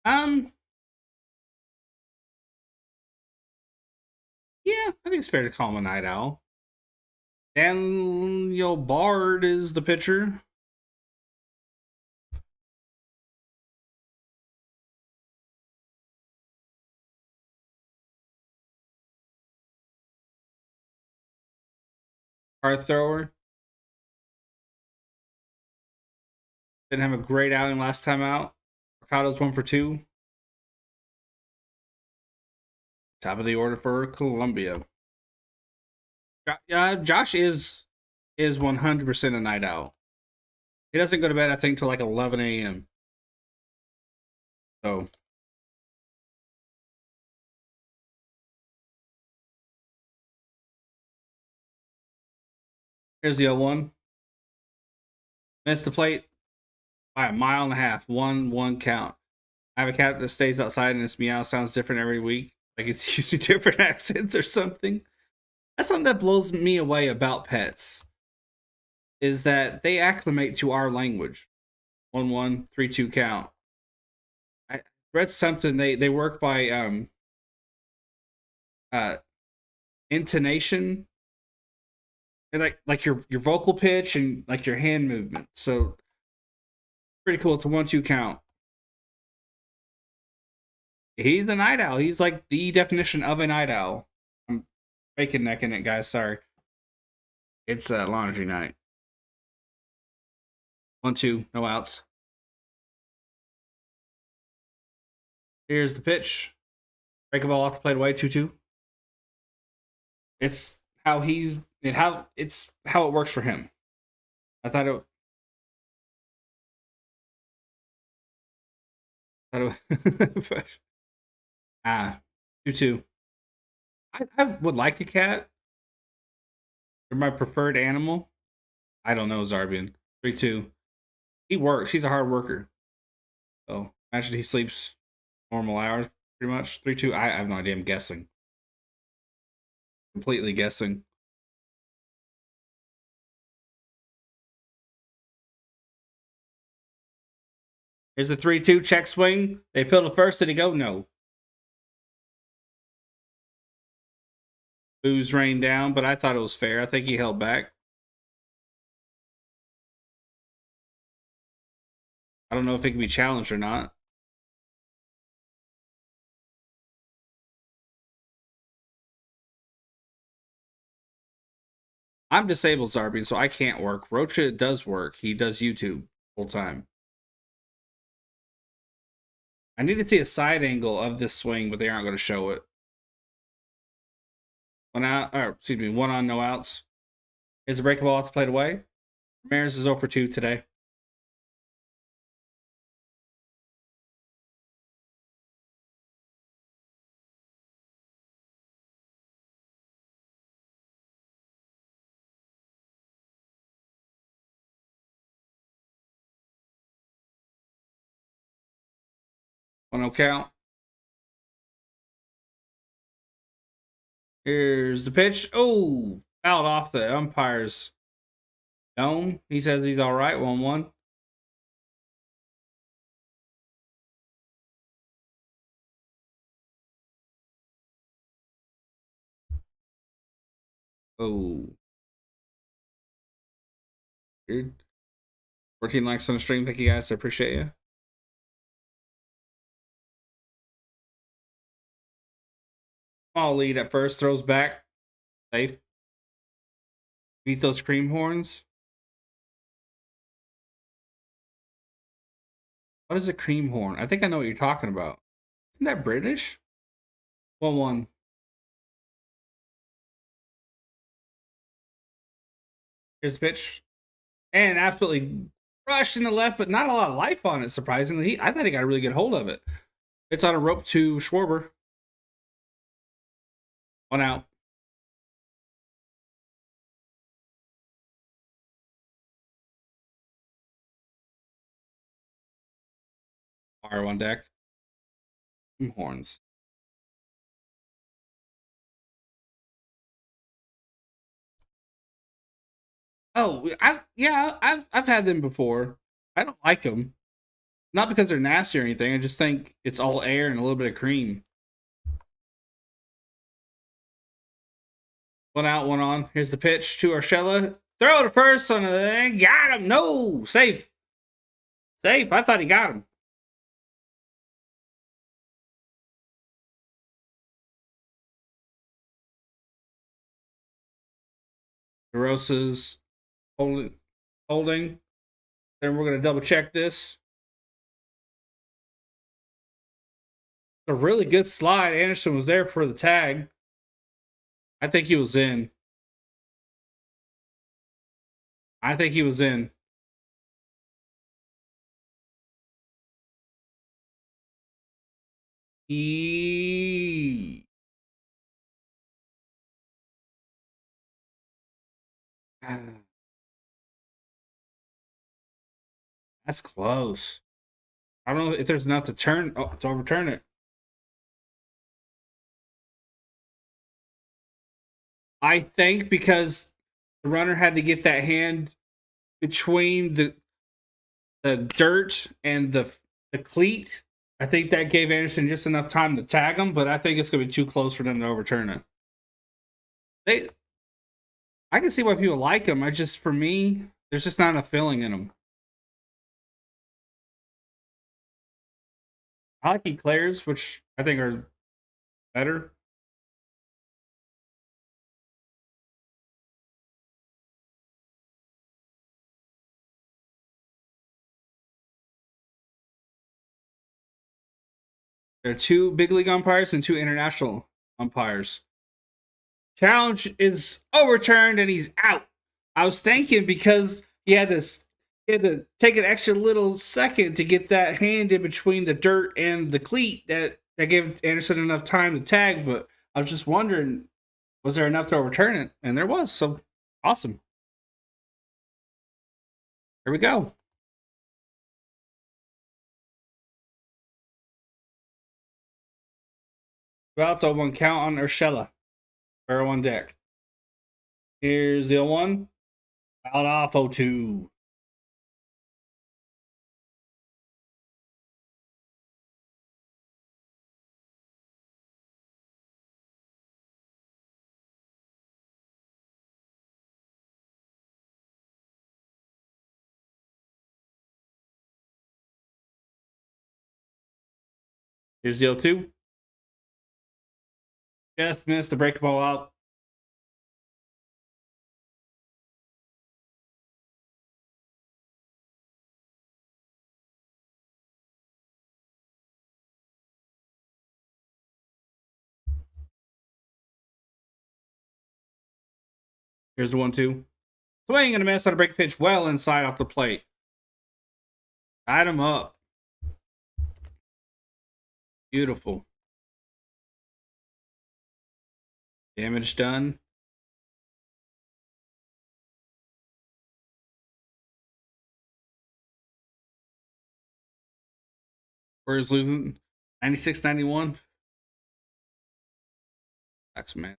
Um, yeah, I think it's fair to call him a night owl. Daniel Bard is the pitcher. Hard thrower. Didn't have a great outing last time out. Mercado's 1 for 2. Top of the order for Columbia. Josh is 100% a night owl. He doesn't go to bed, I think, till like 11 a.m. So here's the 0-1. Missed the plate by a mile and a half. 1-1 count. I have a cat that stays outside and its meow sounds different every week. Like it's using different accents or something. That's something that blows me away about pets. Is that they acclimate to our language. 1-1, 3-2 count. I read something they work by uh intonation and like your vocal pitch and like your hand movement. So pretty cool. It's a 1-2 count. He's the night owl. He's like the definition of a night owl. I'm bacon necking it, guys. Sorry. It's laundry night. 1-2, no outs. Here's the pitch. Break a ball off the plate away. 2-2. It's how it's how it works for him. I thought it. Ah, 2-2. I would like a cat. They're my preferred animal. I don't know, Zarbian. 3-2. He works. He's a hard worker. So imagine he sleeps normal hours, pretty much. 3-2. I have no idea. I'm guessing. Completely guessing. Here's the 3-2 check swing. They appeal to first. Did he go? No. Booze rained down, but I thought it was fair. I think he held back. I don't know if he can be challenged or not. I'm disabled, Zarbi, so I can't work. Rocha does work. He does YouTube full time. I need to see a side angle of this swing, but they aren't going to show it. One out, or excuse me, one on, no outs. Is the breakable off the plate away? Ramirez is 0 for 2 today. One no count. Here's the pitch. Oh, fouled off the umpire's dome. He says he's all right. 1-1. Oh, weird. 14 likes on the stream. Thank you guys. I appreciate you. Small lead at first. Throws back. Safe. Beat those cream horns. What is a cream horn? I think I know what you're talking about. Isn't that British? 1-1. Here's the pitch. And absolutely crushed in the left, but not a lot of life on it, surprisingly. I thought he got a really good hold of it. It's on a rope to Schwarber. 1 out. Fire on deck. Horns. Oh, I've had them before. I don't like them. Not because they're nasty or anything. I just think it's all air and a little bit of cream. One out, one on. Here's the pitch to Urshela. Throw to first on the got him. No, safe. Safe. I thought he got him. DeRosa's holding. Then we're gonna double check this. A really good slide. Anderson was there for the tag. I think he was in. I think he was in. He. That's close. I don't know if there's enough to turn. Oh, to overturn it. I think because the runner had to get that hand between the dirt and the cleat. I think that gave Anderson just enough time to tag him, but I think it's gonna be too close for them to overturn it. I can see why people like him. For me, there's just not enough feeling in them. I like eclairs, which I think are better. There are 2 big league umpires and 2 international umpires. Challenge is overturned and he's out. I was thinking because he had to take an extra little second to get that hand in between the dirt and the cleat that gave Anderson enough time to tag, but I was just wondering, was there enough to overturn it? And there was, so awesome. Here we go. About the 1 count on Urshela. Barrel on deck. Here's the 0-1. Out off 0-2. Here's the 0-2. Just missed the break ball out. Here's the 1-2. Swing and a miss on a break pitch well inside off the plate. Tied him up. Beautiful. Damage done. Where's losing? 96-91. That's man.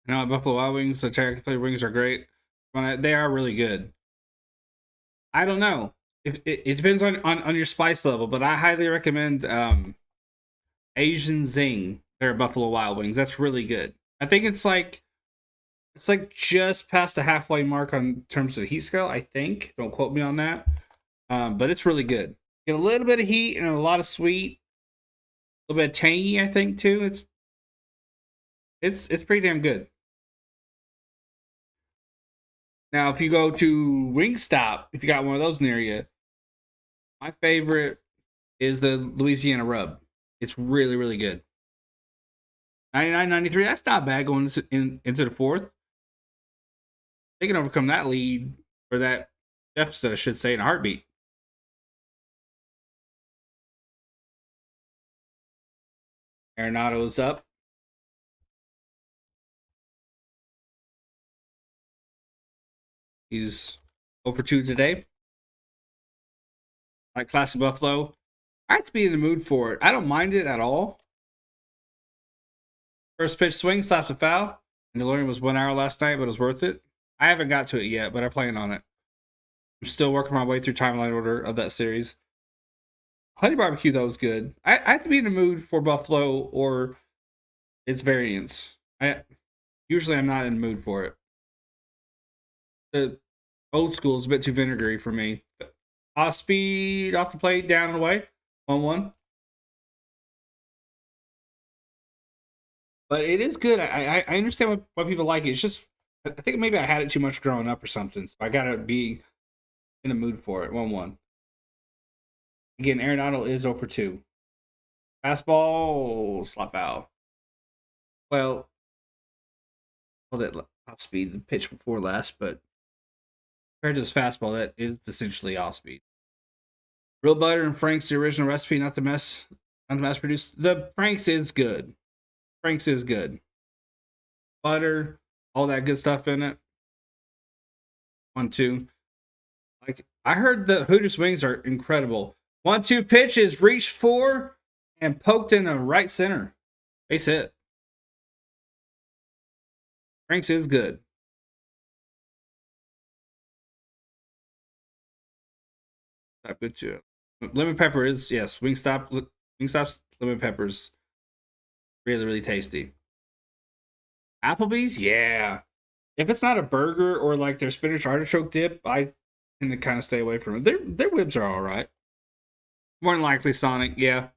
You know, at Buffalo Wild Wings, the Chick-fil-A wings are great. They are really good. I don't know. If it depends on your spice level, but I highly recommend Asian Zing. They're at Buffalo Wild Wings. That's really good. I think it's like just past the halfway mark on terms of heat scale. I think. Don't quote me on that. But it's really good. Get a little bit of heat and a lot of sweet, a little bit of tangy. I think too. It's pretty damn good. Now, if you go to Wingstop, if you got one of those near you, my favorite is the Louisiana Rub. It's really really good. 99.93. That's not bad going into the fourth. They can overcome that lead or that deficit, I should say, in a heartbeat. Arenado's up. He's over 2 today. Like Classic Buffalo. I have to be in the mood for it. I don't mind it at all. First pitch swing stops a foul. And the learning was 1 hour last night, but it was worth it. I haven't got to it yet, but I plan on it. I'm still working my way through timeline order of that series. Honey barbecue though is good. I have to be in the mood for Buffalo or its variants. Usually I'm not in the mood for it. The old school is a bit too vinegary for me. Off speed, off the plate, down and away. 1-1. But it is good. I understand why people like it. It's just I think maybe I had it too much growing up or something. So I gotta be in the mood for it. 1-1. Again, Arenado is over 2. Fastball, slap foul. Well, that off speed, the pitch before last, but compared to his fastball, that is essentially off speed. Real butter and Frank's the original recipe, not the mass produced. The Frank's is good. Frank's is good. Butter, all that good stuff in it. 1-2. Like I heard the Hooters wings are incredible. 1-2 pitch is reached for and poked in the right center. Base hit. Frank's is good. Not good too. Lemon pepper is yes. Wingstop's lemon peppers really really tasty. Applebee's, yeah. If it's not a burger or like their spinach artichoke dip, I tend to kind of stay away from it. Their ribs are all right. More than likely Sonic, yeah.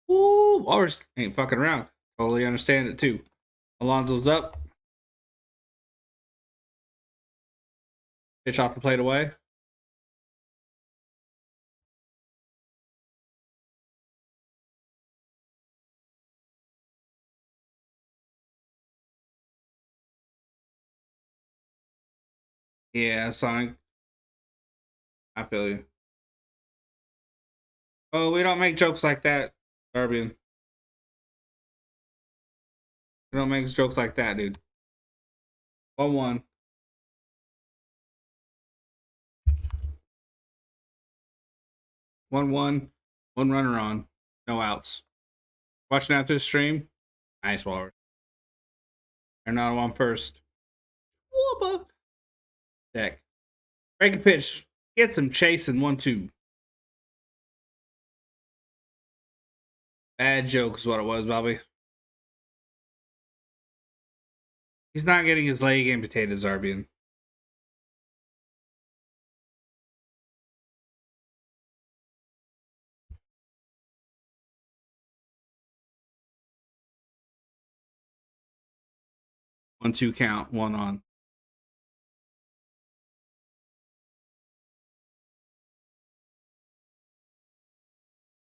Ooh, Walrus ain't fucking around. Totally understand it too. Alonso's up. Pitch off the plate away. Yeah, Sonic. I feel you. Oh, we don't make jokes like that, Darby. We don't make jokes like that, dude. 1-1. 1-1. One runner on. No outs. Watching after the stream. Nice Walrus. They're not on first. Whoop. Deck. Break a pitch. Get some chasing. 1-2. Bad joke is what it was, Bobby. He's not getting his leg amputated, Zarbian. One, two count, one on.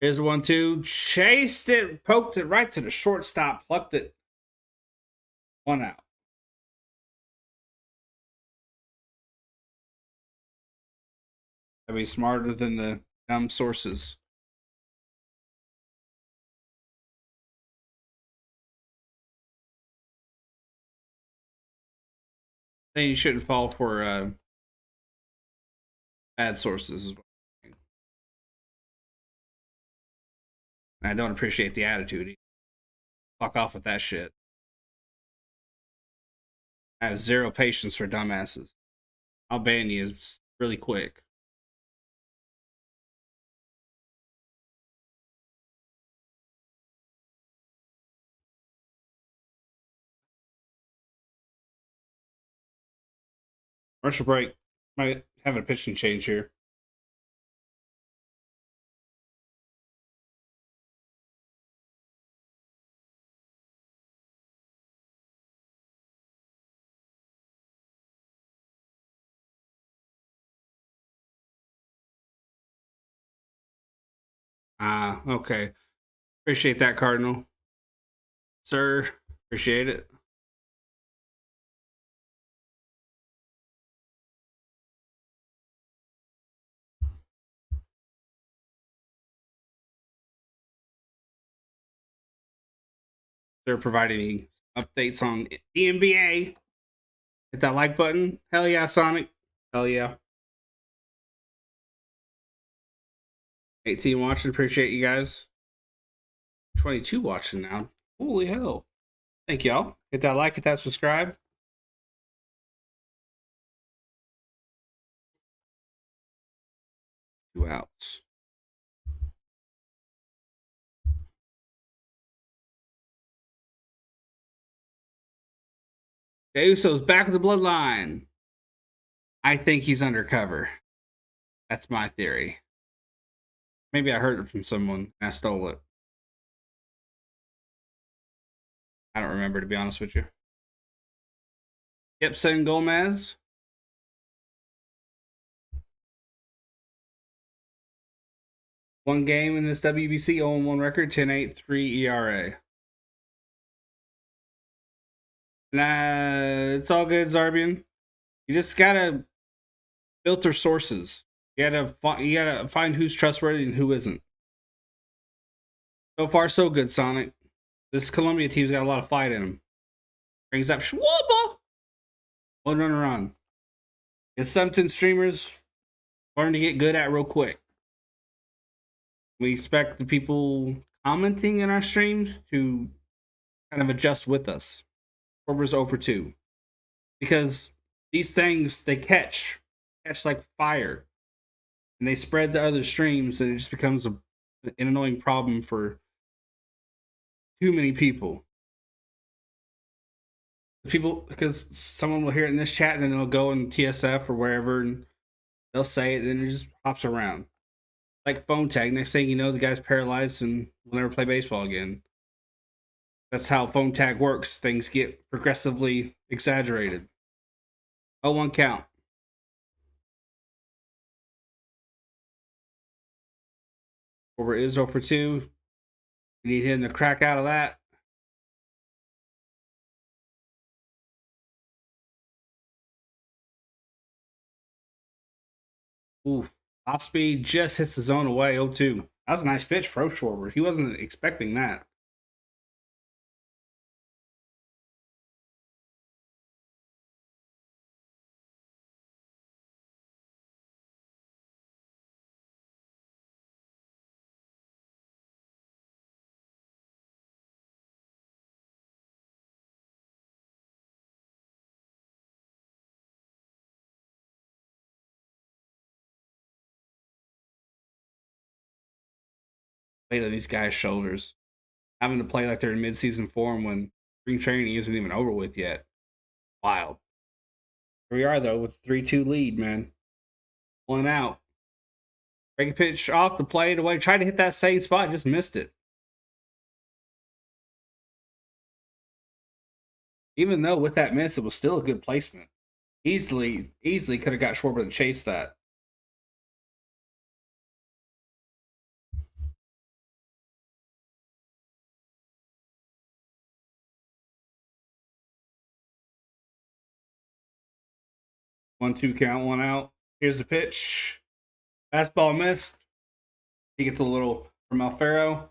Here's 1-2. Chased it, poked it right to the shortstop, plucked it. 1 out. Gotta be smarter than the dumb sources. Then you shouldn't fall for bad sources. And I don't appreciate the attitude. Fuck off with that shit. I have zero patience for dumbasses. I'll ban you really quick. Commercial break. Might have a pitching change here. Ah, okay. Appreciate that, Cardinal. Sir, appreciate it. They're providing updates on the NBA. Hit that like button. Hell yeah, Sonic. Hell yeah. 18 watching. Appreciate you guys. 22 watching now. Holy hell. Thank y'all. Hit that like, hit that subscribe. Two outs. Jey Uso's back with the bloodline. I think he's undercover. That's my theory. Maybe I heard it from someone and I stole it. I don't remember, to be honest with you. Gibson Gomez. One game in this WBC, 0-1 record, 10.83 ERA. Nah, it's all good, Zarbian. You just gotta filter sources. You gotta find who's trustworthy and who isn't. So far, so good, Sonic. This Columbia team's got a lot of fight in them. Brings up Schwaba. One runner on. It's something streamers learn to get good at real quick. We expect the people commenting in our streams to kind of adjust with us. Corber's over 2. Because these things, they catch like fire. And they spread to other streams, and it just becomes an annoying problem for too many people. Because someone will hear it in this chat, and then they'll go in TSF or wherever, and they'll say it, and it just hops around. Like phone tag. Next thing you know, the guy's paralyzed and will never play baseball again. That's how phone tag works. Things get progressively exaggerated. 0-1 count. Over is 0 for 2. We need him to crack out of that. Ooh, off speed just hits the zone away. 0-2. That was a nice pitch for Schwarber. He wasn't expecting that. Weight of these guys' shoulders. Having to play like they're in midseason form when spring training isn't even over with yet. Wild. Here we are, though, with 3-2 lead, man. 1 out. Breaking pitch off the plate away. Tried to hit that same spot, just missed it. Even though with that miss, it was still a good placement. Easily could have got Schwarber to chase that. One, 2 count, 1 out. Here's the pitch. Fastball missed. He gets a little from Alfaro.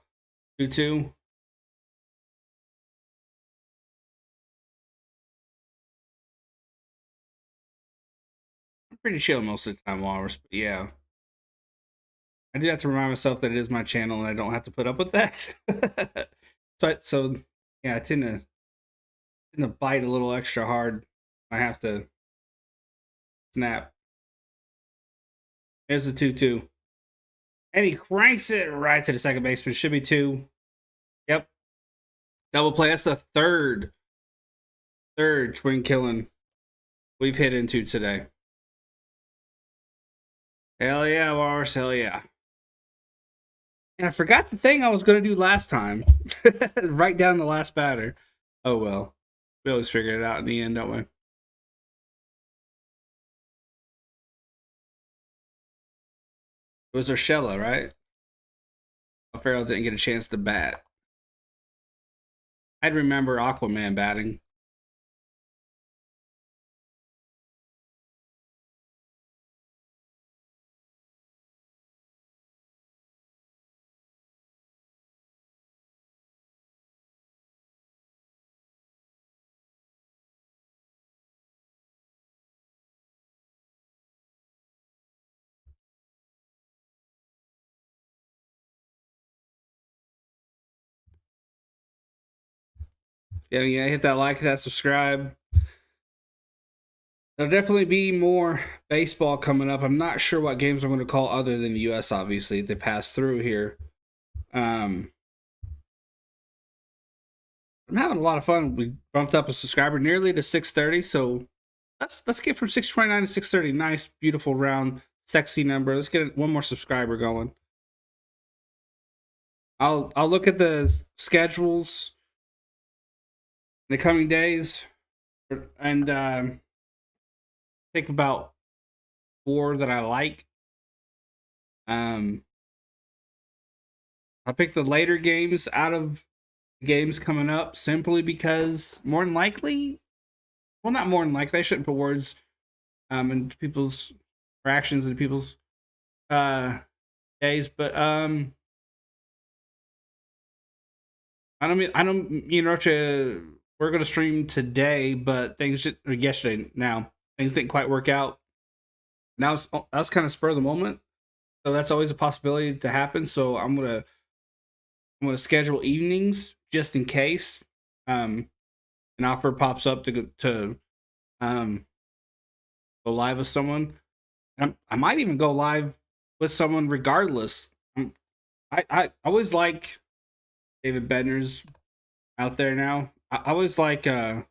2-2. I'm pretty chill most of the time, Walrus, but yeah. I do have to remind myself that it is my channel and I don't have to put up with that. so yeah, I tend to bite a little extra hard. I have to snap. There's the 2-2. And he cranks it right to the second baseman. Should be 2. Yep. Double play. That's the third twin killing we've hit into today. Hell yeah, Wars. Hell yeah. And I forgot the thing I was going to do last time. Write down the last batter. Oh, well. We always figure it out in the end, don't we? It was Urshela, right? Farrell didn't get a chance to bat. I'd remember Aquaman batting. Yeah, hit that like, that subscribe. There'll definitely be more baseball coming up. I'm not sure what games I'm going to call other than the U.S. Obviously, if they pass through here. Um, I'm having a lot of fun. We bumped up a subscriber nearly to 630, so let's get from 629 to 630. Nice, beautiful, round, sexy number. Let's get one more subscriber going. I'll look at the schedules in the coming days and think about four that I like. I picked the later games out of the games coming up simply because more than likely, well, not more than likely, I shouldn't put words into people's reactions into people's uh days, but I don't Rocha, we're gonna stream today, but or yesterday now things didn't quite work out. Now that was kind of spur of the moment, so that's always a possibility to happen. So I'm gonna schedule evenings just in case an offer pops up to um go live with someone. I might even go live with someone regardless. I always like David Bednar's out there now. I always like going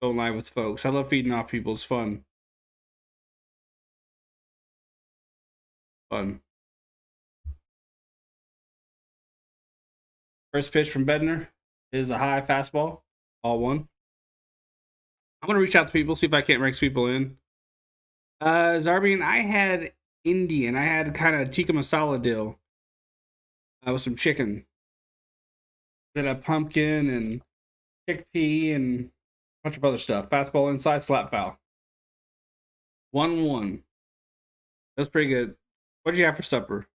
live with folks. I love feeding off people. It's fun. Fun. First pitch from Bednar is a high fastball, all one. I'm gonna reach out to people, see if I can't rank people in. Zarbian, I had Indian. I had kind of tikka masala deal with some chicken. Did a pumpkin and chickpea and a bunch of other stuff. Fastball inside, slap foul. 1-1. That's pretty good. What did you have for supper?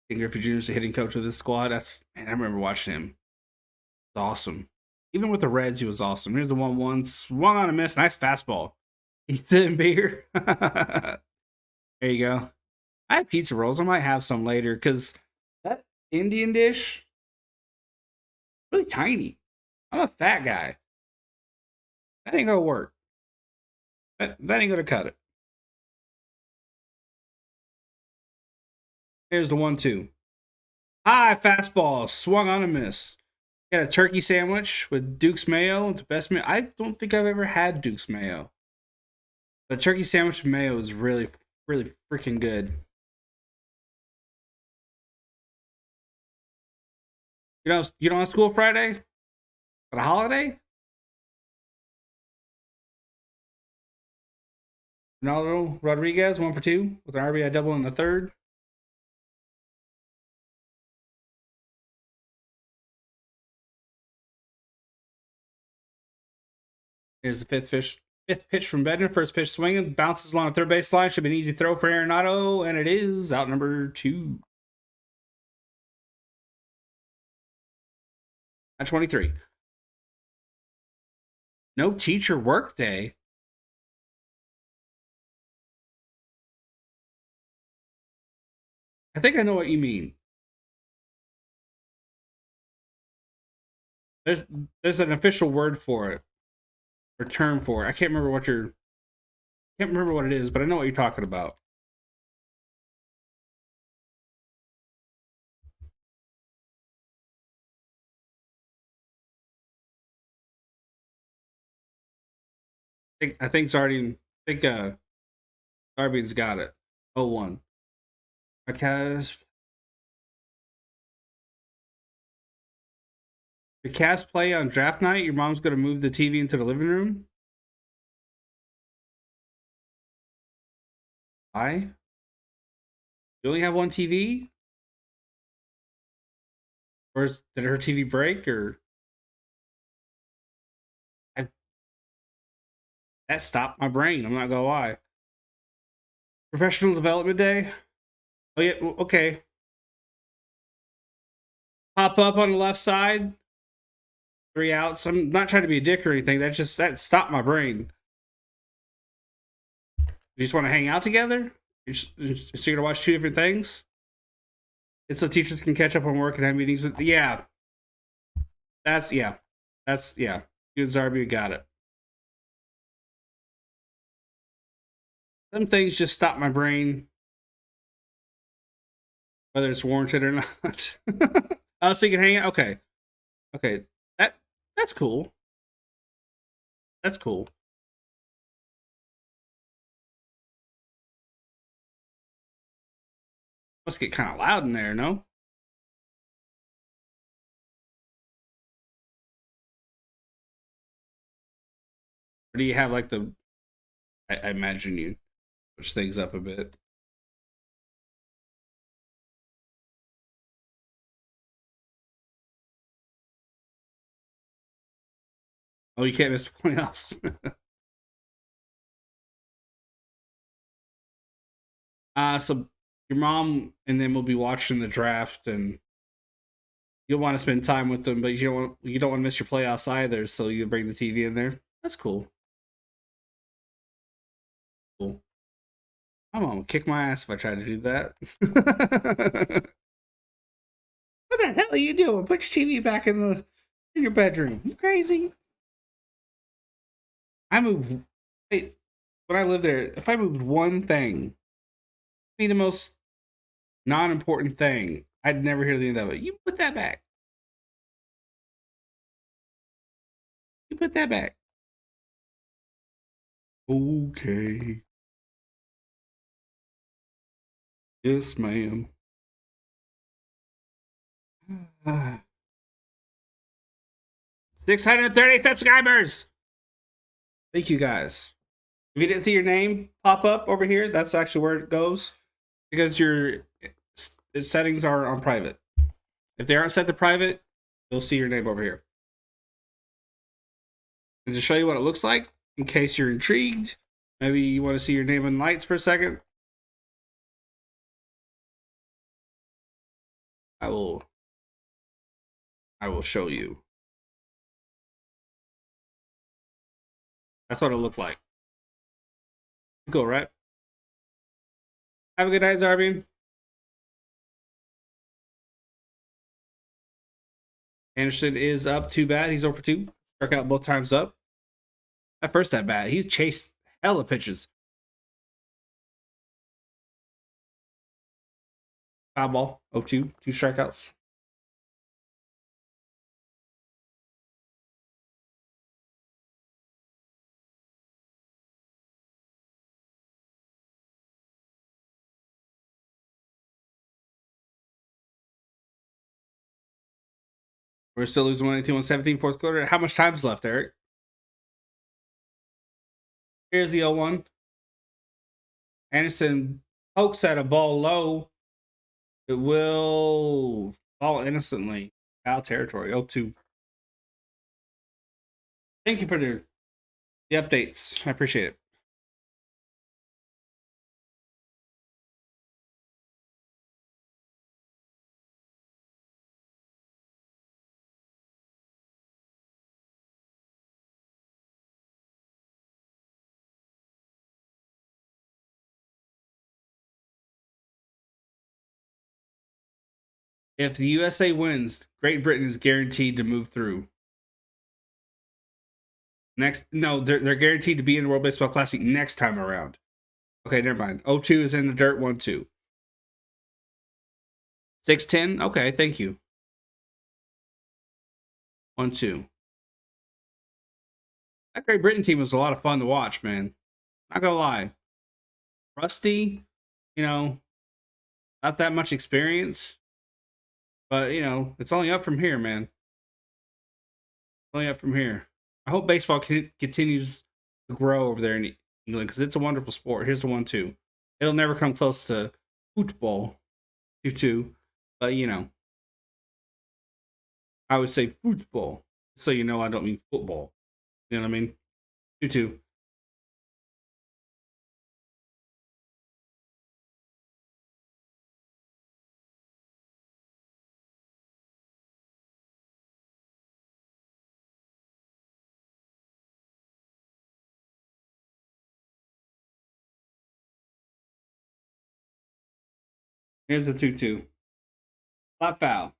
King Griffey Jr. is the hitting coach of this squad. That's, man, I remember watching him. It was awesome. Even with the Reds, he was awesome. Here's the 1-1. Swung on a miss. Nice fastball. He's sitting beer. There you go. I had pizza rolls. I might have some later because that Indian dish really tiny. I'm a fat guy. That ain't gonna work. That ain't gonna cut it. Here's the 1-2. High fastball, swung on a miss. Got a turkey sandwich with Duke's mayo. The best mayo. I don't think I've ever had Duke's mayo. The turkey sandwich with mayo is really, really freaking good. You don't have school Friday? For the holiday? Ronaldo Rodriguez, 1 for 2 with an RBI double in the third. Here's the fifth pitch from Bednar. First pitch swinging, bounces along the third base line. Should be an easy throw for Arenado, and it is out number 2. At 23. No teacher work day. I think I know what you mean. There's an official word for it or term for it. I can't remember what it is, but I know what you're talking about. I think Zardian. I think Zarbian's got it. 0-1. Because the cast play on draft night, your mom's gonna move the TV into the living room. Why? You only have one TV? Or did her TV break? Or I, that stopped my brain. I'm not gonna lie. Professional Development Day. Oh yeah, okay. Pop up on the left side. 3 outs. I'm not trying to be a dick or anything. That stopped my brain. You just want to hang out together? So you're gonna watch two different things? It's so teachers can catch up on work and have meetings. Yeah, that's yeah. You and Zarbi got it. Some things just stop my brain, whether it's warranted or not. Oh, so you can hang out. Okay, okay. That's cool. That's cool. Must get kind of loud in there, no? Or do you have like the? I imagine you switch things up a bit. Oh, you can't miss the playoffs. So your mom and then we'll be watching the draft, and you'll want to spend time with them, but you don't want to miss your playoffs either. So you bring the TV in there. That's cool. Cool. I'm gonna kick my ass if I try to do that. What the hell are you doing? Put your TV back in your bedroom. You crazy? I moved. Wait, when I lived there, if I moved one thing, be the most non-important thing, I'd never hear the end of it. You put that back. You put that back. Okay. Yes, ma'am. 630 subscribers. Thank you guys. If you didn't see your name pop up over here, that's actually where it goes because your settings are on private. If they aren't set to private, you'll see your name over here. And to show you what it looks like, in case you're intrigued, maybe you want to see your name in lights for a second. I will show you. That's what it looked like. Cool, right? Have a good night, Zarbian. Anderson is up. Too bad. He's over 2. Struck out both times up. That first at bat, he chased hella pitches. Foul ball. 0-2. 2 strikeouts. We're still losing 118-117 fourth quarter. How much time's left, Eric? Here's the 0-1. Anderson pokes at a ball low. It will fall innocently. Foul territory. 0-2. Thank you for the updates. I appreciate it. If the USA wins, Great Britain is guaranteed to move through. They're guaranteed to be in the World Baseball Classic next time around. Okay, never mind. 0-2 is in the dirt. 1-2. 6-10. Okay, thank you. 1-2. That Great Britain team was a lot of fun to watch, man. Not gonna lie. Rusty, you know, not that much experience, but it's only up from here, man. Only up from here. I hope baseball continues to grow over there in England because it's a wonderful sport. Here's the one too. It'll never come close to football, two, but I would say football. So I don't mean football. You know what I mean? Two. Here's the 2-2. Flat foul.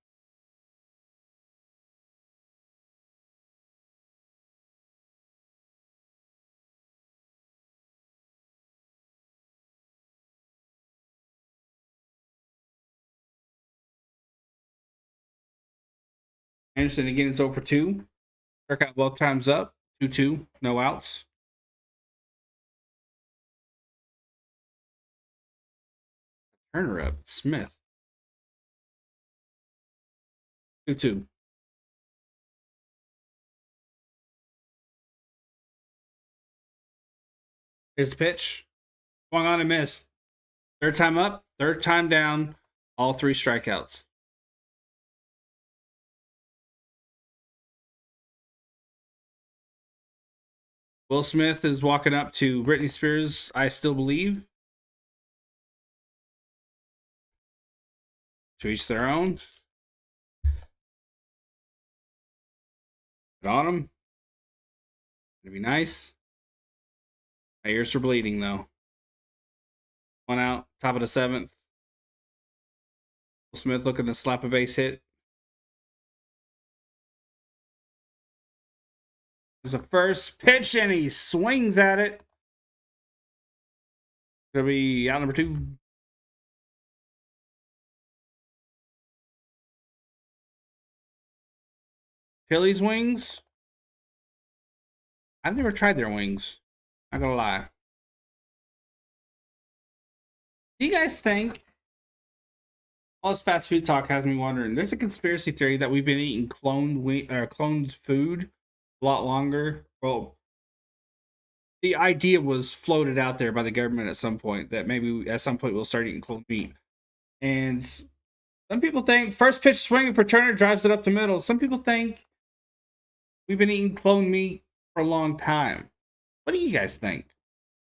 Anderson again is over 2. Struck out both times up. 2-2. No outs. Turner up. Smith. 2-2. Here's the pitch. Swung on and missed. Third time up. Third time down. All 3 strikeouts. Will Smith is walking up to Britney Spears, I Still Believe. To each their own. Get on him. It'd be nice. My ears are bleeding, though. 1 out, top of the 7th. Will Smith looking to slap a base hit. There's a first pitch, and he swings at it. Gonna be out number 2. Phillies wings. I've never tried their wings. Not gonna lie. Do you guys think all this fast food talk has me wondering? There's a conspiracy theory that we've been eating cloned food a lot longer. Well, the idea was floated out there by the government at some point that maybe at some point we'll start eating cloned meat. And some people think first pitch swinging for Turner drives it up the middle. Some people think we've been eating cloned meat for a long time. What do you guys think? Do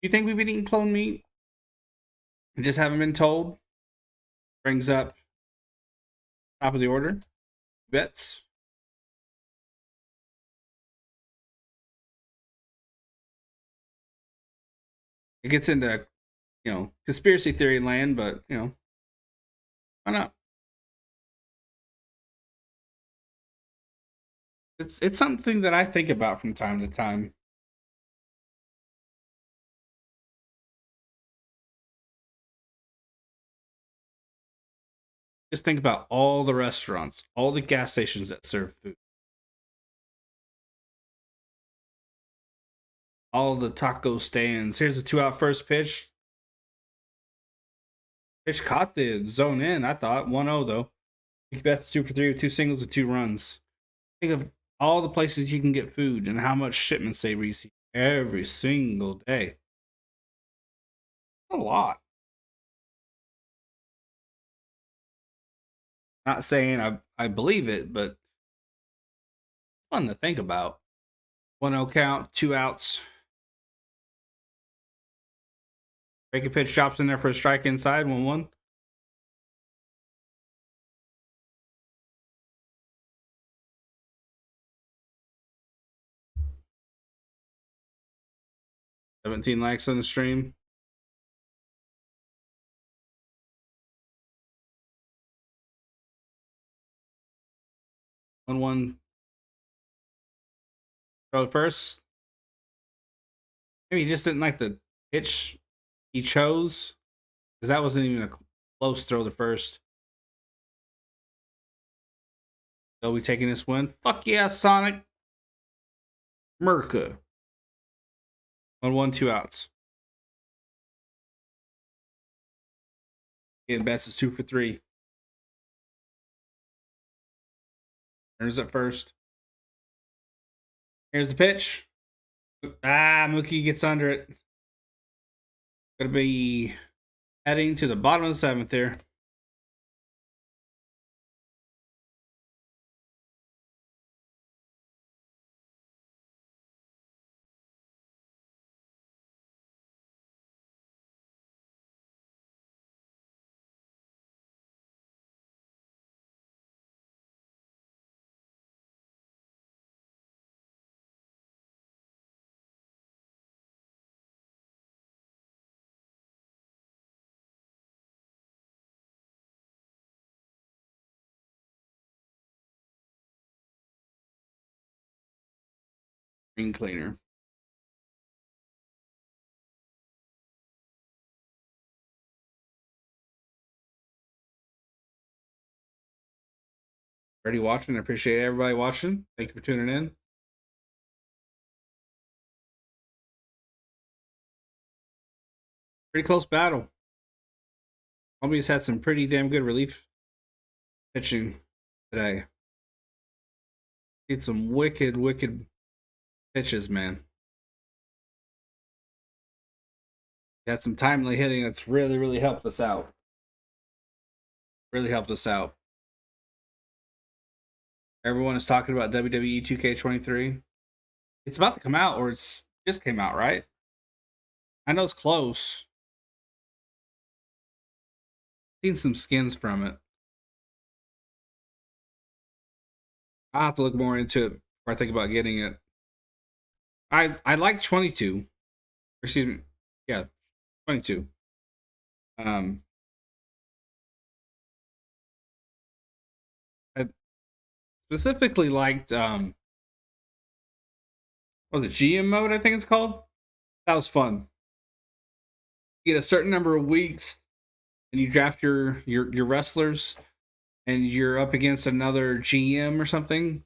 you think we've been eating cloned meat? We just haven't been told? Brings up top of the order. Bets. It gets into, conspiracy theory land, but, why not? It's something that I think about from time to time. Just think about all the restaurants, all the gas stations that serve food, all the taco stands. Here's a 2 out first pitch. Pitch caught the zone in, I thought. 1-0, though. Big Beth's 2 for 3 with 2 singles and 2 runs. Think of all the places you can get food and how much shipments they receive every single day. A lot. Not saying I believe it, but fun to think about. 1-0 count, 2 outs. Break a pitch, chops in there for a strike inside, 1-1. $17 likes on the stream. 1-1. Throw first. Maybe he just didn't like the pitch he chose, because that wasn't even a close throw to first. They'll be taking this win. Fuck yeah, Sonic. Merca. 1-1, 2 outs. Getting bets is 2 for 3. Runners at first. Here's the pitch. Mookie gets under it. Gonna be heading to the bottom of the 7th here. Green cleaner. Already watching. I appreciate everybody watching. Thank you for tuning in. Pretty close battle. Columbia's had some pretty damn good relief pitching today. Need some wicked pitches, man. Got some timely hitting that's really helped us out. Really helped us out. Everyone is talking about WWE 2K23. It's about to come out, or it's just came out, right? I know it's close. Seen some skins from it. I'll have to look more into it before I think about getting it. I like 22. Excuse me. Yeah, 22. I specifically liked what was it, GM mode, I think it's called? That was fun. You get a certain number of weeks and you draft your wrestlers and you're up against another GM or something.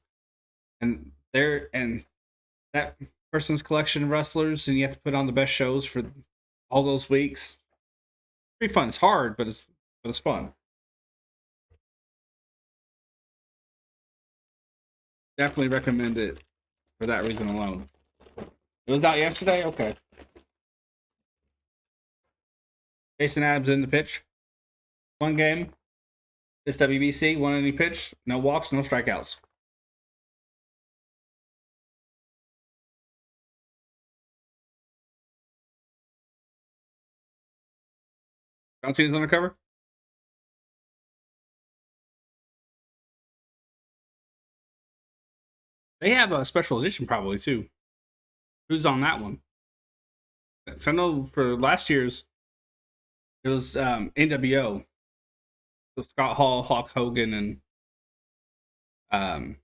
And that person's collection of wrestlers, and you have to put on the best shows for all those weeks. Pretty fun. It's hard, but it's fun. Definitely recommend it for that reason alone. It was out yesterday? Okay. Jason Adams in the pitch. 1 game. This WBC, 1 inning pitch. No walks, no strikeouts. Johnson's on the cover. They have a special edition probably too. Who's on that one? So I know for last year's, it was NWO. So Scott Hall, Hulk Hogan, and I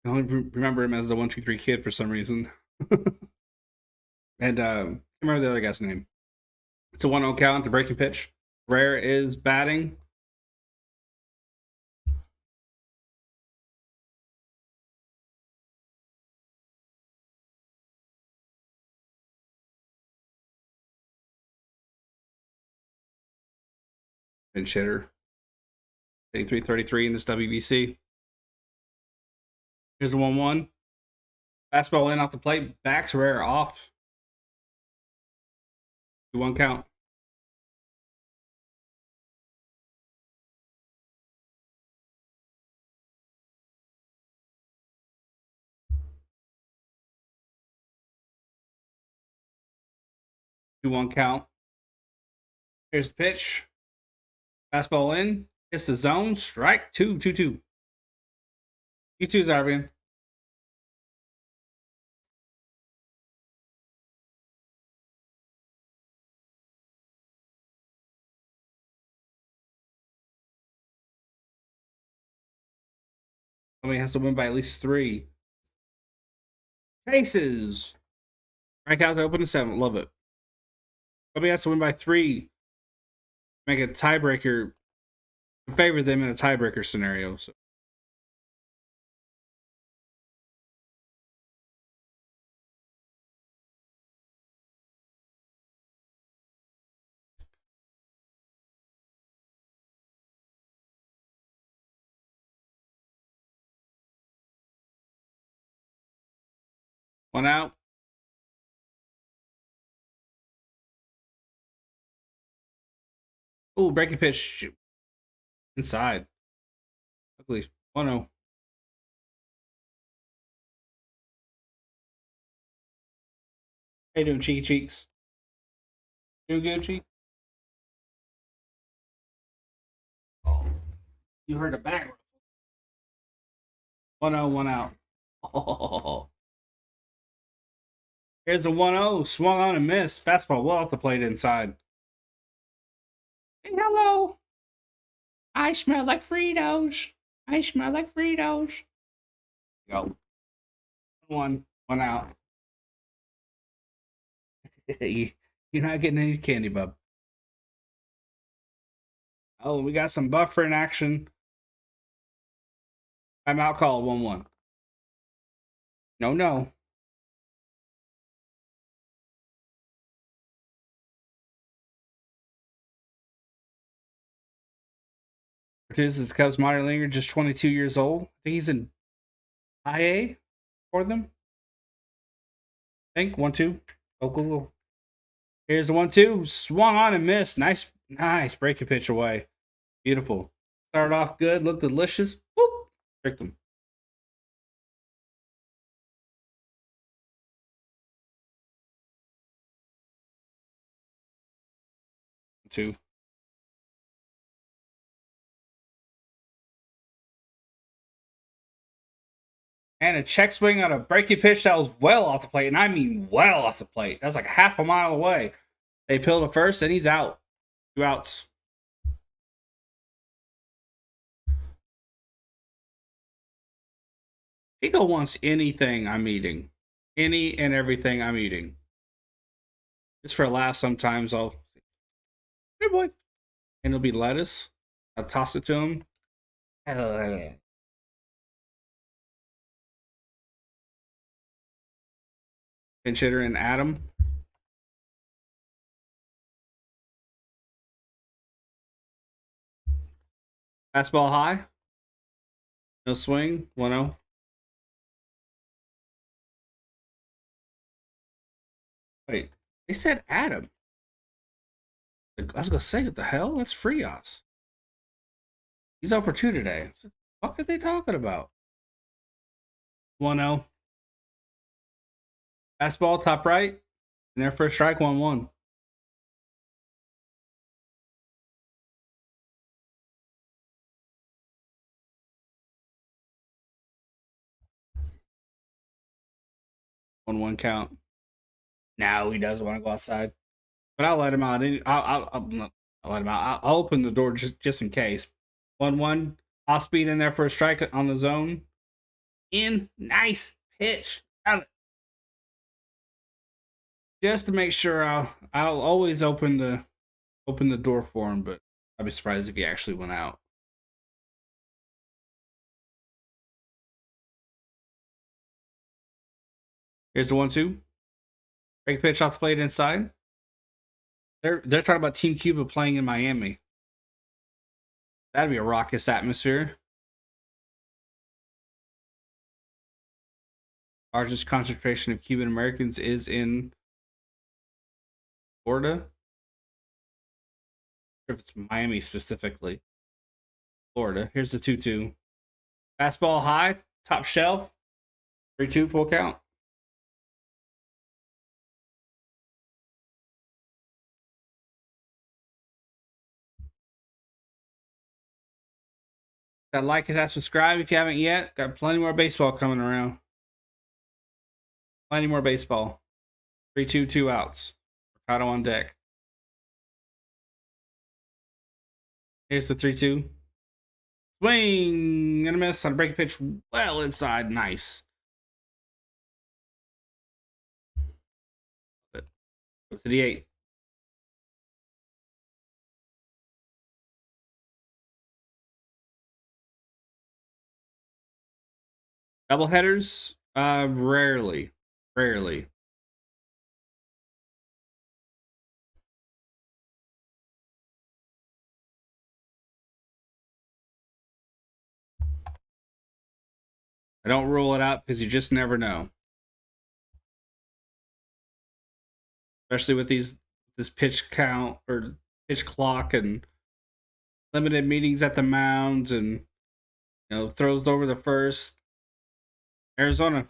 only remember him as the 1-2-3 Kid for some reason. And I can't remember the other guy's name. It's a 1-0 count to breaking pitch. Rare is batting. Pinch hitter. 83-33 in this WBC. Here's the 1-1. Fastball in off the plate. Backs Rare off. 2-1 count. Two one count. Here's the pitch. Fastball in. Hits the zone. Strike. 2-2-2. You too, Zarbian. Somebody has to win by at least 3. Cases. Strike out to open the 7th. Love it. Somebody has to win by 3. Make a tiebreaker. Favor them in a tiebreaker scenario. So. One out. Oh, breaking pitch inside. Ugly. 1-0. How you doing, Cheeky Cheeks? Doing good, Cheek? Oh, you heard a bang. 1-0, one out. Oh. Here's a 1-0. Swung on and missed. Fastball well off the plate inside. Hey, hello. I smell like Fritos. I smell like Fritos. Go. One out. You're not getting any candy, bub. Oh, we got some buffering action. I'm out call 1-1. No. This is the Cubs minor leaguer, just 22 years old. I think he's in IA for them. I think 1-2. Oh, cool. Here's the 1-2. Swung on and missed. Nice breaking pitch away. Beautiful. Started off good, looked delicious. Whoop. Tricked him. 2. And a check swing on a breaking pitch that was well off the plate. And I mean well off the plate. That's like half a mile away. They peeled it first, and he's out. 2 outs. Chico wants anything I'm eating. Any and everything I'm eating. Just for a laugh sometimes I'll, hey boy. And it'll be lettuce. I'll toss it to him. Pinch hitter and Adam. Fastball high. No swing. 1-0. Wait, they said Adam. I was gonna say, what the hell? That's Frias. He's over 2 today. What the fuck are they talking about? 1-0. Fastball top right. And their first strike 1-1. One count. Now he doesn't want to go outside. But I'll let him out. I'll let him out. I'll open the door just in case. 1-1. Off speed in there for a strike on the zone. In. Nice pitch. Just to make sure, I'll always open the door for him, but I'd be surprised if he actually went out. Here's the 1-2. Break pitch off the plate inside. They're talking about Team Cuba playing in Miami. That'd be a raucous atmosphere. Largest concentration of Cuban Americans is in Florida. If it's Miami specifically. Florida. Here's the 2-2. Fastball high, top shelf. 3-2, full count. Got like, hit that, subscribe if you haven't yet. Got plenty more baseball coming around. Plenty more baseball. 3-2, 2 outs. Mercado on deck. Here's the 3-2. Swing and a miss on a breaking pitch. Well inside. Nice. Go to the 8th. Double headers? Rarely. Rarely. I don't rule it out because you just never know. especially with this pitch count or pitch clock and limited meetings at the mound, and throws over the first. Arizona.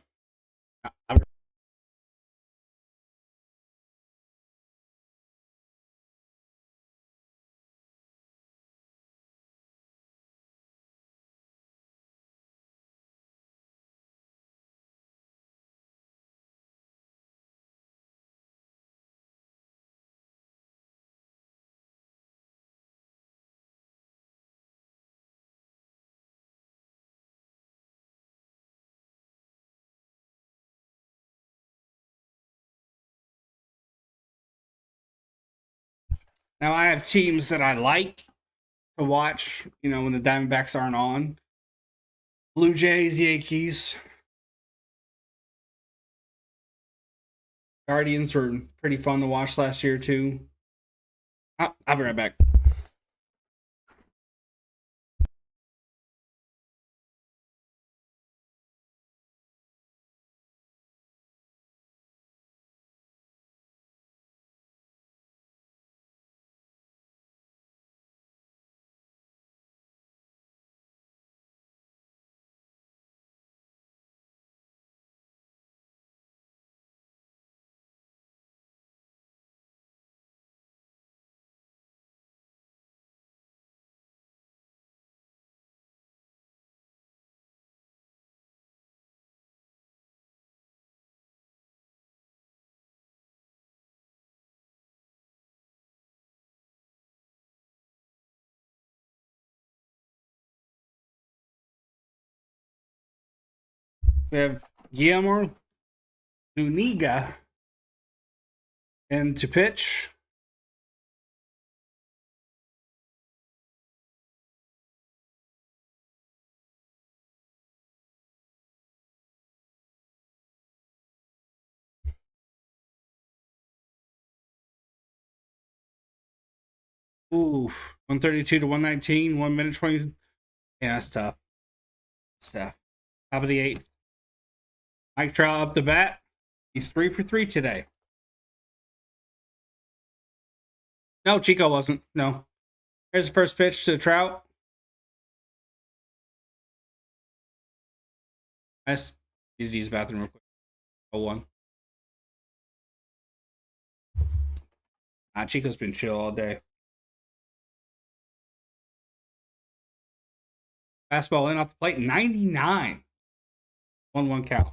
Now I have teams that I like to watch. When the Diamondbacks aren't on. Blue Jays, Yankees, Guardians were pretty fun to watch last year too. I'll be right back. We have Guillermo Zuniga and to pitch. Ooh, 132 to 119, 1 minute 20. Yeah, that's tough. That's tough. Top of the eighth. Mike Trout up the bat. He's 3 for 3 today. No, Chico wasn't. No. Here's the first pitch to Trout. Nice. Need to use the bathroom real quick. 0-1. Chico's been chill all day. Fastball in off the plate, 99. 1-1 count.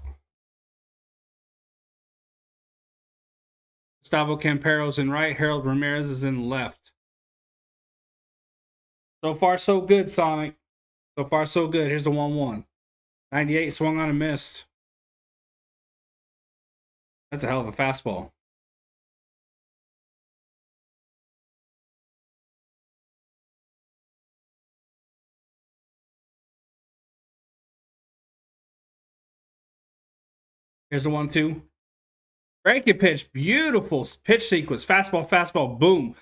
Gustavo Campero's in right. Harold Ramirez is in left. So far, so good, Sonic. So far, so good. Here's the 1-1. 98 swung on and missed. That's a hell of a fastball. Here's the 1-2. Breaking pitch. Beautiful pitch sequence. Fastball, fastball. Boom.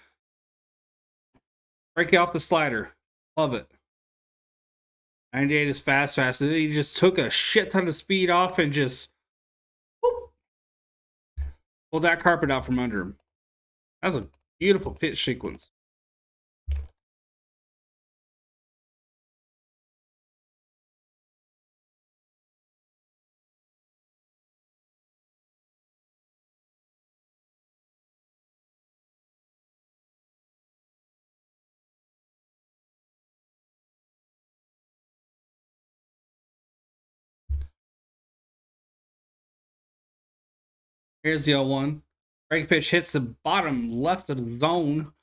Break it off the slider. Love it. 98 is fast, fast. And then he just took a shit ton of speed off and just whoop, pulled that carpet out from under him. That was a beautiful pitch sequence. Here's the 0-1. Break pitch hits the bottom left of the zone.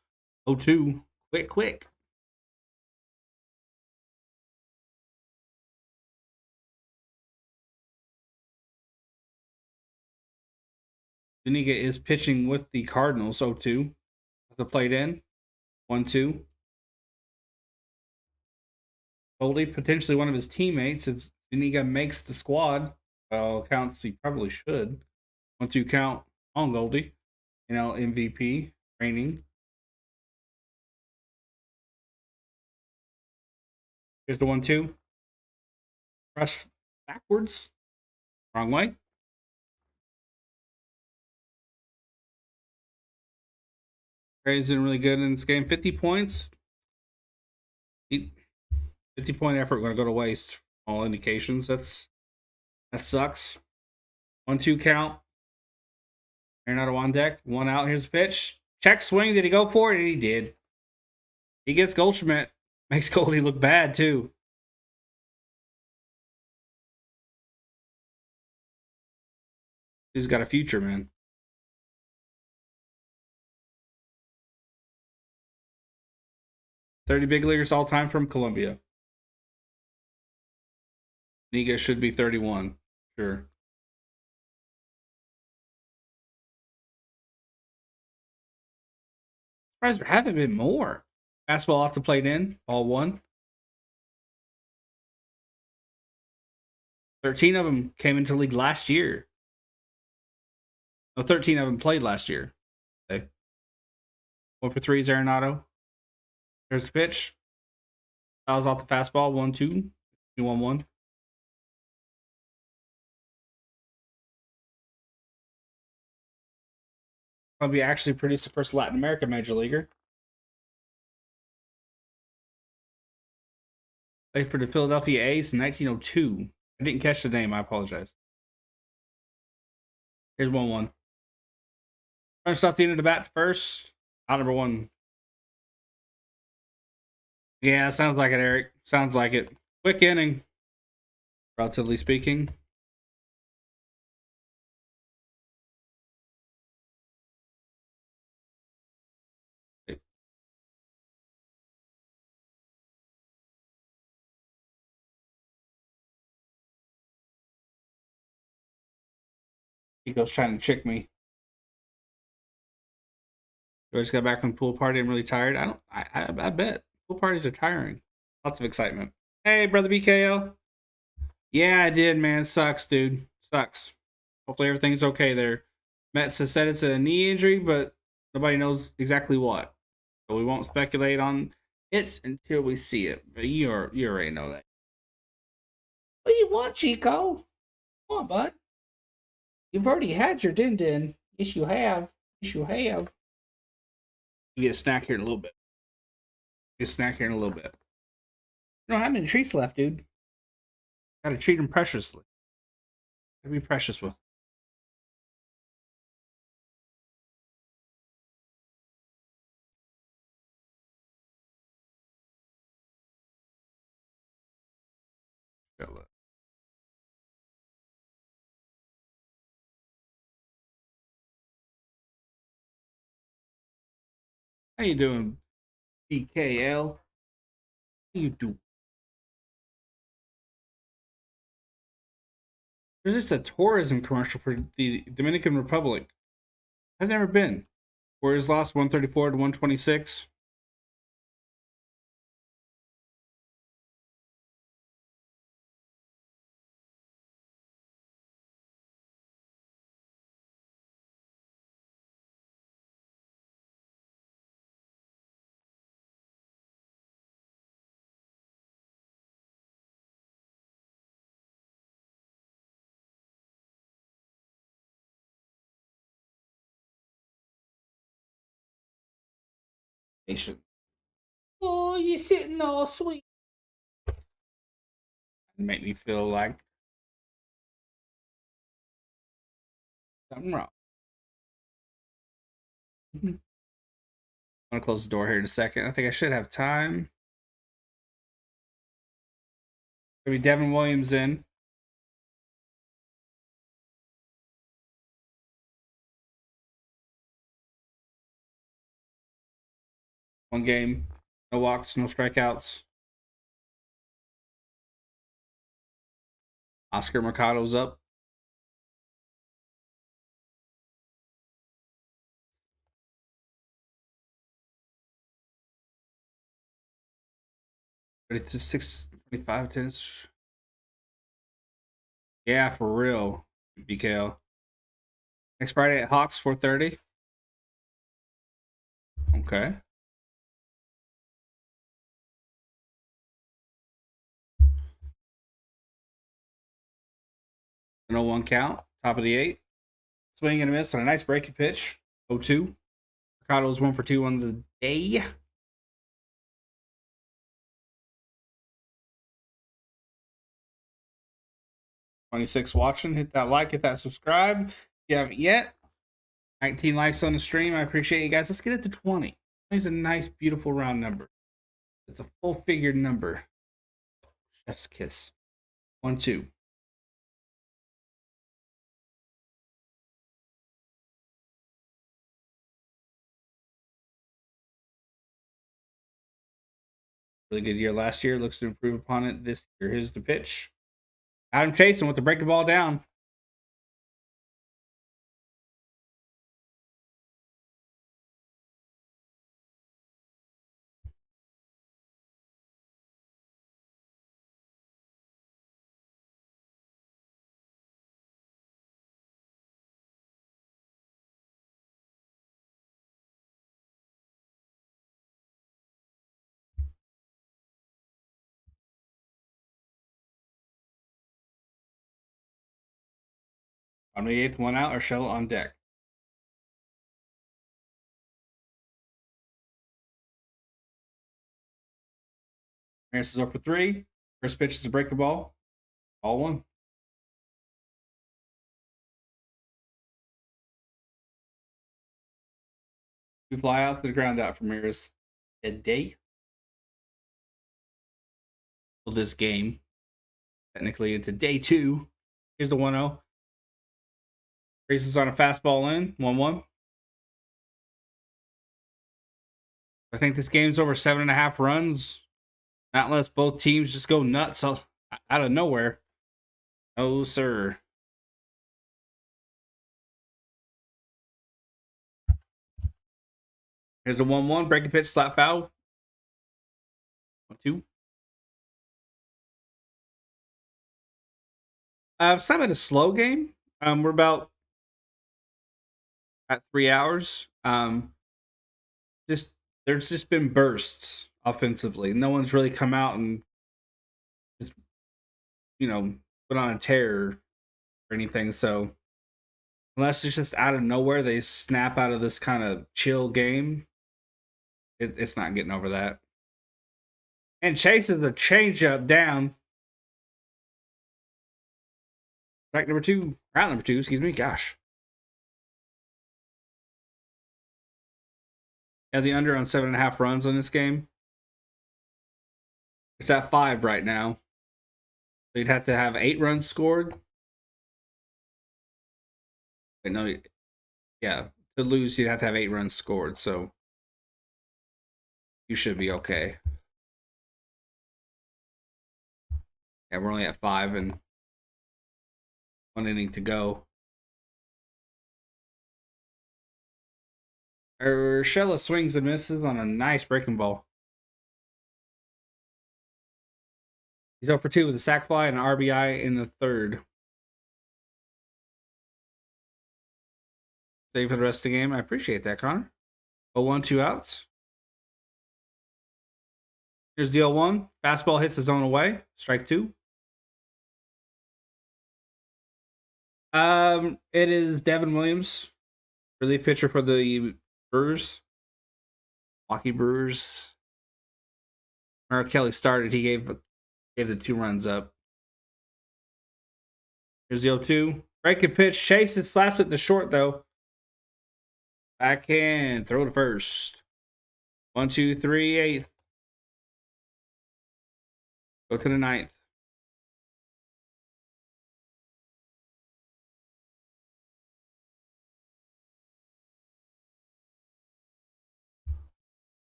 0-2. Quick, quick. Zuniga is pitching with the Cardinals. 0-2. The plate in. 1-2. Goldie, potentially one of his teammates. If Zuniga makes the squad, well, counts he probably should. 1-2 count on Goldie. MVP, reigning. Here's the 1-2. Rush backwards. Wrong way. Krazy doing really good in this game. 50 points. 50-point effort going to go to waste. All indications. That sucks. 1-2 count. Arenado on deck. One out. Here's the pitch. Check swing. Did he go for it? And he did. He gets Goldschmidt. Makes Goldie look bad, too. He's got a future, man. 30 big leaguers all time from Colombia. Niga should be 31. Sure. Surprised there haven't been more. Fastball off the plate in. Ball one. 13 of them came into the league last year. No, 13 of them played last year. Okay. 1 for 3 is Arenado. There's the pitch. Fouls off the fastball. 1-2. 1-1. Colombia actually produced the first Latin American major leaguer. Played for the Philadelphia A's in 1902. I didn't catch the name. I apologize. Here's 1-1. Punched off the end of the bat to first. Out number 1. Yeah, sounds like it, Eric. Sounds like it. Quick inning, relatively speaking. He goes trying to trick me. I just got back from pool party. I'm really tired. I bet pool parties are tiring. Lots of excitement. Hey, brother BKO. Yeah, I did, man. Sucks, dude. Sucks. Hopefully everything's okay there. Mets have said it's a knee injury, but nobody knows exactly what. So we won't speculate on it until we see it. But you already know that. What do you want, Chico? Come on, bud. You've already had your din-din. Yes, you have. Yes, you have. You get a snack here in a little bit. Get a snack here in a little bit. You don't have any treats left, dude. Gotta treat them preciously. Gotta be precious with. How you doing, BKL? How you do? There's just a tourism commercial for the Dominican Republic. I've never been. Warriors lost 134 to 126. Nation. Oh, you sitting all sweet. Make me feel like something wrong. I'm gonna close the door here in a second. I think I should have time. Maybe Devin Williams in. One game. No walks, no strikeouts. Oscar Mercado's up. It's 6:25 tennis. Yeah, for real. BKL. Next Friday at Hawks, 4:30. Okay. An 0-1 count. Top of the 8th. Swing and a miss on a nice breaking pitch. 0-2. Mercado's 1 for 2 on the day. $26 watching. Hit that like, hit that subscribe. If you haven't yet, 19 likes on the stream. I appreciate you guys. Let's get it to 20. It's a nice, beautiful round number. It's a full figured number. Chef's kiss. 1, 2. Really good year last year. Looks to improve upon it this year. Here's the pitch. Adam chasing with the breaking ball down. On the 8th, 1 out, Urshela on deck. Ramirez is up for 3. First pitch is a breaking ball. All 1. We fly out to the ground out for Ramirez today. Of this game. Technically into day 2. Here's the 1-0. Races on a fastball in. 1-1. I think this game's over 7.5 runs. Not unless both teams just go nuts out of nowhere. No, sir. Here's a 1-1. Breaking pitch, slap foul. 1-2. It's not been a slow game. We're about at 3 hours. There's just been bursts offensively. No one's really come out and just put on a tear or anything. So unless it's just out of nowhere, they snap out of this kind of chill game. It's not getting over that. And chases a changeup down. Round number 2, excuse me. Gosh. Yeah, the under on 7.5 runs on this game. It's at 5 right now. So you'd have to have 8 runs scored. Wait, no, yeah. To lose, you'd have to have 8 runs scored. So you should be okay. Yeah, we're only at 5 and 1 inning to go. Urshela swings and misses on a nice breaking ball. He's 0 for 2 with a sac fly and an RBI in the 3rd. Save for the rest of the game. I appreciate that, Connor. 0-1, 2 outs. Here's the 0-1. Fastball hits the zone away. Strike 2. It is Devin Williams, relief pitcher for the Brewers. Milwaukee Brewers. Merrill Kelly started. He gave the 2 runs up. Here's the 0-2. Breaking pitch. Chases, slaps it to short, though. Backhand. Throw to first. 1, 2, 3, 8th. Go to the 9th.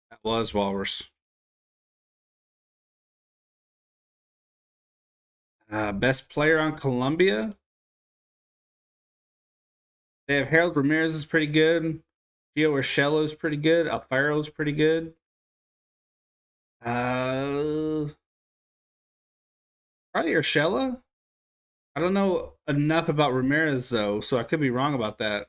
That was Walrus. Best player on Columbia. They have Harold Ramirez is pretty good. Gio Urshela is pretty good. Alfaro is pretty good. Probably Urshela. I don't know enough about Ramirez though, so I could be wrong about that.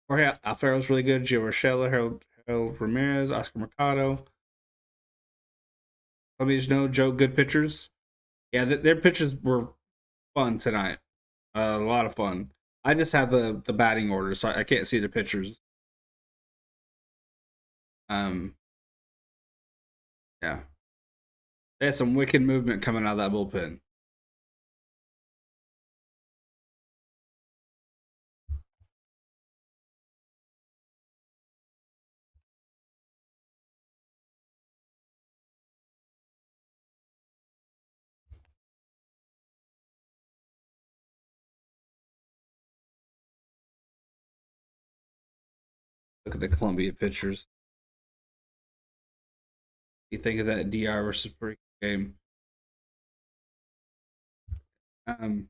Or Alfaro's really good. Gio Urshela, Harold Ramirez, Oscar Mercado. Hobbies, no Joe, good pitchers. Yeah, their pitches were fun tonight. A lot of fun. I just have the batting order, so I can't see the pitchers. Um, yeah, they had some wicked movement coming out of that bullpen. Look at the Columbia pitchers. You think of that DR versus Puerto Rico game. Um,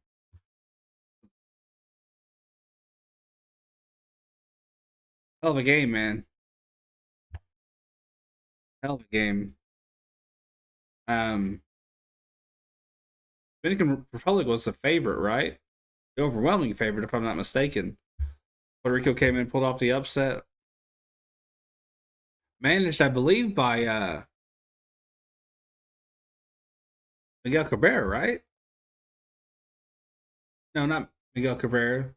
Hell of a game, man. Hell of a game. Um, Dominican Republic was the favorite, right? The overwhelming favorite, if I'm not mistaken. Puerto Rico came in, pulled off the upset. Managed, I believe, by Miguel Cabrera, right? No, not Miguel Cabrera.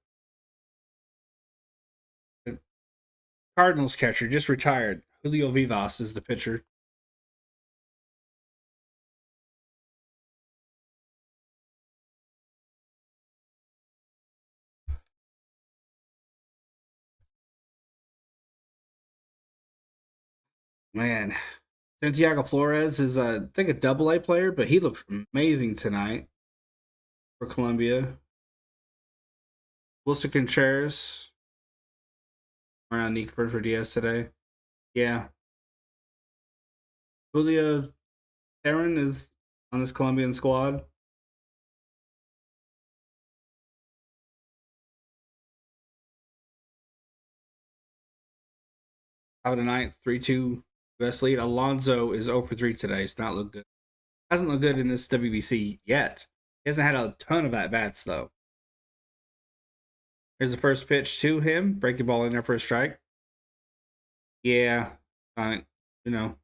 The Cardinals catcher just retired. Julio Vivas is the pitcher. Man, Santiago Flores is, I think, a double A player, but he looks amazing tonight for Colombia. Wilson Contreras around Nick for Diaz today. Yeah. Julio Teran is on this Colombian squad. Out of the ninth, 3-2 US lead. Alonso is 0 for 3 today. It's not look good. Hasn't looked good in this WBC yet. He hasn't had a ton of at bats, though. Here's the first pitch to him. Breaking ball in there for a strike. Yeah. You know.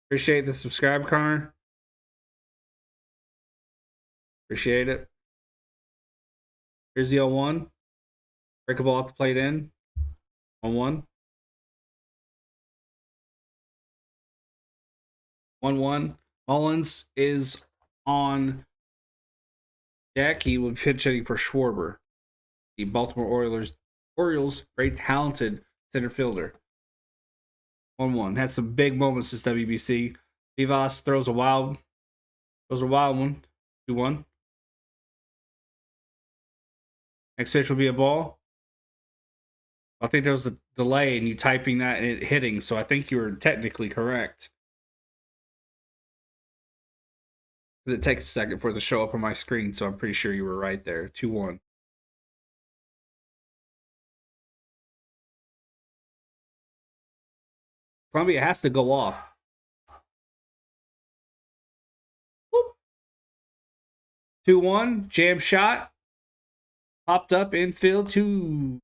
Appreciate the subscribe, Connor. Appreciate it. Here's the 0-1. Break a ball off the plate in. 1-1. 1-1. Mullins is on deck. He would pitch hitting for Schwarber, the Baltimore Orioles, very talented center fielder. 1-1. Had some big moments this WBC. Vivas throws a wild one. 2-1. Next pitch will be a ball. I think there was a delay in you typing that and it hitting, so I think you were technically correct. It takes a second for it to show up on my screen, so I'm pretty sure you were right there. 2-1. Columbia has to go off. 2-1. Jam shot. Popped up infield to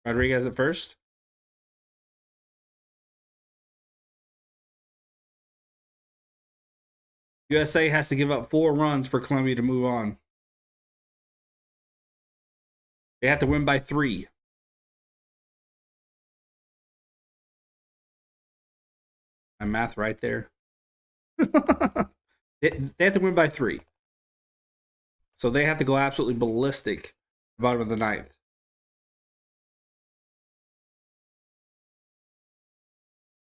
Rodriguez at first. USA has to give up 4 runs for Columbia to move on. They have to win by 3. My math right there. They have to win by 3. So they have to go absolutely ballistic bottom of the ninth.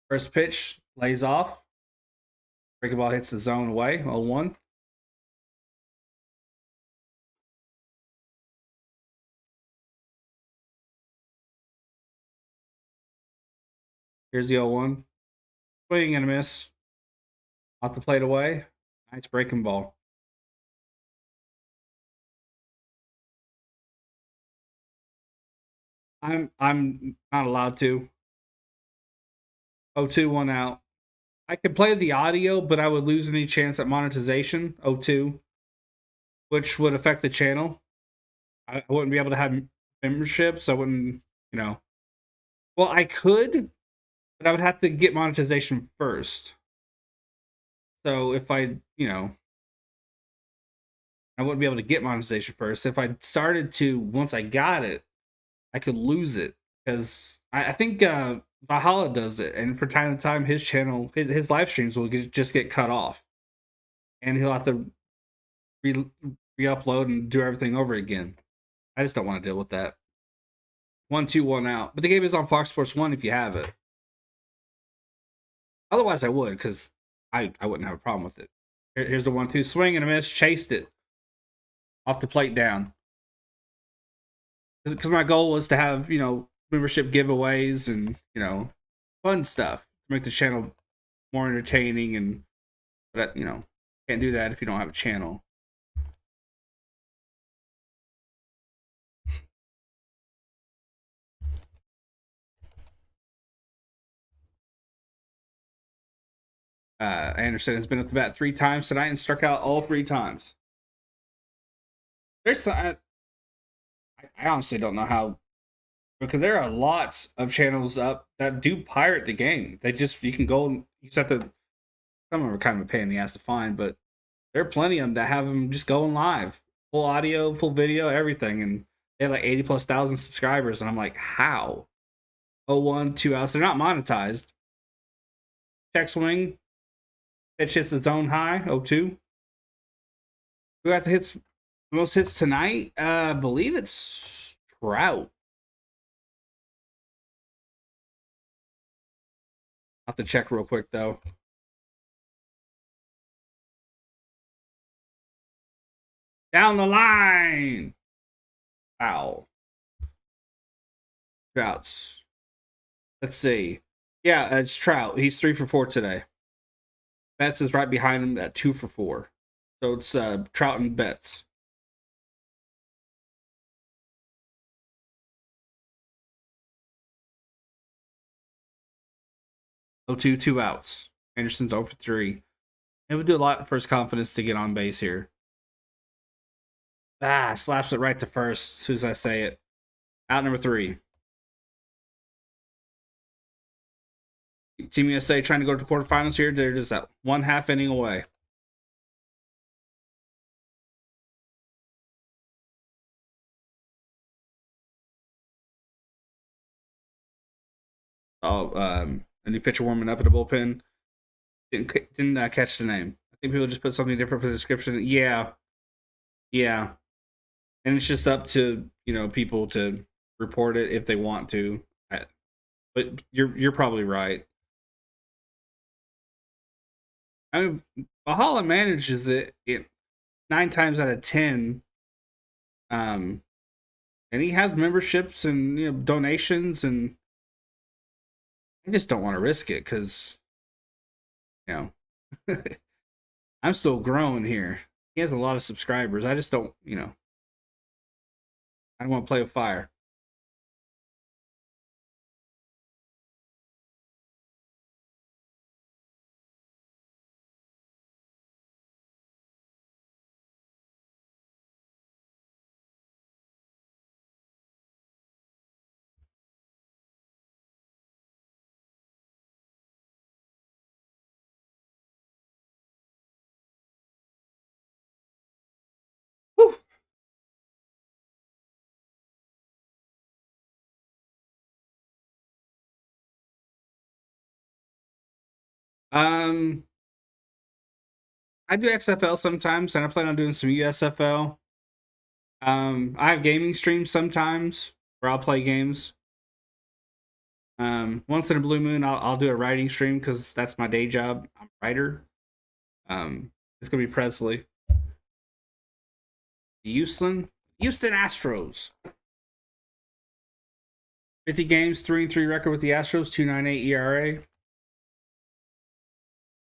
First pitch lays off. Breaking ball hits the zone away. 0-1. Here's the 0-1. Swing and a miss. Off the plate away. Nice breaking ball. I'm not allowed to. 0-2, 1 out. I could play the audio, but I would lose any chance at monetization. 0-2, which would affect the channel. I wouldn't be able to have memberships. I wouldn't, Well, I could, but I would have to get monetization first. So if I wouldn't be able to get monetization first. If I started to, once I got it, I could lose it because I think Valhalla does it, and from time to time, his channel, his live streams will just get cut off, and he'll have to re upload and do everything over again. I just don't want to deal with that. 1-2-1 out, but the game is on Fox Sports 1 if you have it. Otherwise, I would because I wouldn't have a problem with it. Here's the 1-2 swing and a miss, chased it off the plate down. Because my goal was to have membership giveaways and fun stuff to make the channel more entertaining, and but can't do that if you don't have a channel. Anderson has been at the bat 3 times tonight and struck out all 3 times. There's I honestly don't know how, because there are lots of channels up that do pirate the game. You can go, you just have to. Some of them are kind of a pain in the ass to find, but there are plenty of them that have them just going live, full audio, full video, everything, and they have like 80,000+ subscribers, and I'm like, how? 0-1, 2 outs. They're not monetized. Check swing. Pitch hits the zone high. 0-2. Who got the hits? Most hits tonight? I believe it's Trout. I'll have to check real quick though. Down the line. Foul. Trouts. Let's see. Yeah, it's Trout. He's 3 for 4 today. Betts is right behind him at 2 for 4. So it's Trout and Betts. Oh, 2 outs. Anderson's 0 for 3. It would do a lot for his confidence to get on base here. Slaps it right to first as soon as I say it. Out number 3. Team USA trying to go to the quarterfinals here. They're just that 1/2 inning away. A new pitcher warming up in the bullpen. Didn't catch the name. I think people just put something different for the description. Yeah. And it's just up to people to report it if they want to. But you're probably right. I mean, Valhalla manages it 9 times out of 10. And he has memberships and donations, and I just don't want to risk it because I'm still growing here. He has a lot of subscribers. I just don't I don't want to play with fire. Whew. Um, I do XFL sometimes, and I plan on doing some USFL. I have gaming streams sometimes where I'll play games. Once in a blue moon, I'll do a writing stream because that's my day job. I'm a writer. It's gonna be Presley. Houston Astros. 50 games, 3-3 record with the Astros, 2.98 ERA.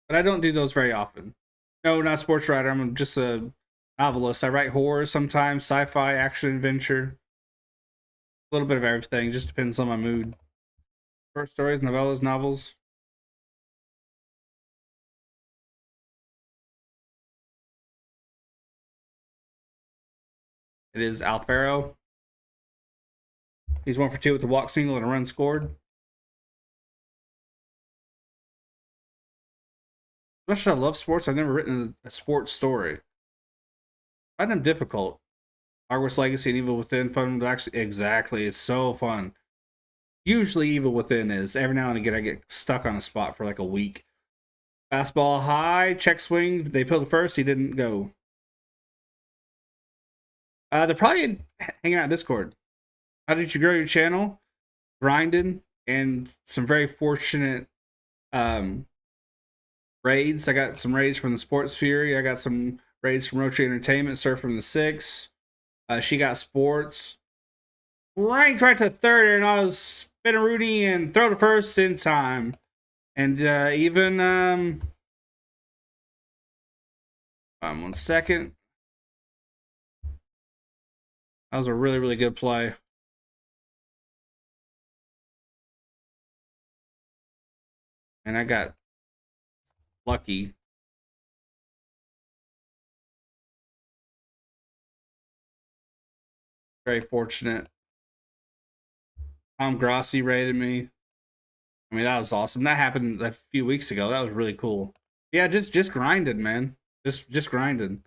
But I don't do those very often. No, not sports writer. I'm just a novelist. I write horror sometimes, sci-fi, action, adventure, a little bit of everything. Just depends on my mood. Short stories, novellas, novels. It is Alfaro. He's 1 for 2 with a walk single and a run scored. Much as I love sports, I've never written a sports story. I find them difficult. Hogwarts Legacy and Evil Within, fun to actually exactly. It's so fun. Usually, Evil Within is. Every now and again, I get stuck on a spot for like a week. Fastball high, check swing. They peeled the first. He didn't go. They're probably hanging out in Discord. How did you grow your channel? Grinding and some very fortunate raids. I got some raids from the Sports Fury. I got some raids from Rocha Entertainment. Surf from the 6. She got sports. Ranked right to third. Arenado spin a Rudy and throw to first in time. And even 1 second. That was a really, really good play. And I got lucky. Very fortunate. Tom Grossi rated me. I mean, that was awesome. That happened a few weeks ago. That was really cool. Yeah, just grinded, man. Just grinded.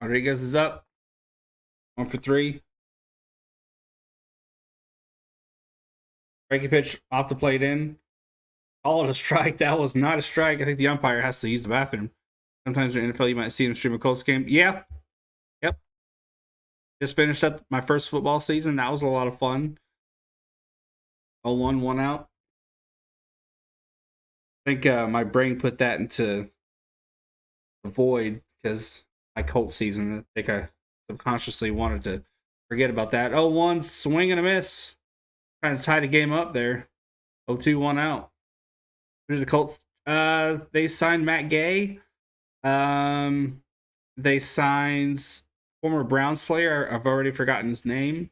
Rodriguez is up. 1 for 3. Breaking pitch off the plate in. Call it a strike. That was not a strike. I think the umpire has to use the bathroom. Sometimes in the NFL, you might see him stream a Colts game. Yeah. Yep. Just finished up my first football season. That was a lot of fun. 0-1, 1 out. I think my brain put that into the void because my Colts season. I think I subconsciously wanted to forget about that. 0-1, swing and a miss. Trying to tie the game up there. 0-2, 1 out. Who did the Colts? They signed Matt Gay. They signed former Browns player. I've already forgotten his name.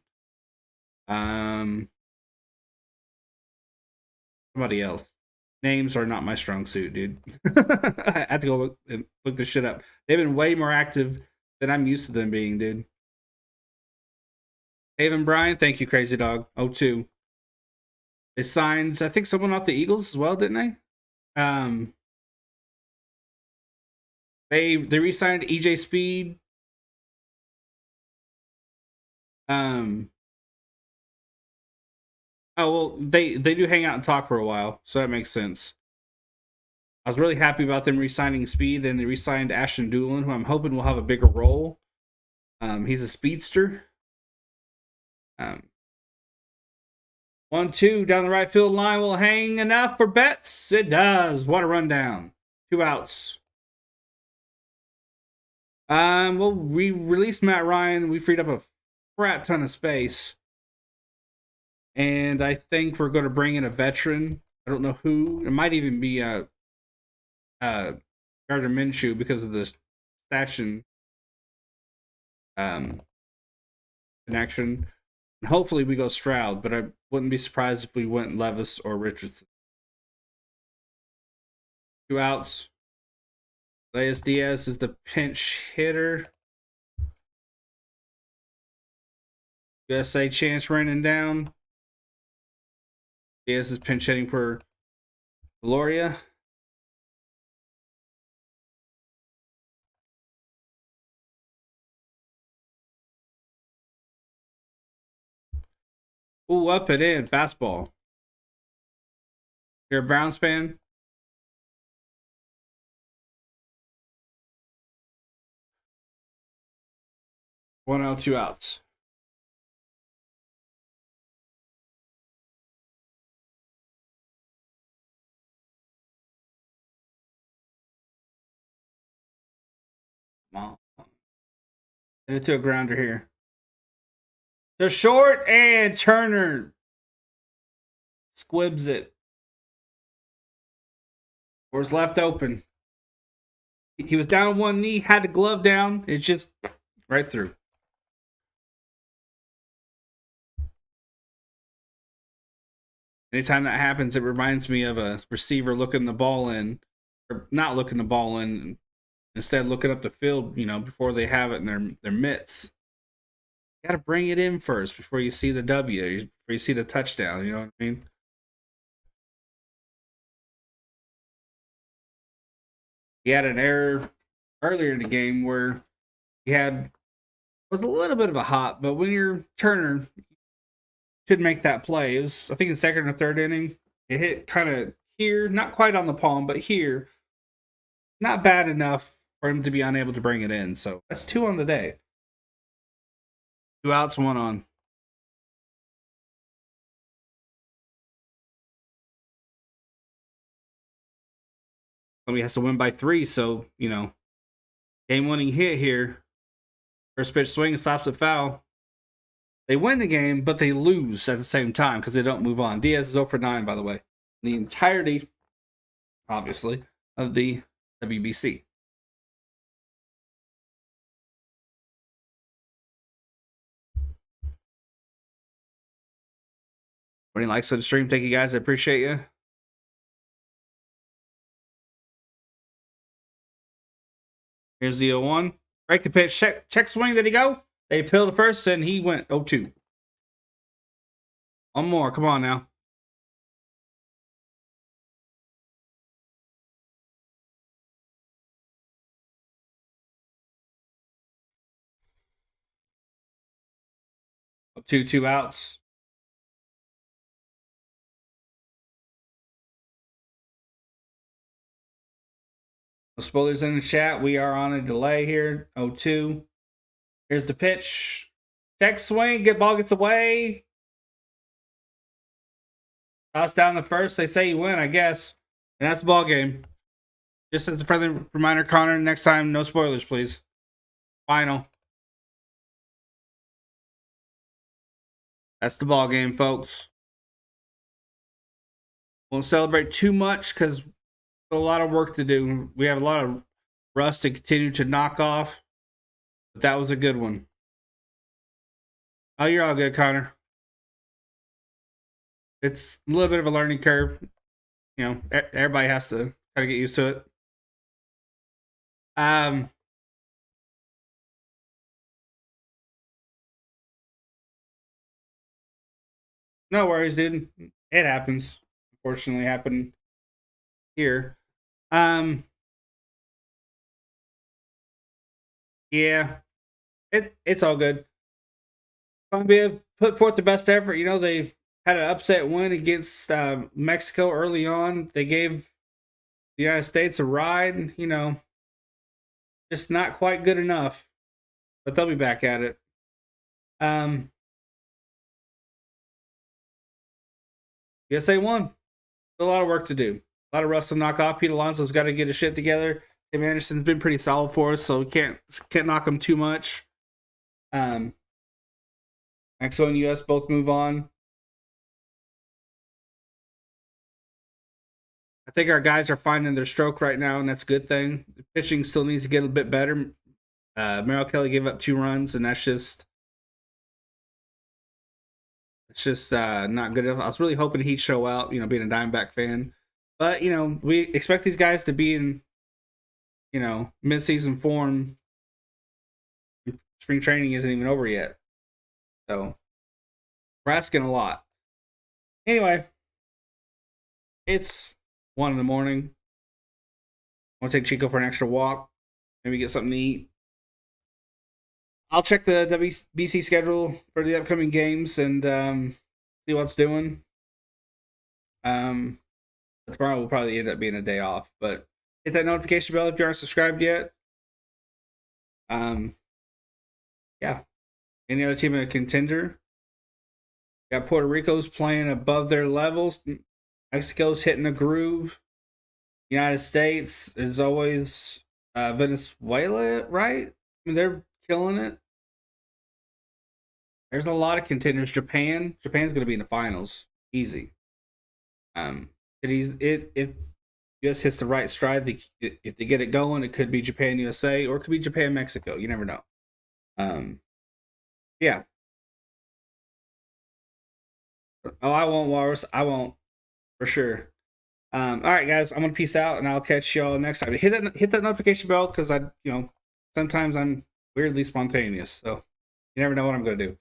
Somebody else. Names are not my strong suit, dude. I had to go look this shit up. They've been way more active than I'm used to them being, dude. Haven Bryan, thank you, Crazy Dog. 0-2. They signed, I think, someone off the Eagles as well, didn't they? They re-signed EJ Speed. Oh well, they do hang out and talk for a while, so that makes sense. I was really happy about them re-signing Speed, and they re-signed Ashton Doolin, who I'm hoping will have a bigger role. He's a speedster. 1-2 down the right field line will hang enough for Betts. It does. What a rundown. 2 outs. Well, we released Matt Ryan. We freed up a crap ton of space. And I think we're going to bring in a veteran. I don't know who. It might even be Gardner Minshew because of the Station connection. And hopefully we go Stroud, but I wouldn't be surprised if we went Levis or Richardson. 2 outs. Reyes Diaz is the pinch hitter. USA chance raining down. Diaz is pinch hitting for Gloria. Ooh, up and in. Fastball. You're a Browns fan? One out, 2 outs. Come on. Hit it to a grounder here. The short and Turner squibs it. Door's left open. He was down on one knee, had the glove down. It's just right through. Anytime that happens, it reminds me of a receiver looking the ball in, or not looking the ball in, instead looking up the field, before they have it in their mitts. You got to bring it in first before you see the W, before you see the touchdown, you know what I mean? he had an error earlier in the game where he had was a little bit of a hop, but when you're Turner, should make that play. It was, I think, in second or third inning. It hit kind of here, not quite on the palm, but here. Not bad enough for him to be unable to bring it in. So that's 2 on the day. 2 outs, 1 on. Somebody has to win by 3, so, game-winning hit here. First pitch swing stops the foul. They win the game, but they lose at the same time because they don't move on. Diaz is 0 for 9, by the way. The entirety, obviously, of the WBC. Any likes on the stream? Thank you guys. I appreciate you. Here's the 0-1. Break the pitch. Check swing. Did he go? They peeled the first, and he went 0-2. One more. Come on now. Two outs. No spoilers in the chat. We are on a delay here. 0-2. Here's the pitch. Check swing. Ball gets away. Toss down the first. They say you win, I guess. And that's the ball game. Just as a friendly reminder, Connor, next time, no spoilers, please. Final. That's the ball game, folks. Won't celebrate too much because a lot of work to do. We have a lot of rust to continue to knock off. But that was a good one. Oh, you're all good, Connor. It's a little bit of a learning curve. Everybody has to kind of get used to it. No worries, dude. It happens. Unfortunately, happened here. Yeah, it's all good. Colombia put forth the best effort. They had an upset win against Mexico early on. They gave the United States a ride. Just not quite good enough, but they'll be back at it. USA won. A lot of work to do. A lot of rust to knock off. Pete Alonso's got to get his shit together. Tim Anderson's been pretty solid for us, so we can't knock him too much. Mexico and US both move on. I think our guys are finding their stroke right now, and that's a good thing. The pitching still needs to get a bit better. Merrill Kelly gave up 2 runs, and that's just not good enough. I was really hoping he'd show out, being a Diamondback fan. But, we expect these guys to be in, mid-season form. Spring training isn't even over yet. So, we're asking a lot. Anyway, it's 1 in the morning. I want to take Chico for an extra walk. Maybe get something to eat. I'll check the WBC schedule for the upcoming games and see what's doing. Tomorrow will probably end up being a day off, but hit that notification bell if you aren't subscribed yet. Yeah. Any other team in a contender? Got Puerto Rico's playing above their levels. Mexico's hitting a groove. United States is always Venezuela, right? They're killing it. There's a lot of contenders. Japan's going to be in the finals. Easy. If US hits the right stride, if they get it going, it could be Japan, USA, or it could be Japan, Mexico. You never know. Yeah. Oh, I won't, Walrus. I won't. For sure. All right, guys. I'm going to peace out, and I'll catch y'all next time. Hit that notification bell, because sometimes I'm weirdly spontaneous. So you never know what I'm going to do.